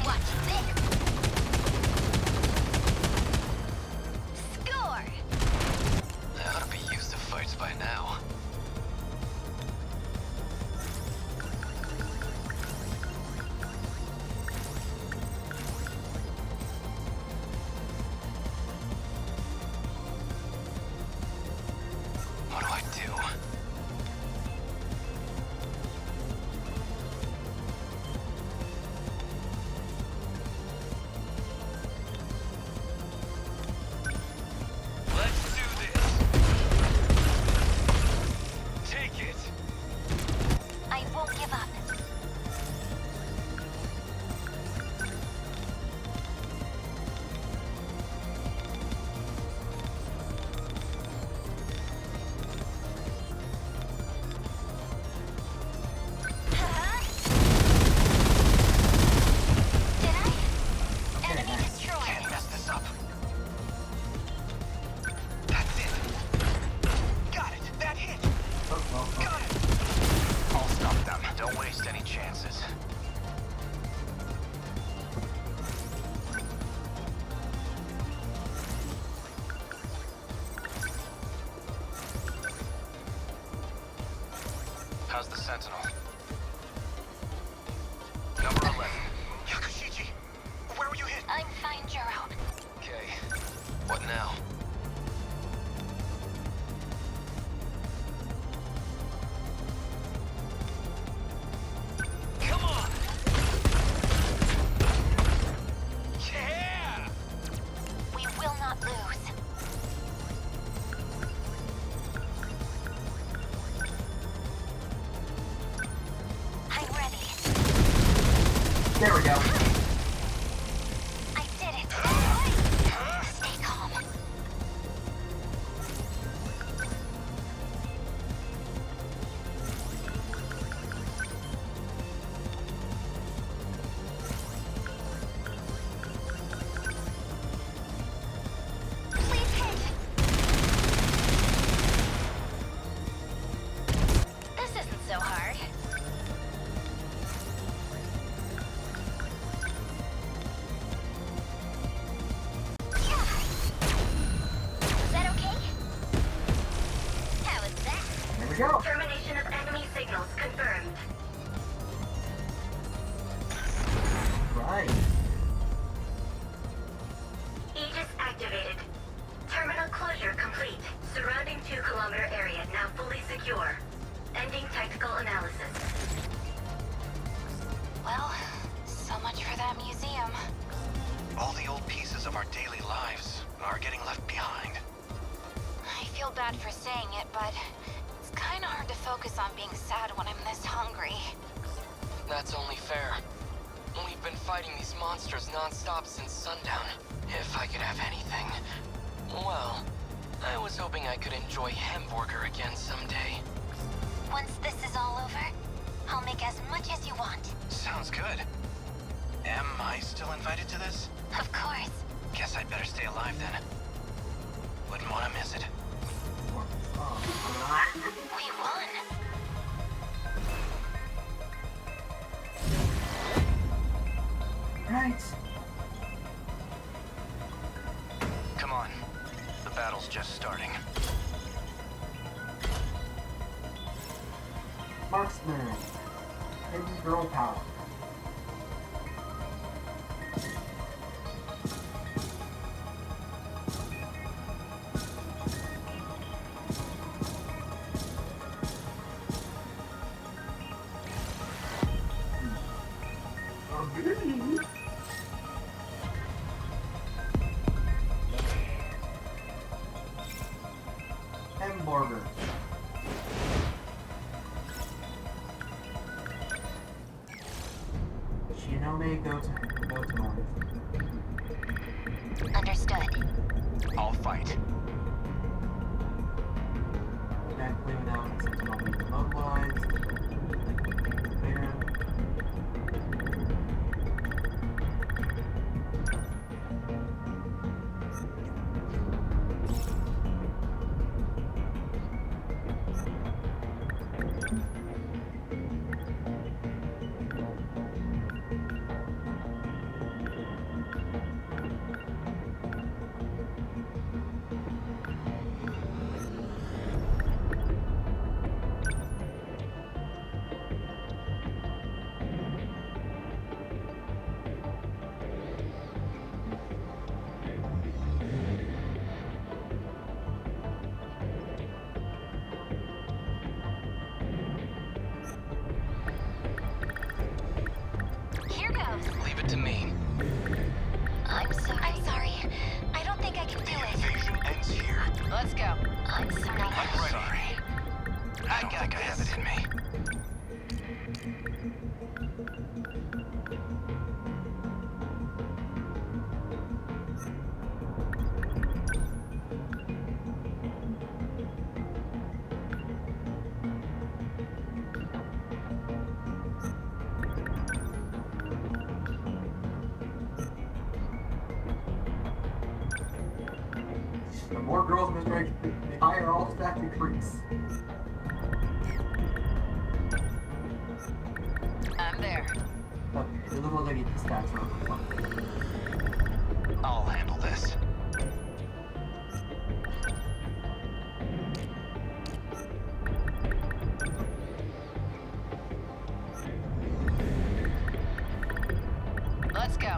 Speaker 4: Watch this.
Speaker 12: How's the Sentinel? Number 11.
Speaker 10: Yakushiji, where were you hit?
Speaker 4: I'm fine, Juro.
Speaker 12: Okay. What now?
Speaker 10: Come on! Yeah!
Speaker 4: We will not lose. I'm ready.
Speaker 1: There we go.
Speaker 4: I did it. Stay calm. Please hit. This isn't so hard. Is that okay? How is that?
Speaker 1: There we go.
Speaker 4: Termination of enemy signals confirmed.
Speaker 1: Right.
Speaker 4: Aegis activated. Terminal closure complete. Surrounding 2-kilometer area now fully secure. Ending technical analysis. Well, so much for that museum.
Speaker 10: All the old pieces of our daily lives are getting left behind.
Speaker 4: I feel bad for saying it, but it's kind of hard to focus on being sad when I'm this hungry.
Speaker 6: That's only fair. We've been fighting these monsters non-stop since sundown. If I could have anything. Well, I was hoping I could enjoy hamburger again someday.
Speaker 4: Once this is all over, I'll make as much as you want.
Speaker 10: Sounds good. Am I still invited to this?
Speaker 4: Of course.
Speaker 10: Guess I'd better stay alive then. Wouldn't want to miss it.
Speaker 4: We won.
Speaker 1: Right.
Speaker 10: Come on. The battle's just starting.
Speaker 1: Marksman. Hidden girl power. Hamburger. Shinome go to north.
Speaker 4: Understood.
Speaker 10: I'll fight.
Speaker 1: Exactly without Sentinel being immobilized. There.
Speaker 4: Here goes.
Speaker 6: Leave it to me.
Speaker 4: I'm sorry. I don't think I can do it.
Speaker 10: Invasion ends here.
Speaker 4: Let's go. I'm sorry.
Speaker 10: I'm sorry. I don't think I have it in me.
Speaker 1: The more girls in this race, the higher all stats increase.
Speaker 16: I'm there.
Speaker 1: Okay, the little lady stats are over fun.
Speaker 10: I'll handle this.
Speaker 16: Let's go.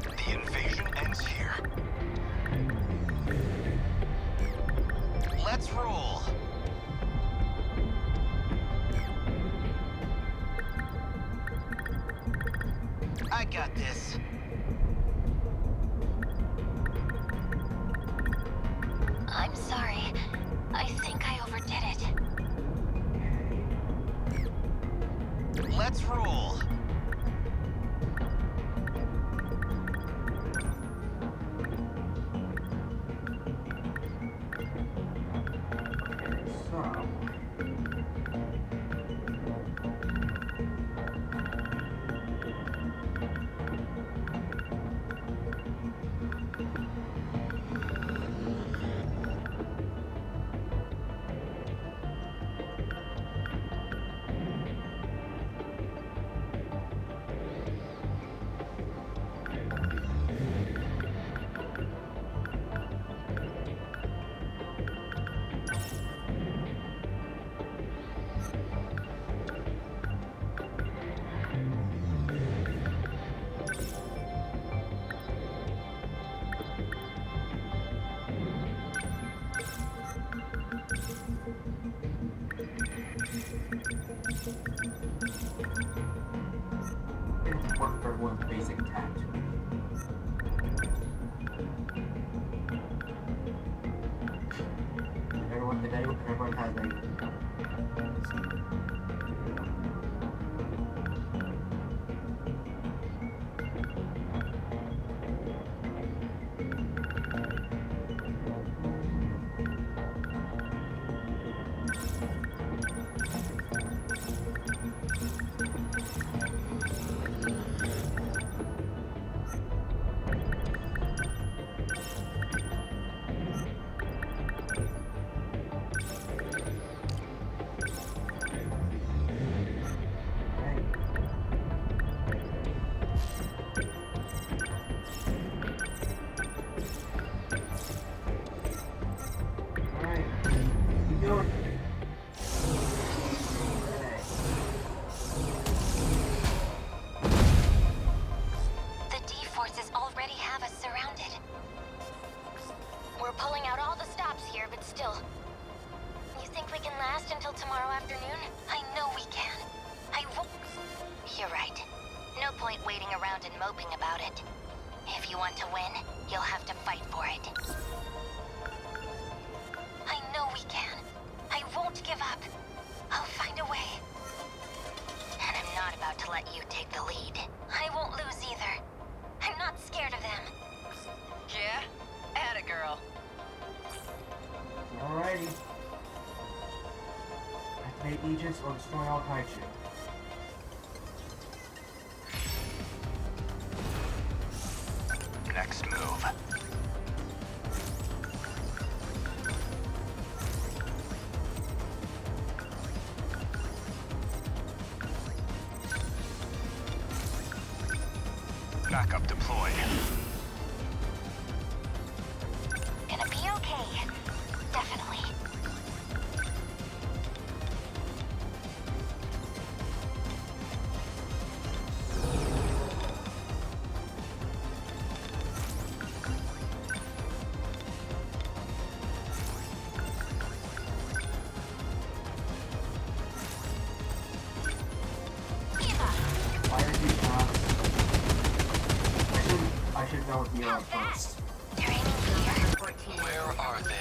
Speaker 12: The invasion ends here.
Speaker 6: Let's roll. I got this.
Speaker 4: I'm sorry. I think I overdid it.
Speaker 6: Let's roll.
Speaker 1: So. It's work for everyone's basic attack. Everyone has a Alrighty. Activate Aegis or destroy all Kaiju.
Speaker 12: Next move. Backup deployed.
Speaker 4: Gonna be okay. Definitely.
Speaker 1: I should go with Mira first.
Speaker 6: Where are they?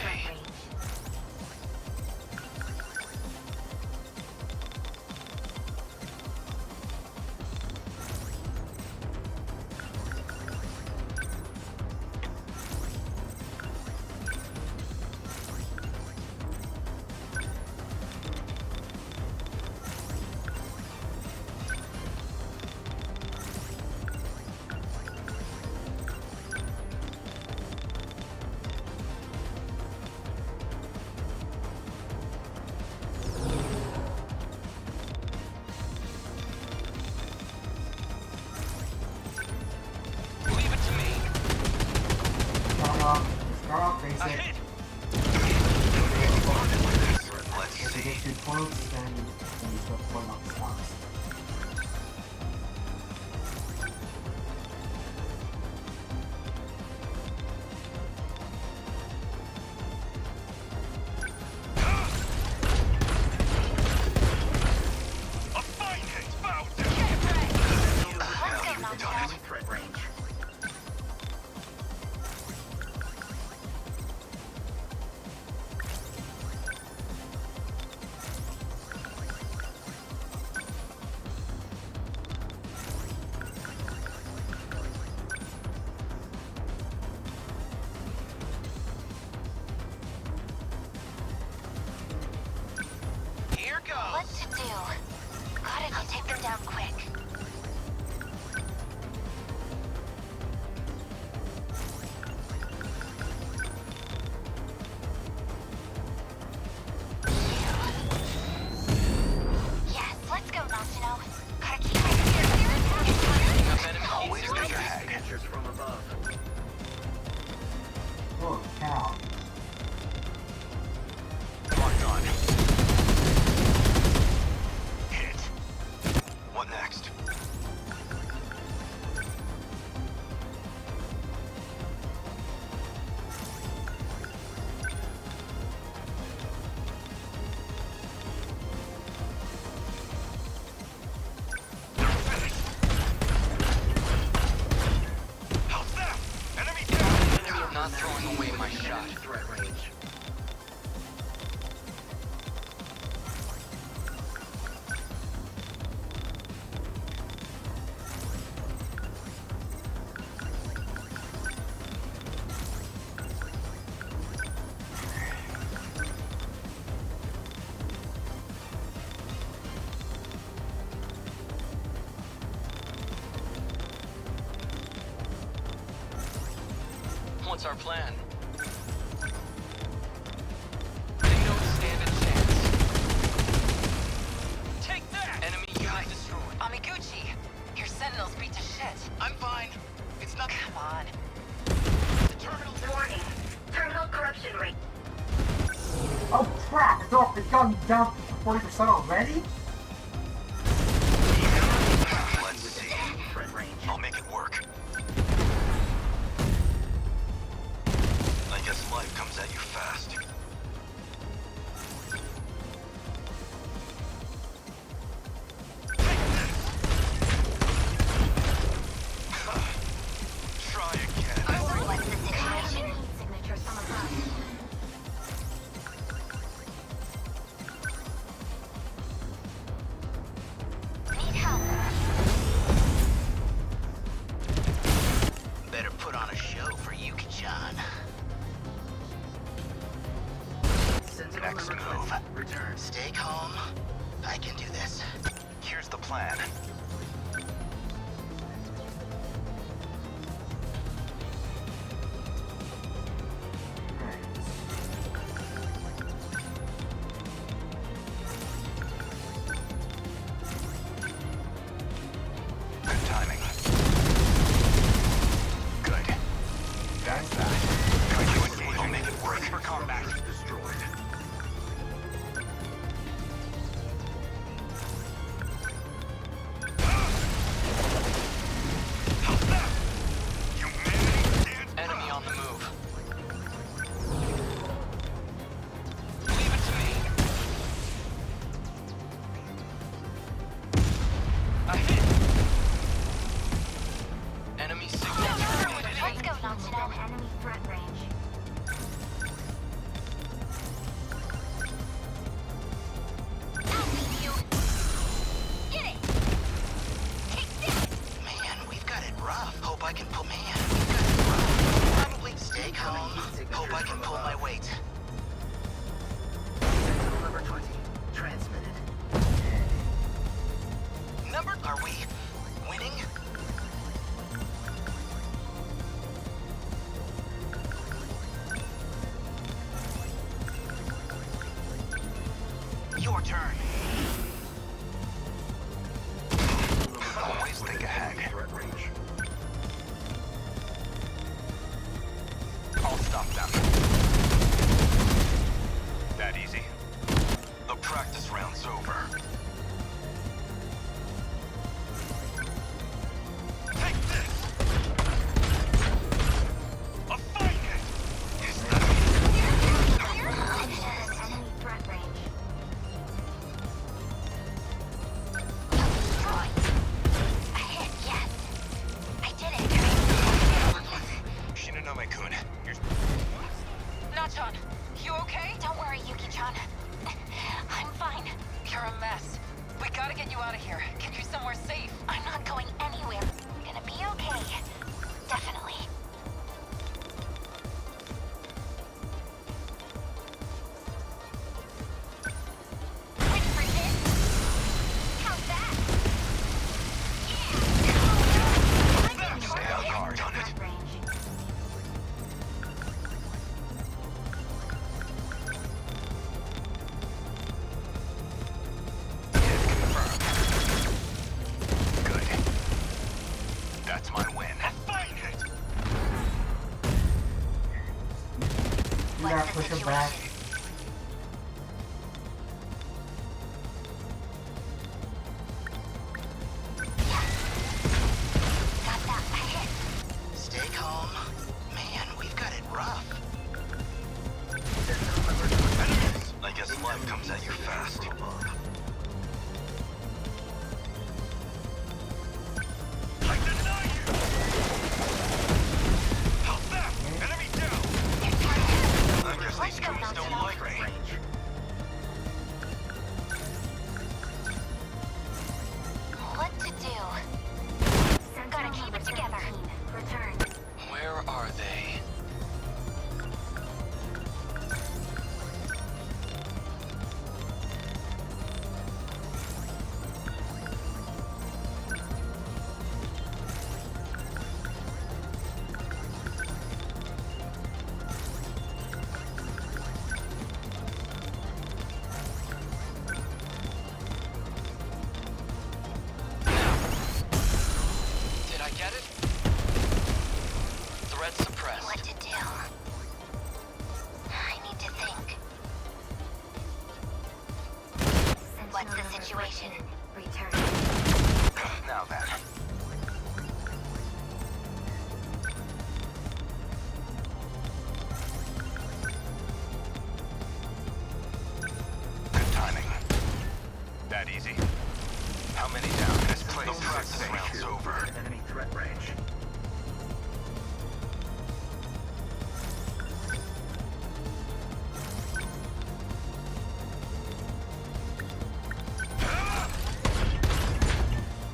Speaker 1: Start off basic.
Speaker 12: Let's
Speaker 1: If they get too close, then going on this house.
Speaker 4: What to do? Gotta go take them down quick. Yes, let's go, Natsuno. Gotta keep my
Speaker 9: Always make a hag. From above.
Speaker 1: Oh, cow.
Speaker 9: Locked on. Hit. What next? How's that? Enemy down!
Speaker 6: I'm not throwing away my shot.
Speaker 9: Threat range.
Speaker 6: What's our plan? They don't stand a chance. Take that! Enemy unit destroyed.
Speaker 16: Amiguchi, your Sentinels beat to shit.
Speaker 9: I'm fine. It's not.
Speaker 16: Come on.
Speaker 9: The terminal.
Speaker 4: Warning. Terminal corruption rate.
Speaker 1: Oh crap! It's gone down 40% already?
Speaker 9: Let's see. I'll make it work. I guess life comes at you fast. Try again.
Speaker 4: What's the situation? Heat signatures from above. Need help.
Speaker 15: Better put on a show for Yuki-chan.
Speaker 9: Next move.
Speaker 15: Return. Stay calm. I can do this.
Speaker 9: Here's the plan. Good timing. Good. That's that. Try to engage. I'll make it work. For combat. Destroyed. How's that? Humanity stands
Speaker 6: Enemy
Speaker 9: proud.
Speaker 6: on the move. Leave it to me. A hit. Enemy signature needed.
Speaker 4: Let's go, Natsuno. Enemy threat range. I'll beat you. Get it. Take this.
Speaker 15: Man, we've got it rough. Hope I can pull. Man, we've got it rough. Probably stay calm. Hope I can pull my weight. Number 20. Transmitted. Number. Are we winning? Your turn.
Speaker 9: Always think ahead. I'll stop them. That easy? The practice round's over.
Speaker 8: gotta get you out of here. Get you somewhere safe.
Speaker 4: I'm not going anywhere. Gonna be okay. Definitely. Ready for this? How's that? Yeah!
Speaker 12: Stay out hard on it. Good. That's my win.
Speaker 1: You gotta push him back.
Speaker 4: Got that hit.
Speaker 15: Stay calm. Man, we've got it rough.
Speaker 12: I guess life comes at you fast. I deny you! How's that? Enemy down! I guess these goons don't like me.
Speaker 4: What to do? Gotta keep it together. Return.
Speaker 6: Where are they? Did I get it? Threat suppressed.
Speaker 4: What to do? I need to think. What's the situation? Return.
Speaker 12: Now then. Good timing. That easy. How many down? This place is practice round's over. Enemy threat range.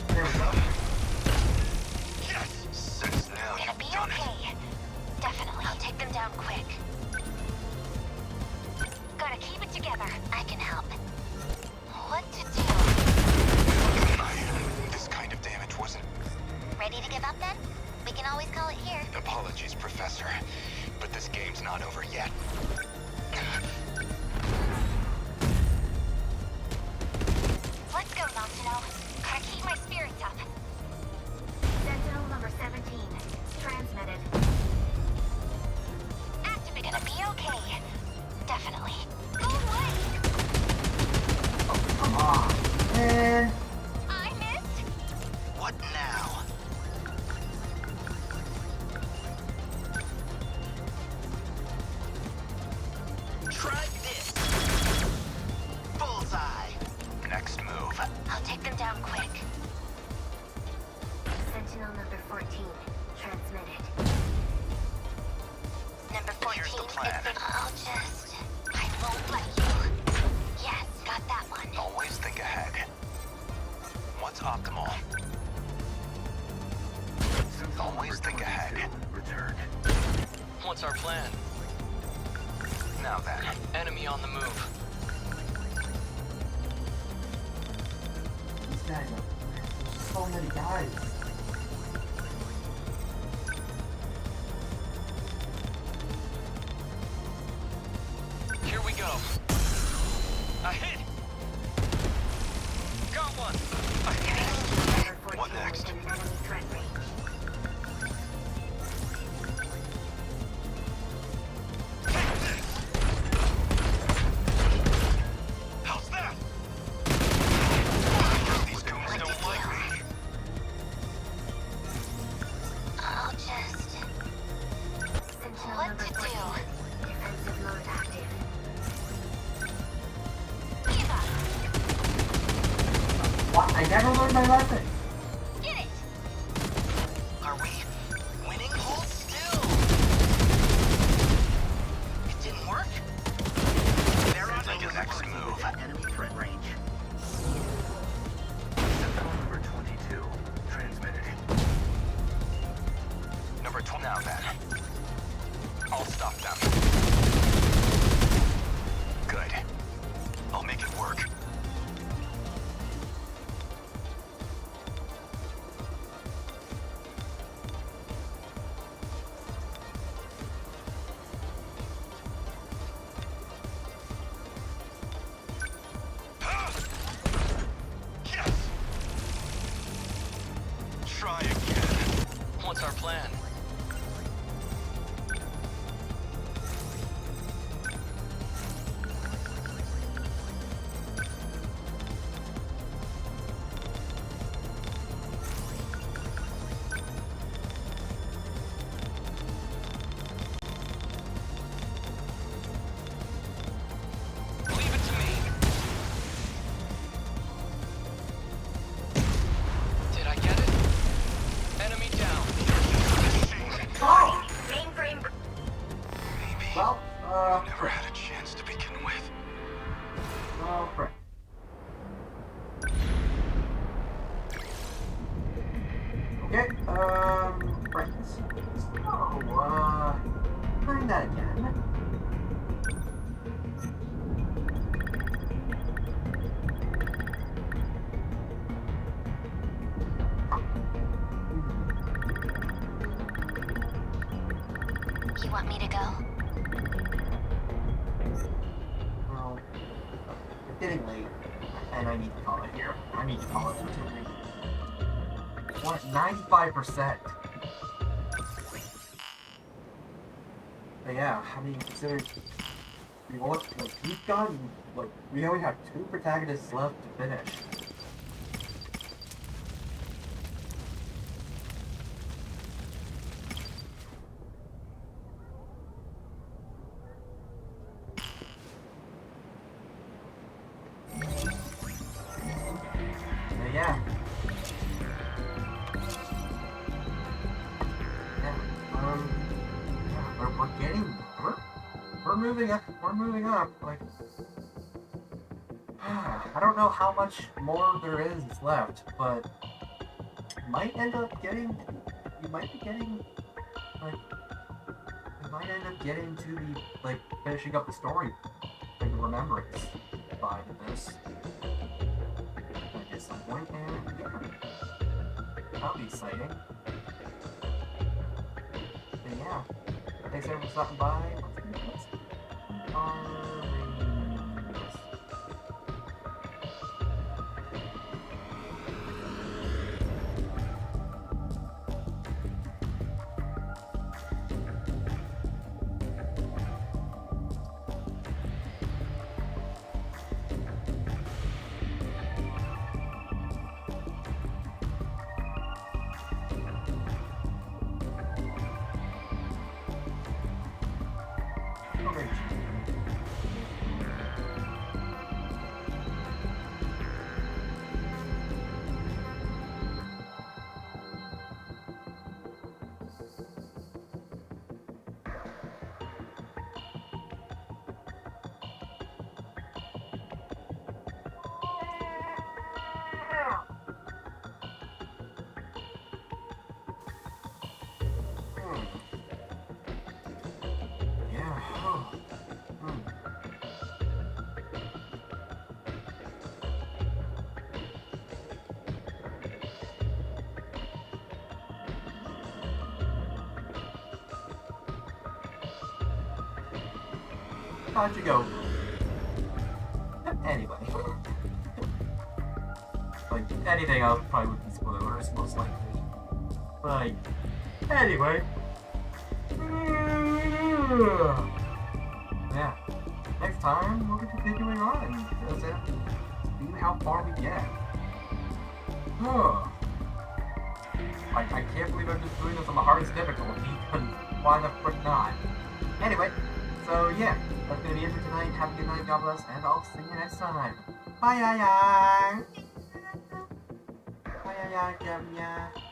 Speaker 1: There we go.
Speaker 12: Yes! Since now
Speaker 4: Gonna
Speaker 12: you've
Speaker 4: be
Speaker 12: done it.
Speaker 4: okay. Definitely. I'll take them down quick. Gotta keep it together. I can help. What to do?
Speaker 12: This kind of damage wasn't...
Speaker 4: Ready to give up then? We can always call it here.
Speaker 12: Apologies, Professor. But this game's not over yet.
Speaker 4: Let's go, Noctino. Gotta keep my spirits up. Sentinel number 17. Transmitted. Activate. Gonna be okay. Definitely. Go away!
Speaker 1: Come on. Man.
Speaker 4: I missed?
Speaker 15: What now? Try this. Bullseye.
Speaker 12: Next move.
Speaker 4: I'll take them down quick. Sentinel number 14. Transmitted. Number 14
Speaker 12: Here's the plan.
Speaker 4: I'll just... I won't let you. Yes, got that one.
Speaker 12: Always think ahead. What's optimal? Always think ahead. Return.
Speaker 6: What's our plan?
Speaker 12: Now then.
Speaker 6: Enemy on the move.
Speaker 1: These guys are so many guys.
Speaker 6: Here we go. A hit! Got one! A hit!
Speaker 12: What next?
Speaker 4: Enemy threat range.
Speaker 12: How's that? These goons don't like me.
Speaker 4: I'll just... What to do? Defensive mode active. Give up!
Speaker 1: What? I never learned my lesson.
Speaker 4: Get it!
Speaker 15: Are we winning? Hold still. It didn't work? They're on
Speaker 12: Make a next move.
Speaker 15: enemy threat range.
Speaker 5: try again.
Speaker 6: What's our plan? Leave it to me. Did I get it? Enemy down.
Speaker 1: Oh!
Speaker 4: Mainframe.
Speaker 1: Well,
Speaker 12: Never had a chance to begin with.
Speaker 1: oh, crap. Okay, right. So, trying that again.
Speaker 4: You want me to go?
Speaker 1: Well, it's getting late, and I need to call it here. I need to call it for 2 weeks. What? 95%. But yeah, I mean, consider we want, like, we've gotten, like, we only have 2 protagonists left to finish. Yeah. We're getting, we're moving up, like, I don't know how much more there is left, but might end up getting, you might be getting, like, you might end up getting to the, like, finishing up the story, like, the remembrance by this, like, at some point, and yeah, that'll be exciting. But yeah, thanks everyone for stopping by. What's How'd you go? Anyway. Like, anything else probably would be spoilers, most likely. But, anyway. Yeah. Next time, we'll be continuing on and just see how far we get. I can't believe I'm just doing this on the hardest difficulty, because why the frick not? Anyway, so yeah, that's gonna be it for tonight. Have a good night, God bless, and I'll see you next time. Bye, bye, bye, bye, bye, bye.